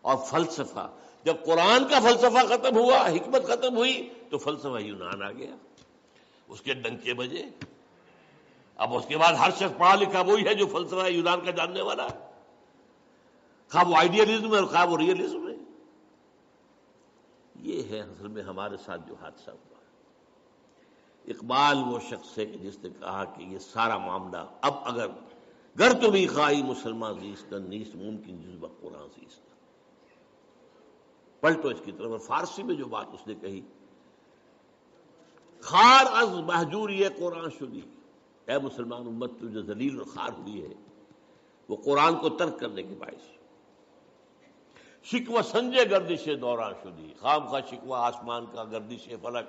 اور فلسفہ، جب قرآن کا فلسفہ ختم ہوا، حکمت ختم ہوئی، تو فلسفہ یونان آ گیا، اس کے ڈنکے بجے۔ اب اس کے بعد ہر شخص پڑھا لکھا وہی ہے جو فلسفہ یونان کا جاننے والا ہے، خواہ وہ آئیڈیلزم ہے اور خواہ وہ ریئلزم ہے۔ یہ ہے اصل میں ہمارے ساتھ جو حادثہ ہوا۔ اقبال وہ شخص ہے کہ جس نے کہا کہ یہ سارا معاملہ اب اگر گر تو بھی خواہی مسلمان زیستن نیست ممکن جز قرآن زیستن. پلٹو اس کی طرف. اور فارسی میں جو بات اس نے کہی، خار از محجوری قرآن شدی، اے مسلمان امت تو جو ذلیل اور خار ہوئی ہے وہ قرآن کو ترک کرنے کے باعث. شکوہ سنجے گردش دوران شدی، خام خواہ شکوہ آسمان کا، گردش فلک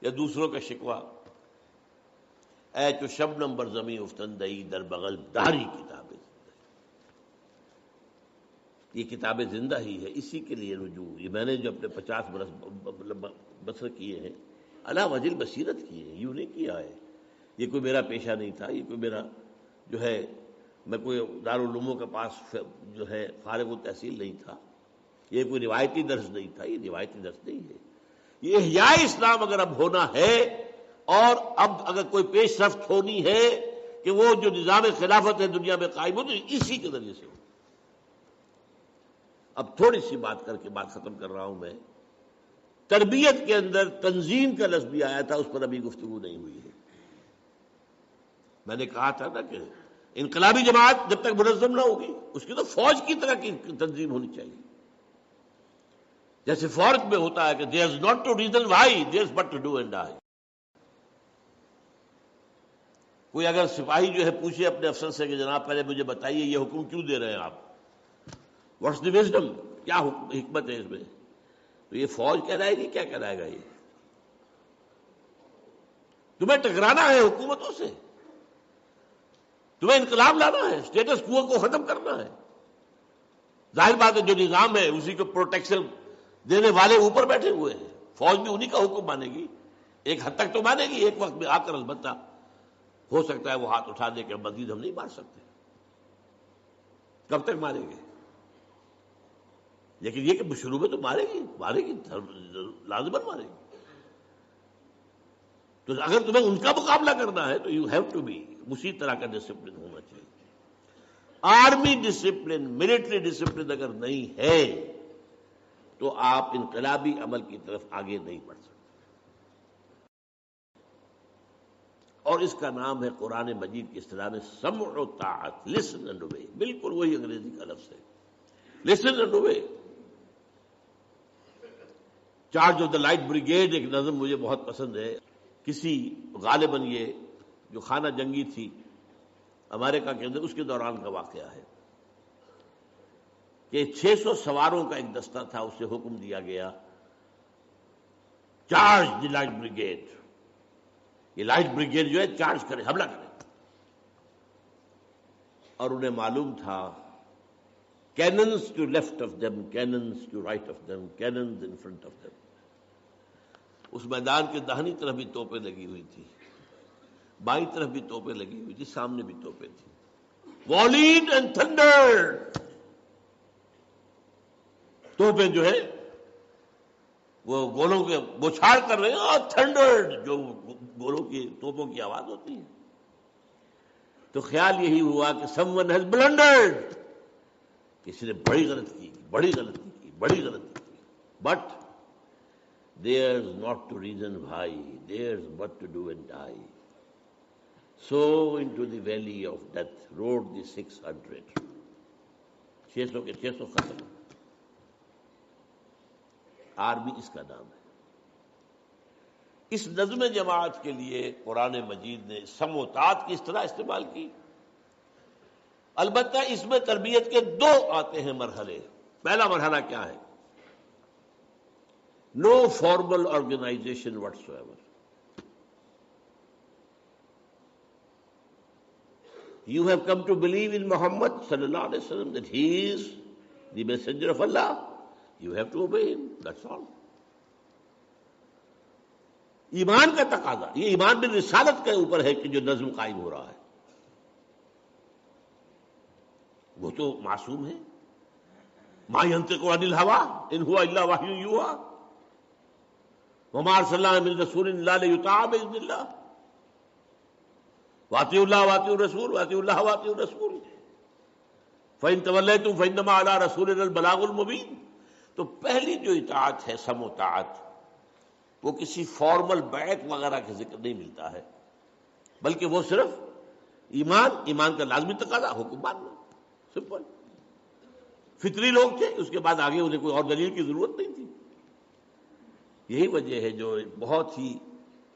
یا دوسروں کا شکوہ. اے تو شبنم بر زمیں افتندئی در بغل داری کتاب زندہ. یہ کتاب زندہ ہی ہے، اسی کے لیے رجوع. یہ میں نے جو اپنے 50 برس بسر کیے ہیں علی وجہ البصیرت کیے ہیں، یوں نہیں کیا ہے. یہ کوئی میرا پیشہ نہیں تھا، یہ کوئی میرا جو ہے میں کوئی دارالعلوموں کے پاس جو ہے فارغ التحصیل نہیں تھا. یہ کوئی روایتی درس نہیں تھا، یہ روایتی درس نہیں ہے. یہ احیاء اسلام اگر اب ہونا ہے اور اب اگر کوئی پیش رفت ہونی ہے کہ وہ جو نظام خلافت ہے دنیا میں قائم ہو تو اسی کے ذریعے سے ہو. اب تھوڑی سی بات کر کے بات ختم کر رہا ہوں. میں تربیت کے اندر تنظیم کا لفظ بھی آیا تھا، اس پر ابھی گفتگو نہیں ہوئی ہے. میں نے کہا تھا نا کہ انقلابی جماعت جب تک منظم نہ ہوگی اس کی تو فوج کی طرح کی تنظیم ہونی چاہیے. جیسے فوج میں ہوتا ہے کہ there is not to reason why, there is but to do and die. کوئی اگر سپاہی جو ہے پوچھے اپنے افسر سے کہ جناب پہلے مجھے بتائیے یہ حکم کیوں دے رہے ہیں آپ، واٹس دی وزڈم، کیا حکمت ہے اس میں، تو یہ فوج کہلائے گی، کیا کہلائے گا. یہ تمہیں ٹکرانا ہے حکومتوں سے، تمہیں انقلاب لانا ہے، اسٹیٹس کو ختم کرنا ہے. ظاہر بات ہے جو نظام ہے اسی کو پروٹیکشن دینے والے اوپر بیٹھے ہوئے ہیں. فوج بھی انہی کا حکم مانے گی، ایک حد تک تو مانے گی. ایک وقت میں آ کر البتہ ہو سکتا ہے وہ ہاتھ اٹھا دے کہ مزید ہم نہیں مار سکتے. کب تک ماریں گے؟ لیکن یہ کہ شروع میں تو مارے گی لازمن مارے گی. تو اگر تمہیں ان کا مقابلہ کرنا ہے تو یو ہیو ٹو بی اسی طرح کا ڈسپلن ہونا چاہیے. آرمی ڈسپلن، ملٹری ڈسپلن اگر نہیں ہے تو آپ انقلابی عمل کی طرف آگے نہیں بڑھ سکتے. اور اس کا نام ہے قرآن مجید کی اصطلاح میں سمع و طاعت، لسن اینڈ اوبے. بالکل وہی انگریزی کا لفظ ہے، listen and obey. Charge of the light brigade ایک نظم مجھے بہت پسند ہے. کسی غالباً یہ جو خانہ جنگی تھی امریکہ کے اندر اس کے دوران کا واقعہ ہے کہ 600 سواروں کا ایک دستہ تھا، اسے حکم دیا گیا چارج دی لائٹ بریگیڈ. یہ لائٹ بریگیڈ جو ہے چارج کرے، حملہ کرے. اور انہیں معلوم تھا cannons to left of them, cannons to right of them, cannons in front of them. اس میدان کے داہنی طرف بھی توپیں لگی ہوئی تھی، بائیں طرف بھی توپیں لگی ہوئی تھی، سامنے بھی توپیں تھی. Volleyed and thundered. توپیں جو ہے وہ گولوں کے بوچھار کر رہے ہیں، اور تھنڈرڈ جو گولوں کی توپوں کی آواز ہوتی ہے. تو خیال یہی ہوا کہ someone has blundered، کسی نے بڑی غلطی کی. But there's not to reason why, there's but to do and die. So into the valley of death rode the 600. 600 کے 600 ختم. آرمی اس کا نام ہے. اس نظم جماعت کے لیے قرآن مجید نے سمع و طاعت کی اصطلاح استعمال کی. البتہ اس میں تربیت کے 2 آتے ہیں مرحلے. پہلا مرحلہ کیا ہے؟ No formal organisation whatsoever. You have come to believe in Muhammad sallallahu alaihi wasallam that he is the messenger of Allah. You have to obey him. That's all. ایمان کا تقاضا، یہ ایمان بالرسالت کے اوپر ہے کہ جو نظم قائم ہو رہا ہے. وہ تو معصوم ہے. ما ينطق عن الهوى ان هو الا وحی یوحی وما ارسلنا من رسول الا لیطاع باذن اللہ واطیعوا اللہ واطیعوا الرسول واطیعوا اللہ واطیعوا الرسول فإن تولیتم فإنما علی رسولنا البلاغ المبین. تو پہلی جو اطاعت ہے سمع و طاعت، وہ کسی فارمل بیعت وغیرہ کا ذکر نہیں ملتا ہے، بلکہ وہ صرف ایمان کا لازمی تقاضا حکم ماننا، سمپل. فطری لوگ تھے، اس کے بعد آگے انہیں کوئی اور دلیل کی ضرورت نہیں تھی. یہی وجہ ہے جو بہت ہی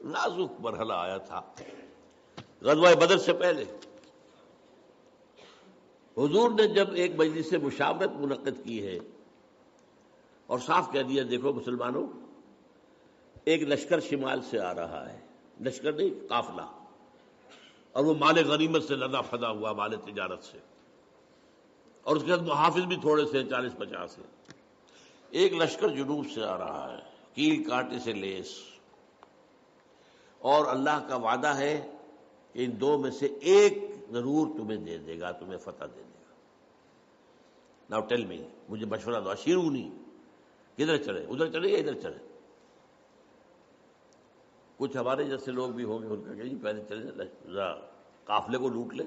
نازک مرحلہ آیا تھا غزوہ بدر سے پہلے. حضور نے جب ایک مجلس مشاورت منعقد کی ہے اور صاف کہہ دیا دیکھو مسلمانوں، ایک لشکر شمال سے آ رہا ہے، لشکر نہیں قافلہ، اور وہ مال غنیمت سے لدا فدا ہوا، مال تجارت سے، اور اس کے بعد محافظ بھی تھوڑے سے 40-50 ہیں. ایک لشکر جنوب سے آ رہا ہے، کیل کانٹے سے لیس، اور اللہ کا وعدہ ہے کہ ان دو میں سے ایک ضرور تمہیں دے دے گا، تمہیں فتح دے دے گا. ناؤ ٹیل می، مجھے مشورہ دو، اشیرونی، کدھر چلے؟ ادھر چلے یا ادھر چلے؟ کچھ ہمارے جیسے لوگ بھی ہوں گے، ان کا کہ جی پہلے چلے ذرا قافلے کو لوٹ لے،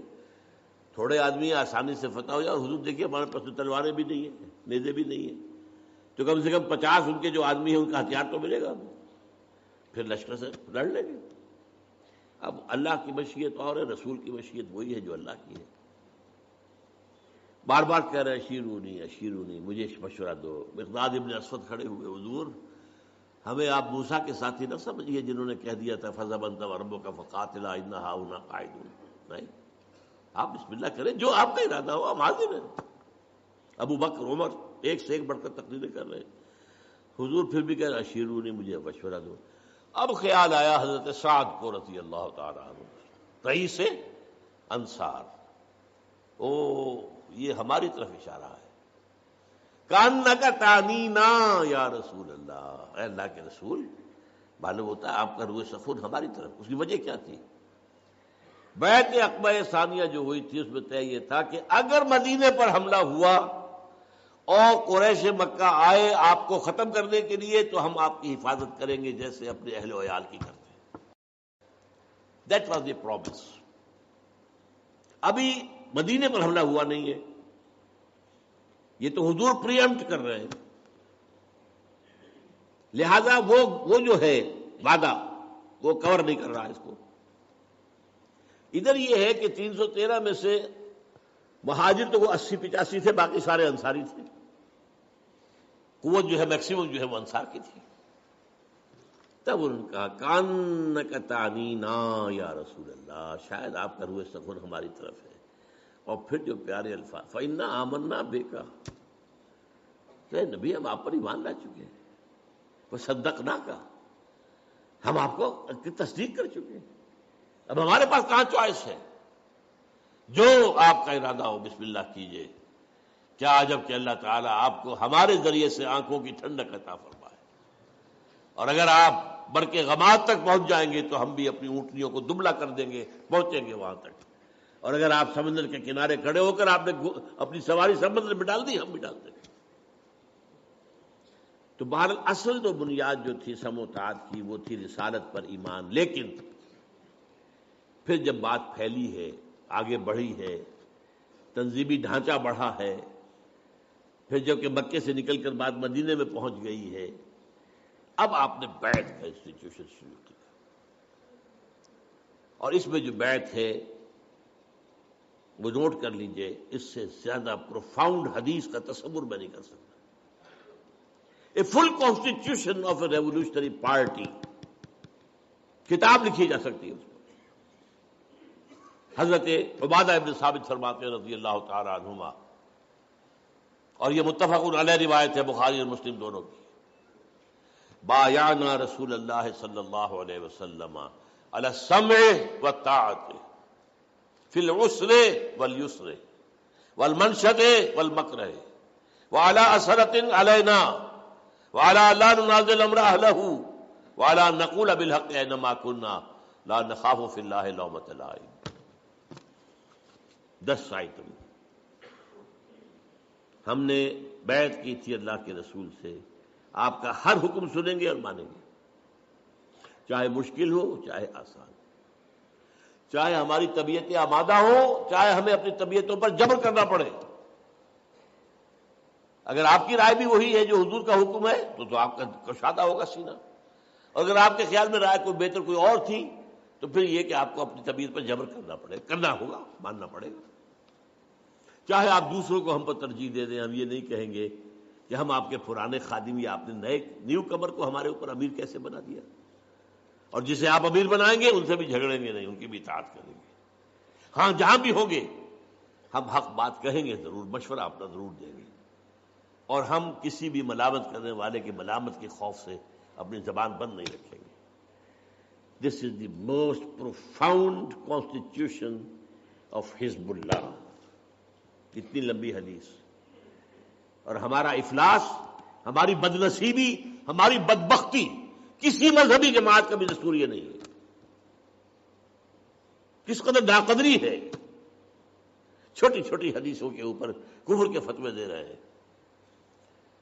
تھوڑے آدمی آسانی سے فتح ہو جائے. حضور دیکھیے ہمارے پاس تو تلواریں بھی نہیں ہیں، نیزے بھی نہیں ہیں، تو کم سے کم 50 ان کے جو آدمی ہیں ان کا ہتھیار تو ملے گا، پھر لشکر سے لڑ لیں گے. اب اللہ کی مشیت اور ہے، رسول کی مشیت وہی ہے جو اللہ کی ہے. بار بار کہہ رہے اشیرونی اشیرونی، مجھے مشورہ دو. مقداد ابن اسود کھڑے ہوئے، حضور ہمیں آپ موسیٰ کے ساتھی نہ سمجھیے جنہوں نے کہہ دیا تھا فَذَهَبَ أَنْتَ وَرَبُّكَ فَقَاتِلَا إِنَّا هَاهُنَا قَاعِدُونَ. نہیں، آپ بسم اللہ کریں، جو آپ کا ارادہ ہو ہم حاضر ہیں. ابو بکر عمر ایک سے ایک بڑھ کر تقریریں کر رہے ہیں. حضور پھر بھی کہہ رہے اشیرونی، مجھے مشورہ دو. اب خیال آیا حضرت سعد کو رضی اللہ تعالی عنہ، رئیس انصار، او یہ ہماری طرف اشارہ ہے. کانک تعنینا یا رسول اللہ، اے اللہ کے رسول، معلوم ہوتا ہے آپ کا روح سخن ہماری طرف. اس کی وجہ کیا تھی؟ بیعت عقبہ ثانیہ جو ہوئی تھی اس میں طے یہ تھا کہ اگر مدینے پر حملہ ہوا اور قریش مکہ آئے آپ کو ختم کرنے کے لیے تو ہم آپ کی حفاظت کریں گے جیسے اپنے اہل و عیال کی کرتے ہیں. That was the promise. ابھی مدینے پر حملہ ہوا نہیں ہے، یہ تو حضور پریمپٹ کر رہے ہیں، لہذا وہ جو ہے وعدہ وہ کور نہیں کر رہا اس کو. ادھر یہ ہے کہ 313 میں سے مہاجر تو وہ 80-85 تھے، باقی سارے انصاری تھے. قوت جو ہے میکسیمم جو ہے وہ انصار کی تھی. تب انہوں نے کہا کانک تعنینا یا رسول اللہ، شاید آپ کا روح سخن ہماری طرف ہے. اور پھر جو پیارے الفاظ فَإِنَّا آمَنَّا بِكَ، کہ نبی ہم آپ پر ایمان لا چکے ہیں، وَصَدَّقْنَاكَ، ہم آپ کو تصدیق کر چکے ہیں. اب ہمارے پاس کہاں چوائس ہے؟ جو آپ کا ارادہ ہو بسم اللہ کیجئے. کیا عجب کہ اللہ تعالیٰ آپ کو ہمارے ذریعے سے آنکھوں کی ٹھنڈک عطا فرمائے. اور اگر آپ برق غماد تک پہنچ جائیں گے تو ہم بھی اپنی اونٹنیوں کو دبلا کر دیں گے، پہنچیں گے وہاں تک. اور اگر آپ سمندر کے کنارے کھڑے ہو کر آپ نے اپنی سواری سمندر میں ڈال دی، ہم بھی ڈال دیں گے. تو بہرحال اصل جو بنیاد جو تھی سم و طاعت کی وہ تھی رسالت پر ایمان. لیکن پھر جب بات پھیلی ہے، آگے بڑھی ہے، تنظیمی ڈھانچہ بڑھا ہے، پھر جب کہ مکے سے نکل کر بعد مدینے میں پہنچ گئی ہے، اب آپ نے بیعت کا انسٹیٹیوشن شروع کیا. اور اس میں جو بیعت ہے وہ نوٹ کر لیجئے، اس سے زیادہ پروفاؤنڈ حدیث کا تصور میں نہیں کر سکتا. A full constitution of a revolutionary party, کتاب لکھی جا سکتی ہے اس پر. حضرت عبادہ ابن ثابت فرماتے ہیں رضی اللہ تعالی عنہما، اور یہ متفق علیہ روایت ہے بخاری اور مسلم دونوں کی، بایعنا رسول اللہ صلی اللہ علیہ وسلم علی السمع والطاعت فی العسر والیسر والمنشط والمکرہ وعلی اثرۃ علینا وعلی لا ننازل امر اہلہ وعلی نقول بالحق اینما کنا لا نخاف فی اللہ لومۃ لائم. 10 آئٹم ہم نے بیعت کی تھی اللہ کے رسول سے، آپ کا ہر حکم سنیں گے اور مانیں گے، چاہے مشکل ہو چاہے آسان، چاہے ہماری طبیعتیں آمادہ ہو چاہے ہمیں اپنی طبیعتوں پر جبر کرنا پڑے. اگر آپ کی رائے بھی وہی ہے جو حضور کا حکم ہے تو آپ کا کشادہ ہوگا سینہ. اگر آپ کے خیال میں رائے کوئی بہتر کوئی اور تھی تو پھر یہ کہ آپ کو اپنی طبیعت پر جبر کرنا ہوگا، ماننا پڑے گا. چاہے آپ دوسروں کو ہم پر ترجیح دے دیں، ہم یہ نہیں کہیں گے کہ ہم آپ کے پرانے خادم یا آپ نے نیو کمر کو ہمارے اوپر امیر کیسے بنا دیا، اور جسے آپ امیر بنائیں گے ان سے بھی جھگڑیں گے نہیں، ان کی بھی اطاعت کریں گے. ہاں جہاں بھی ہوں گے ہم حق بات کہیں گے، ضرور مشورہ اپنا ضرور دیں گے، اور ہم کسی بھی ملامت کرنے والے کی ملامت کے خوف سے اپنی زبان بند نہیں رکھیں گے. This is the most profound constitution of حزب اللہ. اتنی لمبی حدیث، اور ہمارا افلاس، ہماری بدنصیبی، ہماری بدبختی کسی مذہبی جماعت کا بھی دستور یہ نہیں ہے. کس قدر ناقدری ہے، چھوٹی چھوٹی حدیثوں کے اوپر کفر کے فتوے دے رہے ہیں.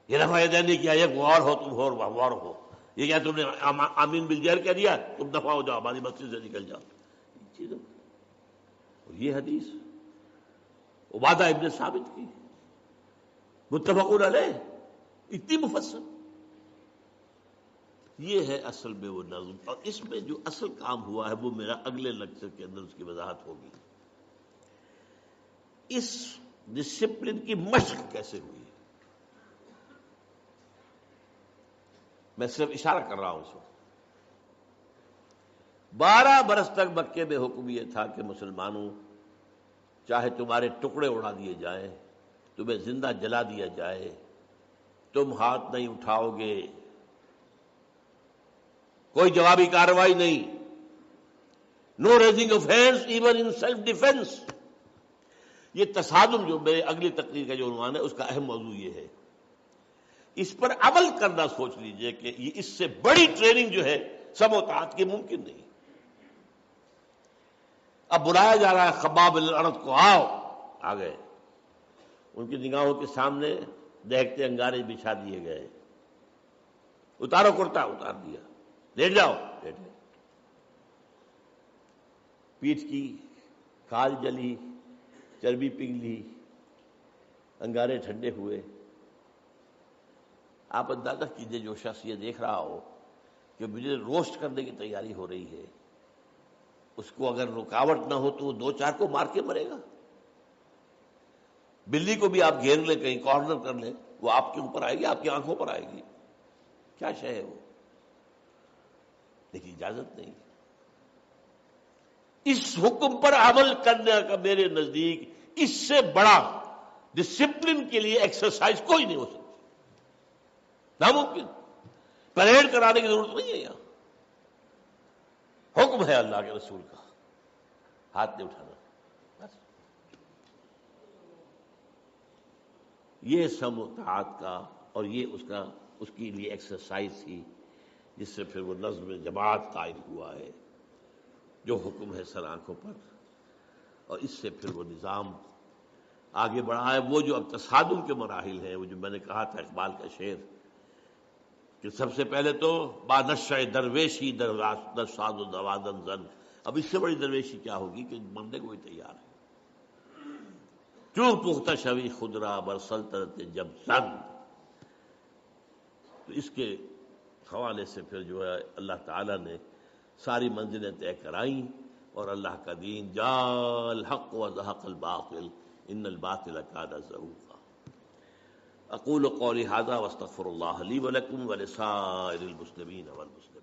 یہ رفع یدین نہیں کیا، یہ غور ہو تم غور ہو، یہ کیا تم نے آمین بالجہر کہہ دیا، تم دفع ہو جاؤ، ہماری مسجد سے نکل جاؤ. چیزوں یہ حدیث عبادہ ابن ثابت کی متفق علیہ، اتنی مفصل. یہ ہے اصل میں وہ نظم، اور اس میں جو اصل کام ہوا ہے وہ میرا اگلے لیکچر کے اندر اس کی وضاحت ہوگی. اس ڈسپلن کی مشق کیسے ہوئی، میں صرف اشارہ کر رہا ہوں اس وقت. 12 برس تک مکے میں حکم یہ تھا کہ مسلمانوں، چاہے تمہارے ٹکڑے اڑا دیے جائیں، تمہیں زندہ جلا دیا جائے، تم ہاتھ نہیں اٹھاؤ گے، کوئی جوابی کارروائی نہیں، no raising of hands even in self defence. یہ تصادم جو میرے اگلی تقریر کا جو عنوان ہے اس کا اہم موضوع یہ ہے. اس پر عمل کرنا سوچ لیجئے کہ یہ اس سے بڑی ٹریننگ جو ہے سم و طاعت کی ممکن نہیں. اب بلایا جا رہا ہے خباب الارض کو، آؤ، آ گئے. ان کی نگاہوں کے سامنے دیکھتے انگارے بچھا دیے گئے. اتارو کرتا، اتار دیا. لیٹ جاؤ، لیٹ گئے. پیٹھ کی کھال جلی، چربی پگھلی، انگارے ٹھنڈے ہوئے. آپ اندازہ کیجئے جو شخص یہ دیکھ رہا ہو کہ مجھے روسٹ کرنے کی تیاری ہو رہی ہے، اس کو اگر رکاوٹ نہ ہو تو وہ 2-4 کو مار کے مرے گا. بلی کو بھی آپ گھیر لیں، کہیں کارنر کر لیں، وہ آپ کے اوپر آئے گی، آپ کی آنکھوں پر آئے گی. کیا شے ہے وہ؟ لیکن اجازت نہیں. اس حکم پر عمل کرنے کا میرے نزدیک اس سے بڑا ڈسپلن کے لیے ایکسرسائز کوئی نہیں ہو سکتی، ناممکن. پریڈ کرانے کی ضرورت نہیں ہے. یہاں حکم ہے اللہ کے رسول کا، ہاتھ نہیں اٹھانا. بس یہ سم و طاعت کا، اور یہ اس کے لیے ایکسرسائز تھی جس سے پھر وہ نظم جماعت قائم ہوا ہے جو حکم ہے سر آنکھوں پر. اور اس سے پھر وہ نظام آگے بڑھا ہے. وہ جو اب تصادم کے مراحل ہیں، وہ جو میں نے کہا تھا اقبال کا شعر کہ سب سے پہلے تو با نشہ درویشی در ساز و دوادن زن. اب اس سے بڑی درویشی کیا ہوگی کہ مرنے کو بھی تیار ہے. کیوں پختہ شوی خود را بر سلطنت جب زن. تو اس کے حوالے سے پھر جو ہے اللہ تعالیٰ نے ساری منزلیں طے کرائیں، اور اللہ کا دین جاء الحق وزهق الباطل ان الباطل کان زہوقا. اقول قولی ھذا واستغفر اللہ لی ولکم ولسائر المسلمین والمسلمات.